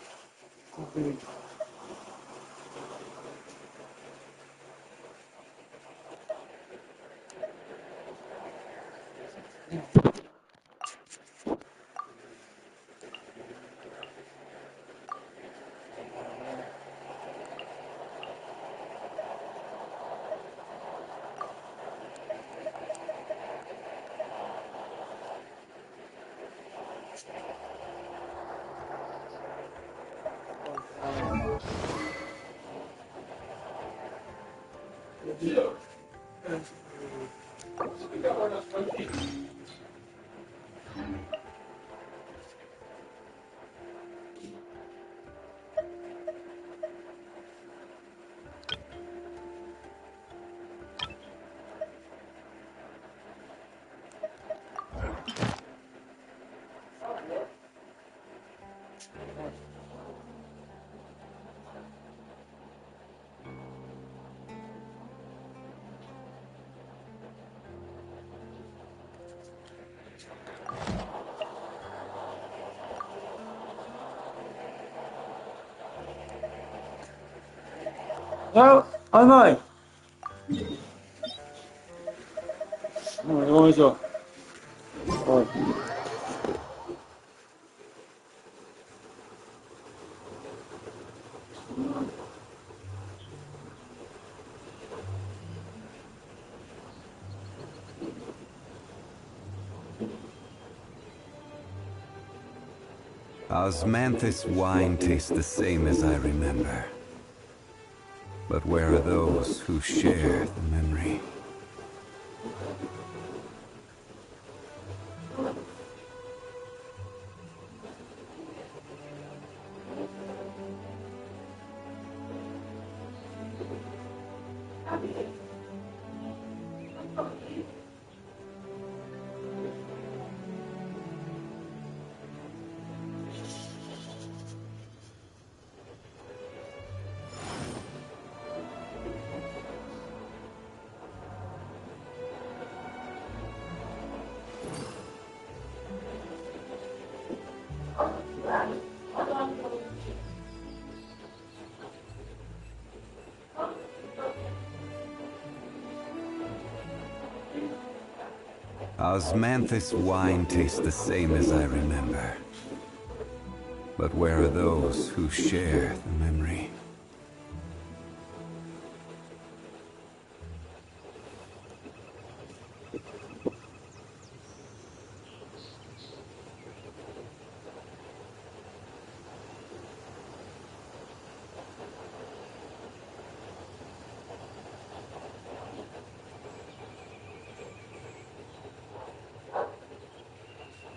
甘い。よいしょ。はい。Osmanthus wine tastes the same as I remember. But where are those who share the memory? Osmanthus wine tastes the same as I remember. But where are those who share the memory?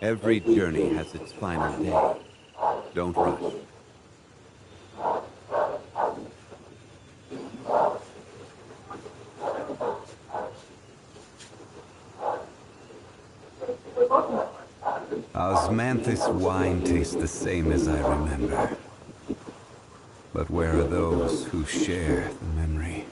Every journey has its final day. Don't rush. Osmanthus wine tastes the same as I remember. But where are those who share the memory?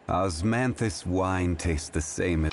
Osmanthus wine tastes the same as...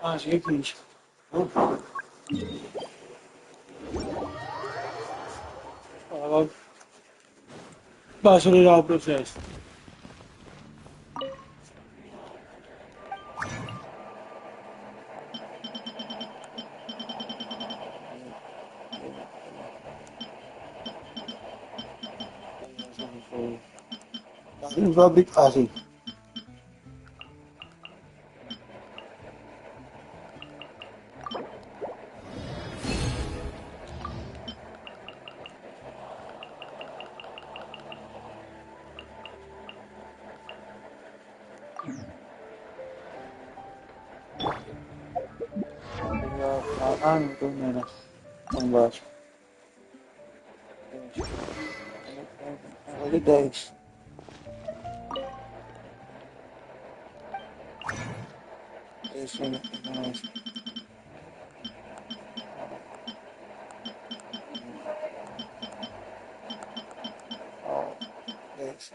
Ah, zie ik niet. Oh. Basilidaal proces. Een fabriek Azië. Aan moeten nemen. En was. Wat is deze? Deze is deze.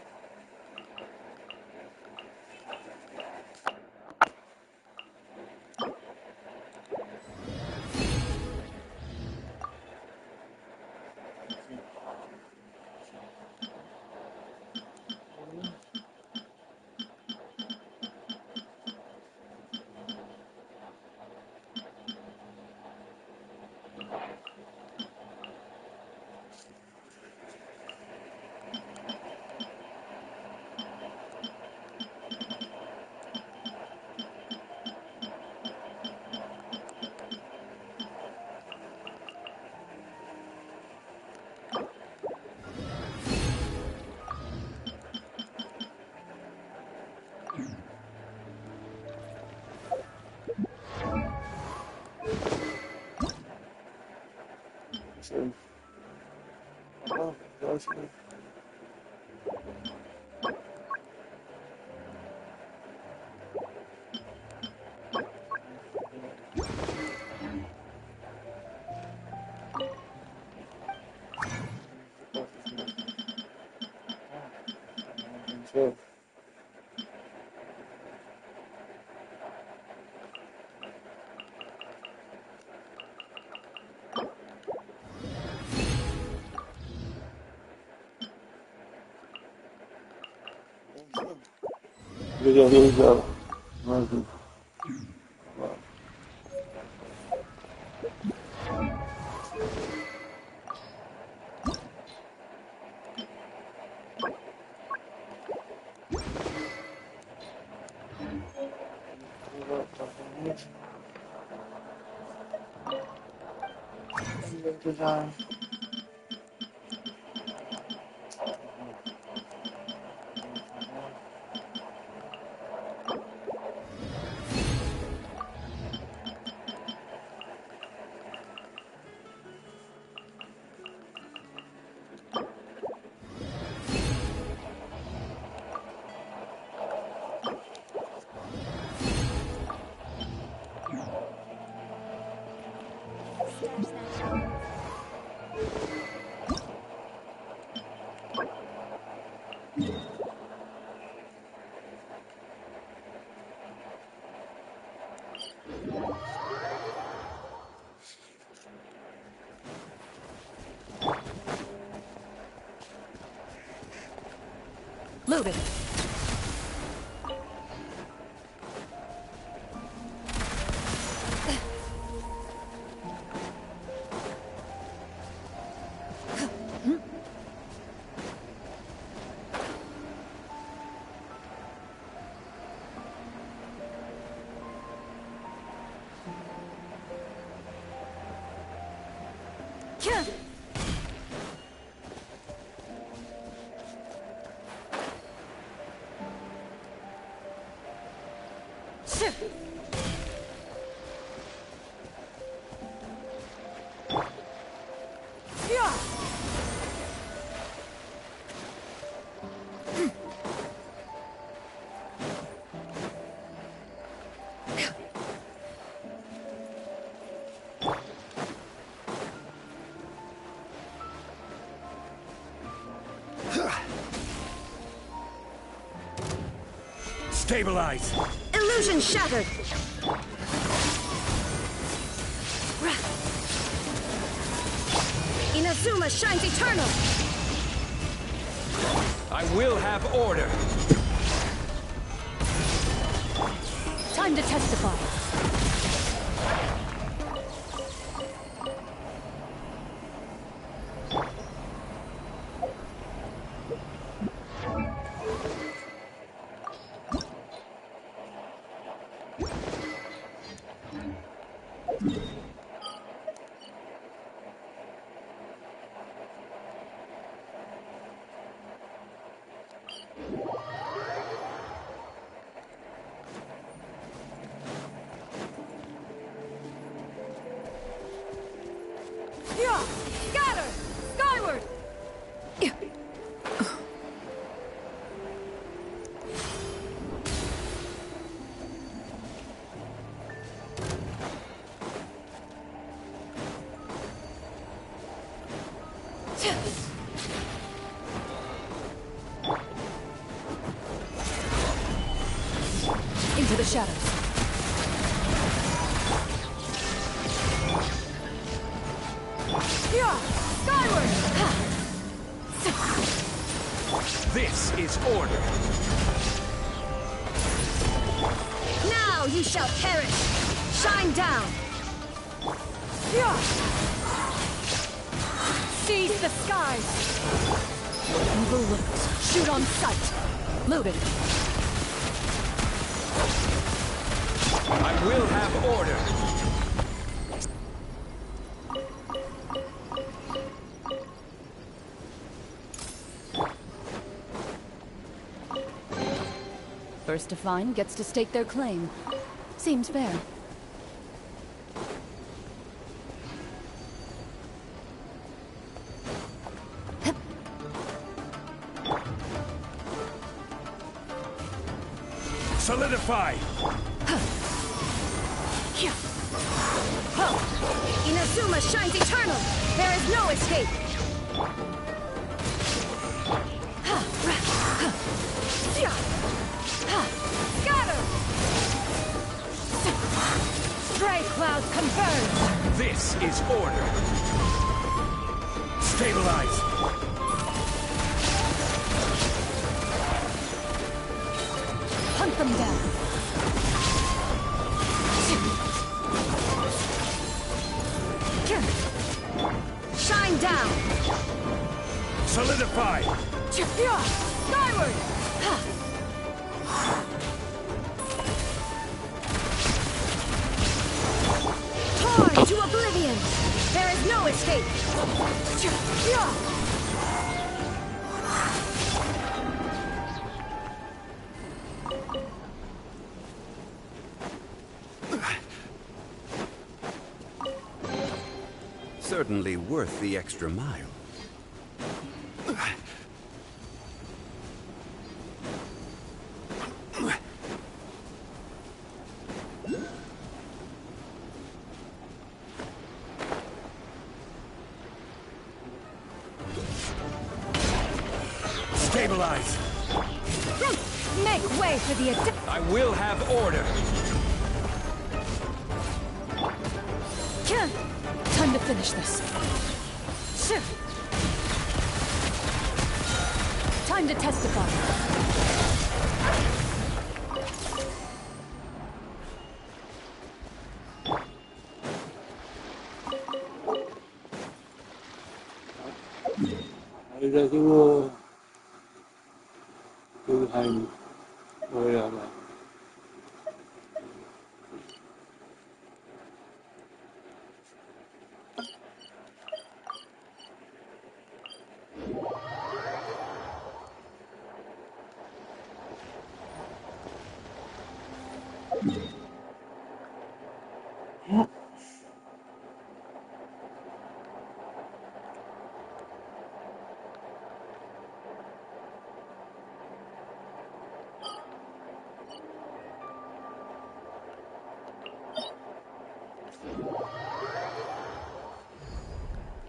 Zo. Oh, dat is goed. Zo. Video heel zo. Maar goed. Te zijn. Move it. Stabilize! Illusion shattered! Inazuma shines eternal! I will have order. Time to testify. Scatter! Skyward! Into the shadows. Skyward! This is order. Now you shall perish! Shine down! Seize the skies! Evil looks. Shoot on sight. Loaded. I will have order. First to find gets to stake their claim. Seems fair. Solidify! Inazuma shines eternal! There is no escape! Scatter! Stray cloud converge! This is order. Stabilize! Hunt them down! Shine down! Solidify! Skyward! Torn to oblivion! There is no escape! Certainly worth the extra mile. Stabilize! Make way for the I will have order! Time to finish this. Time to testify. 그래가지고 한 뭐야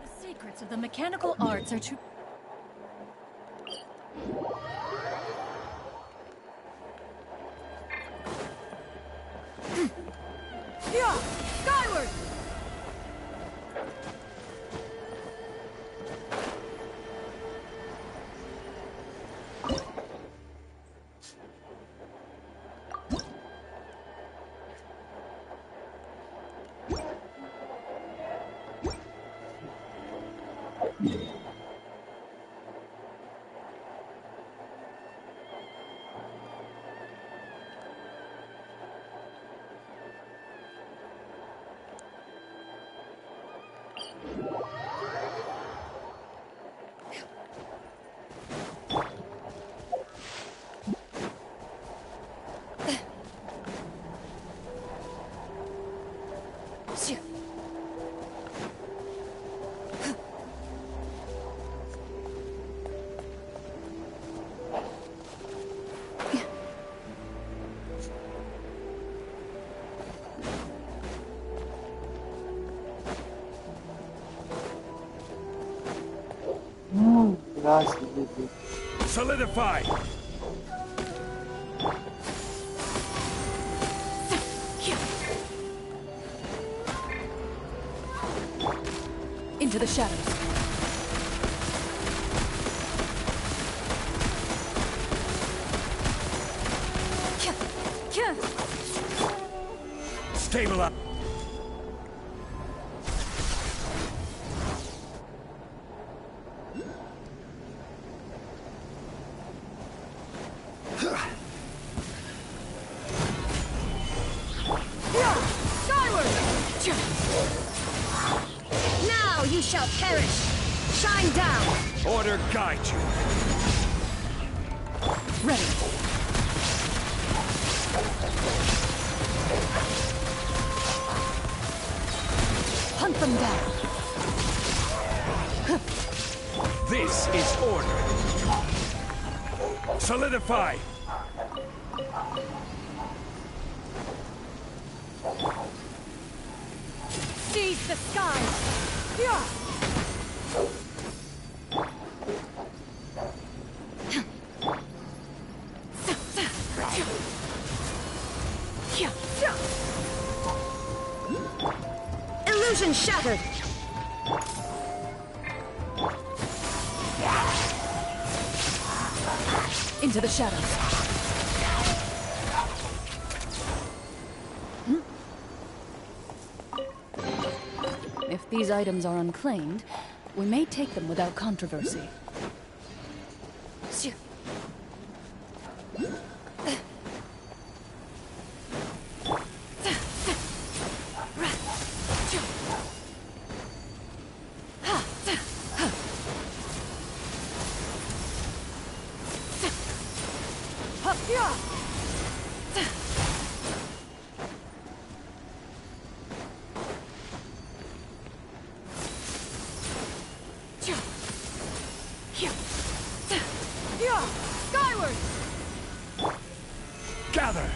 The secrets of the mechanical arts are too... Skyward! Solidify! Into the shadows. Stabilize! Now you shall perish! Shine down! Order guide you! Ready. Hunt them down! This is order! Solidify! Seize the skies! Yeah! Illusion shattered! Into the shadows. If these items are unclaimed, we may take them without controversy. Skyward! Gather!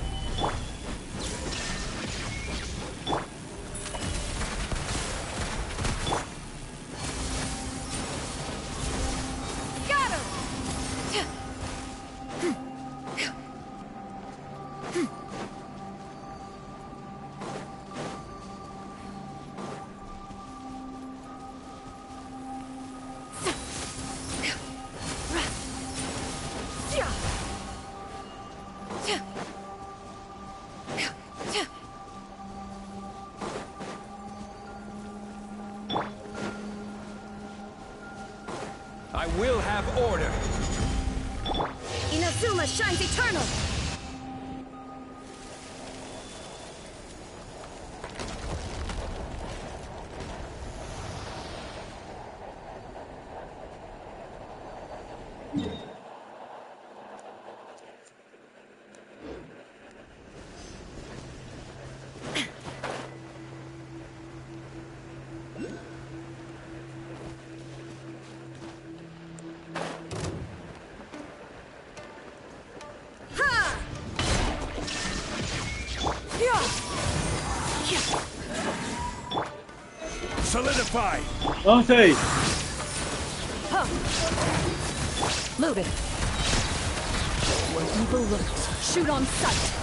I will have order. Inazuma shines eternal! Solidify! Don't say. Loaded. Where evil lurks, shoot on sight.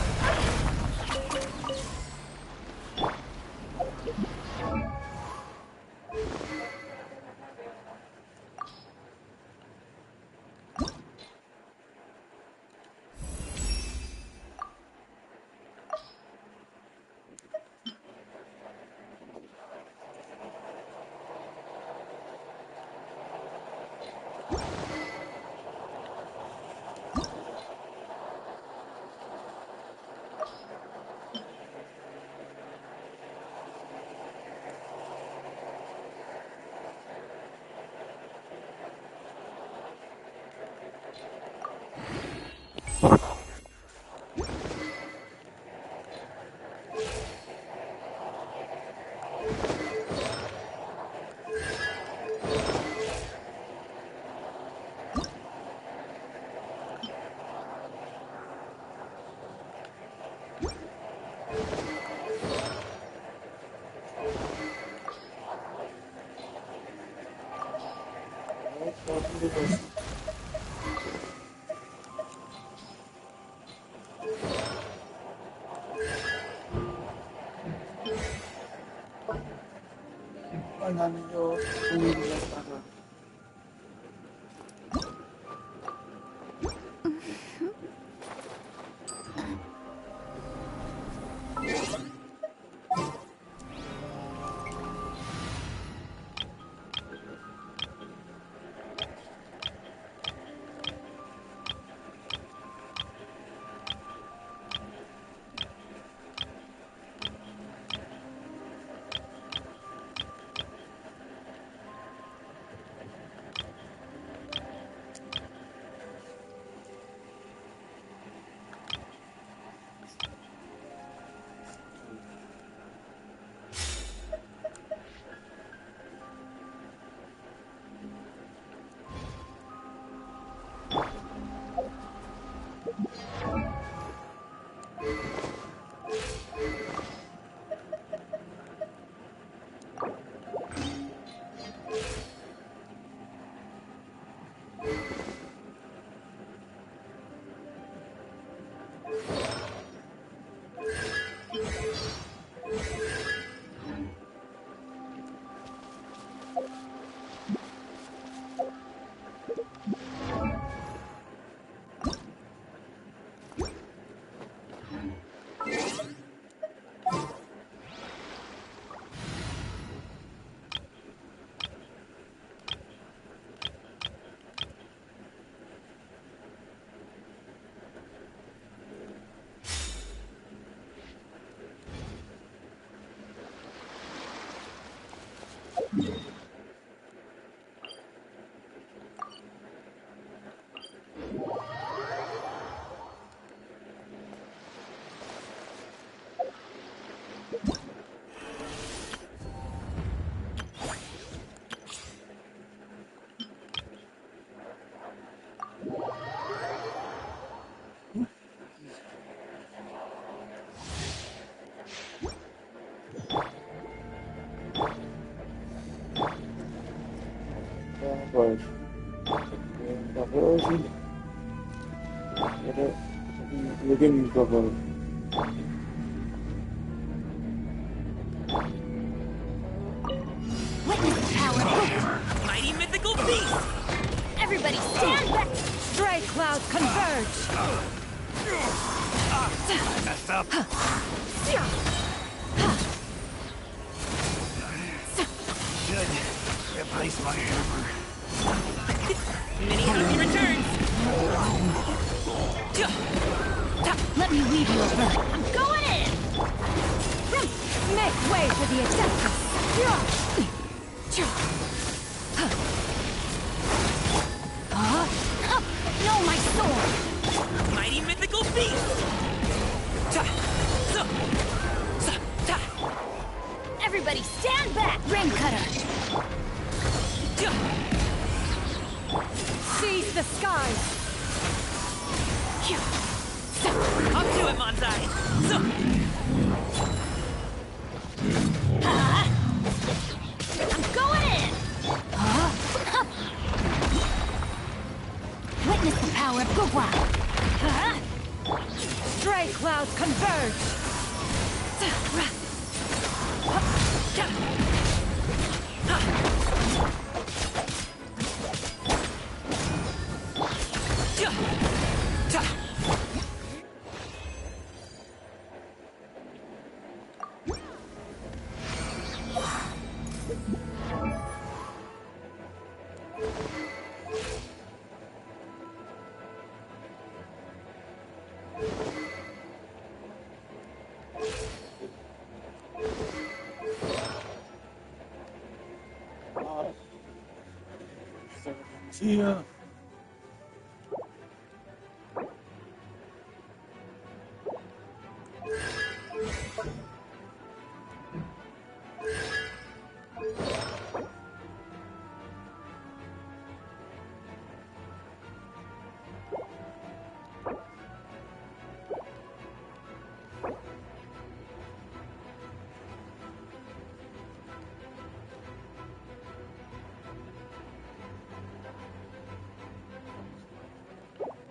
나는요, 고민이 없다가. Pois. Hoje. Looking for Witness the power! Mighty mythical beast! Everybody stand back! Stray clouds converge! Messed up. Good. Replace my hammer. Mini Hungry returns! Let me weave you a bird. I'm going in! Make way for the Adeptus! No, my sword! Mighty mythical beast! Everybody stand back! Ring cutter! Seize the skies! Up to it, Manzai! I'm going in! Witness the power of Gugwa! Stray clouds converge! Yeah.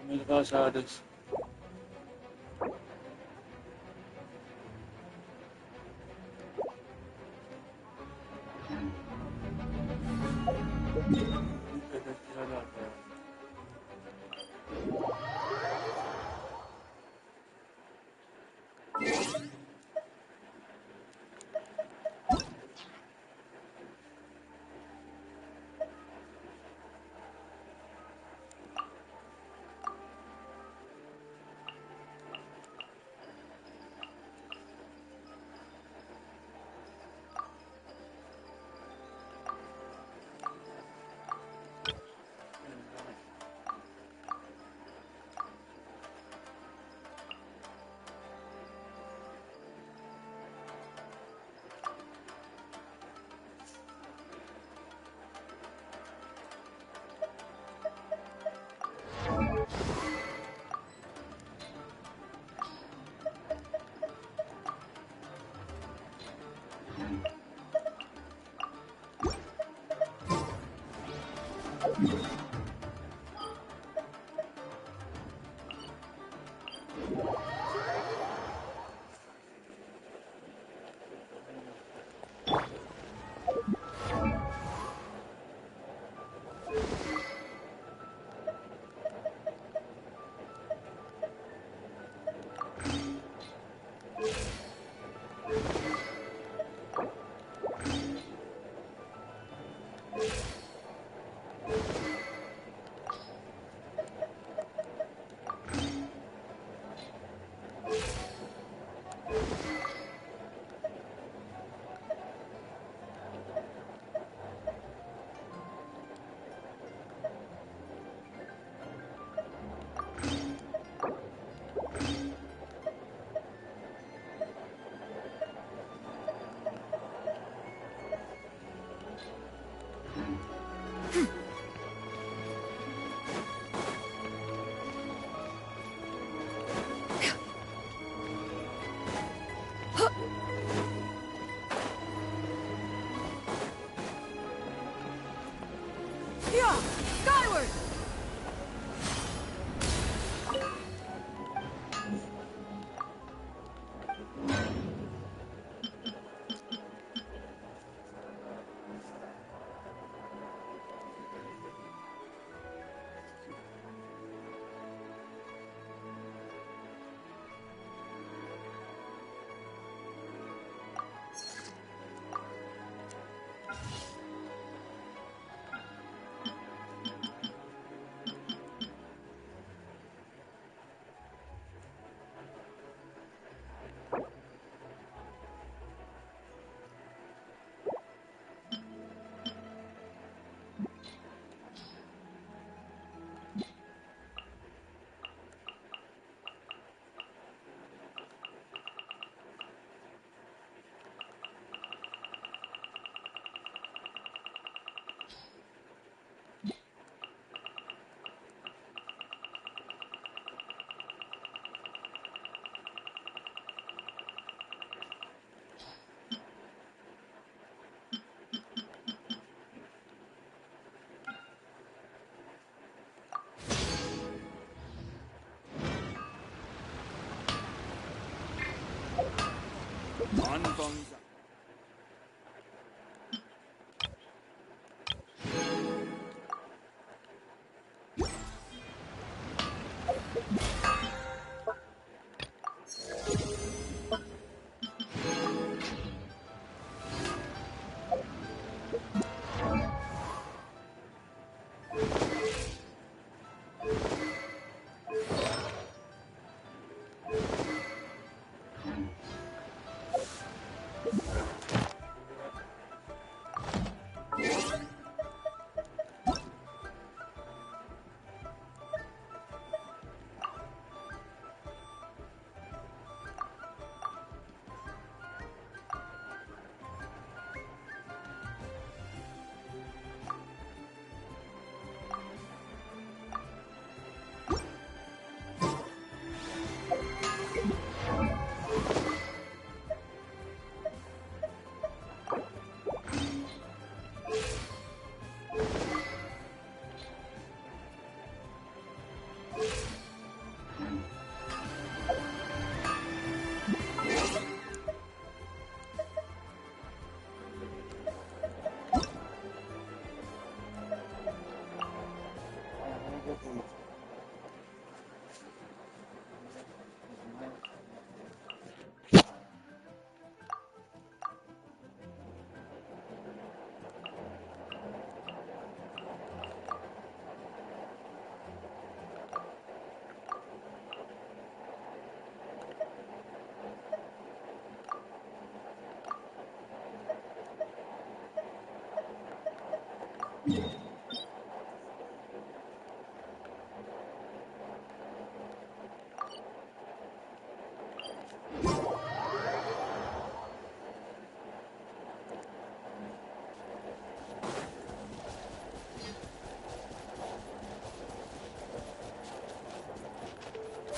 Engraçadas.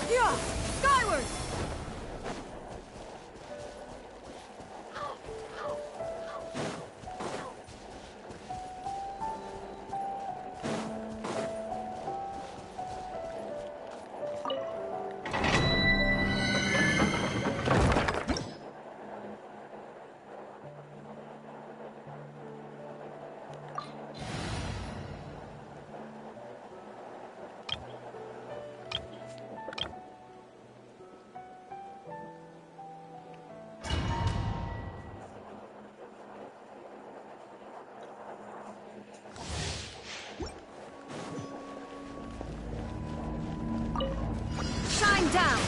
Yeah! Skyward! Shine down!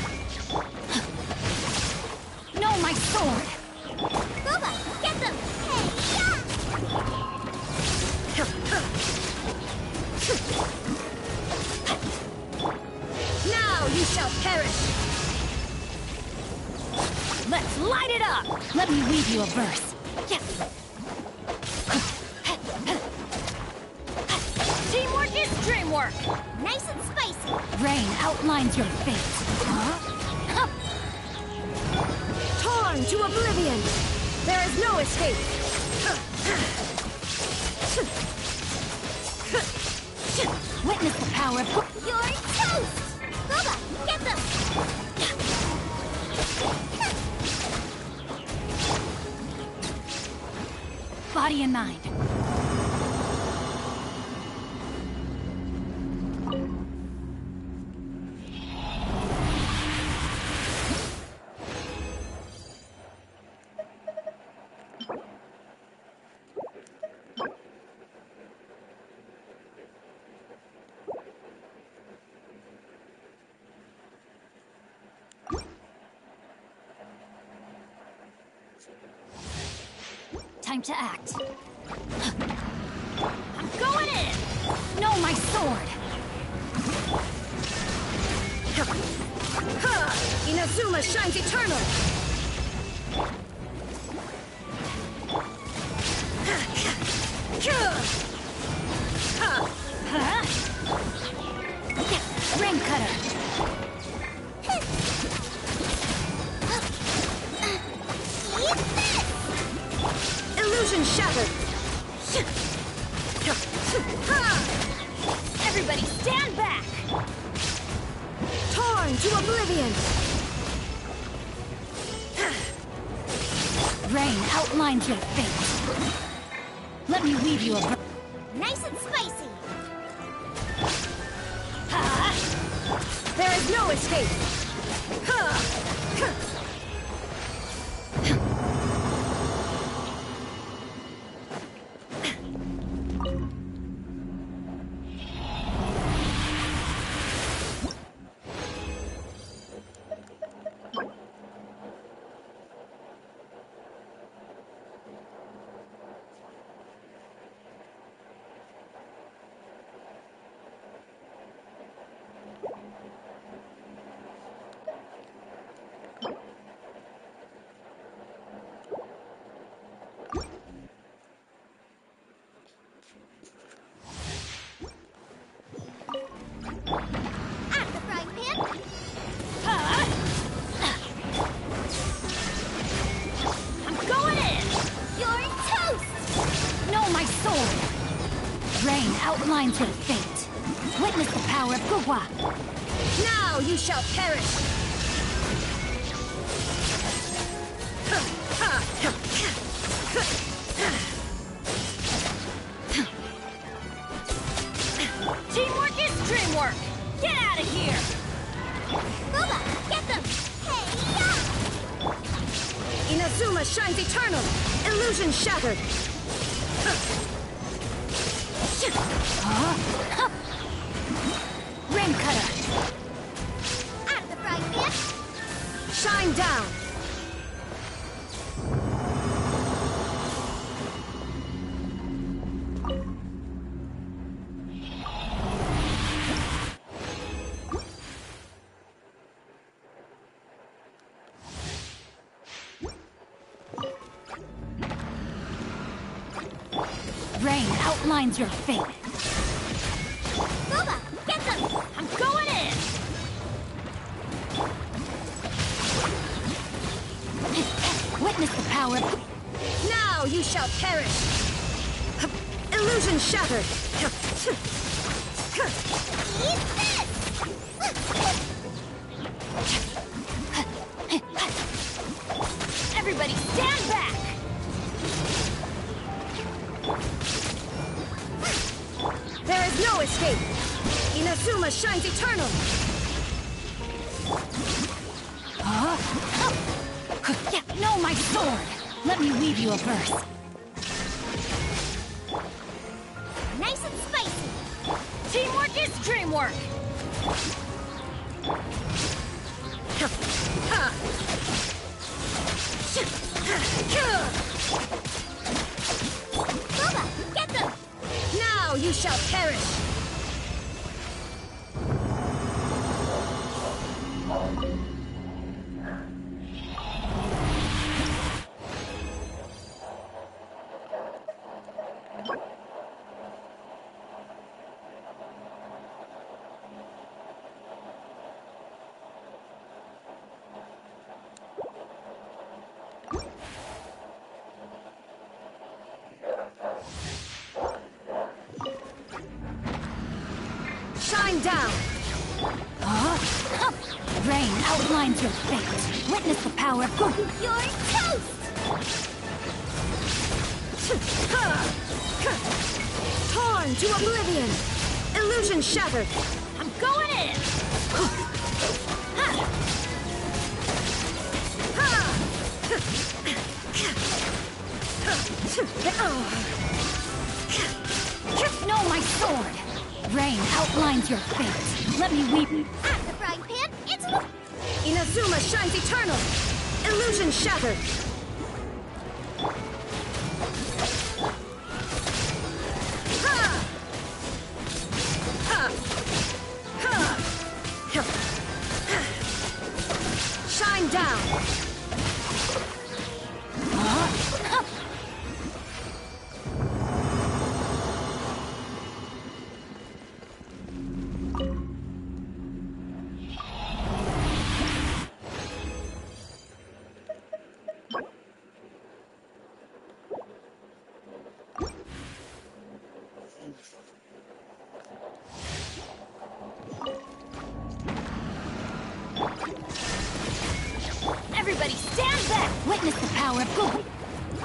No, my sword! Booba, get them! Hey, yeah! Now you shall perish! Let's light it up! Let me weave you a verse. Teamwork is dreamwork! Nice and spicy! Rain outlines your fate. Torn to oblivion! There is no escape! Witness the power of... You're toast! Booba, get them! Body and mind. Time to act. I'm going in! No, my sword! Ha! Inazuma shines eternal! Rain cutter! Illusion shattered! Everybody stand back! Torn to oblivion! Rain outlines your fate. Let me weave you a... Nice and spicy. There is no escape. Outlines your fate. Witness the power of Gugwa. Now you shall perish. Teamwork is dreamwork. Get out of here. Booba, get them. Hey, Inazuma shines eternal. Illusion shattered. Rain cutter. Out of the frying pan. Shine down. Rain outlines your fate. Booba, get them. I'm going in. Witness the power. Now you shall perish. Illusion shattered. Eat this. Everybody stand back. There is no escape. Inazuma shines eternal. Know my sword. Let me weave you a verse. Nice and spicy. Teamwork is dreamwork. Booba, get them. Now you shall perish. Shine down! Rain outlines your fate. Witness the power of good. You're toast! Torn to oblivion! Illusion shattered! I'm going in! Know my sword! Rain outlines your fate. Let me weep. Out of the frying pan, into the... Inazuma shines eternal. Illusion shattered. Shine down. Everybody stand back! Witness the power of good.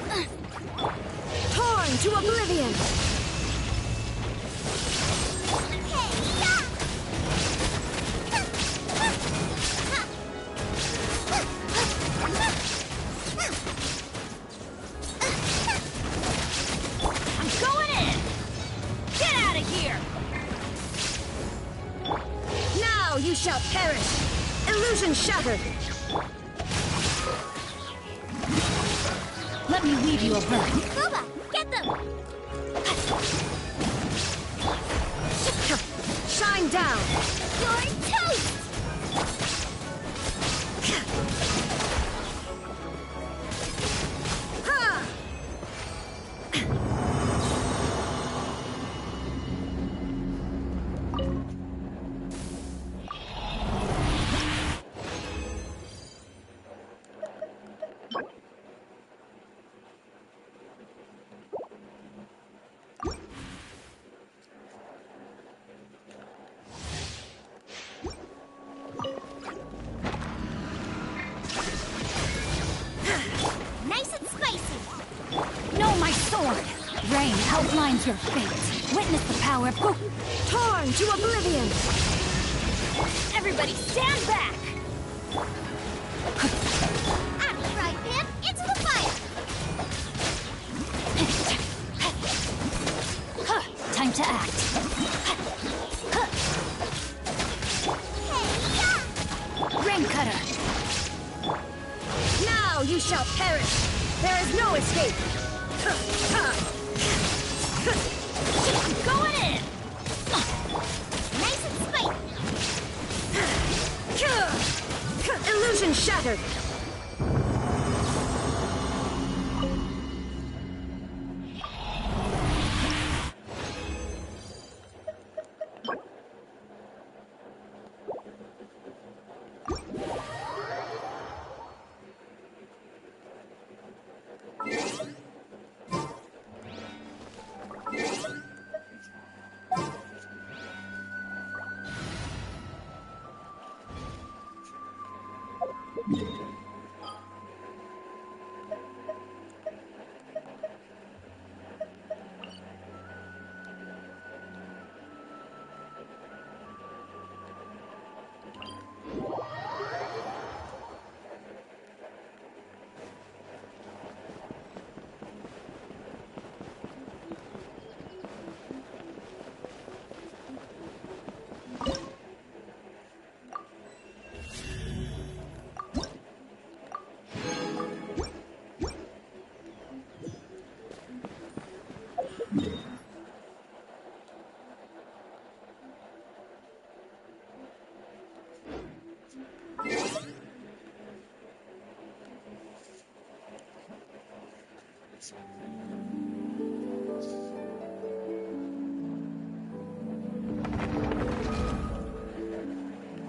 Torn to oblivion! I'm going in! Get out of here! Now you shall perish! Illusion shattered! Let me weave you a verse. Booba, get them! Shine down! You're toast! Ha! Nice and spicy! No, my sword! Rain outlines your fate. Witness the power of Torn to oblivion! Everybody stand back! Right, Pip, into the fire! Time to act. Rain cutter. Now you shall perish! There is no escape! I'm going in! Nice and spicy! Illusion shattered!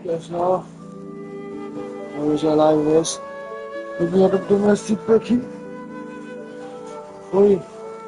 Pessoal, hoje a live essa. Eu vim do meu aqui. Foi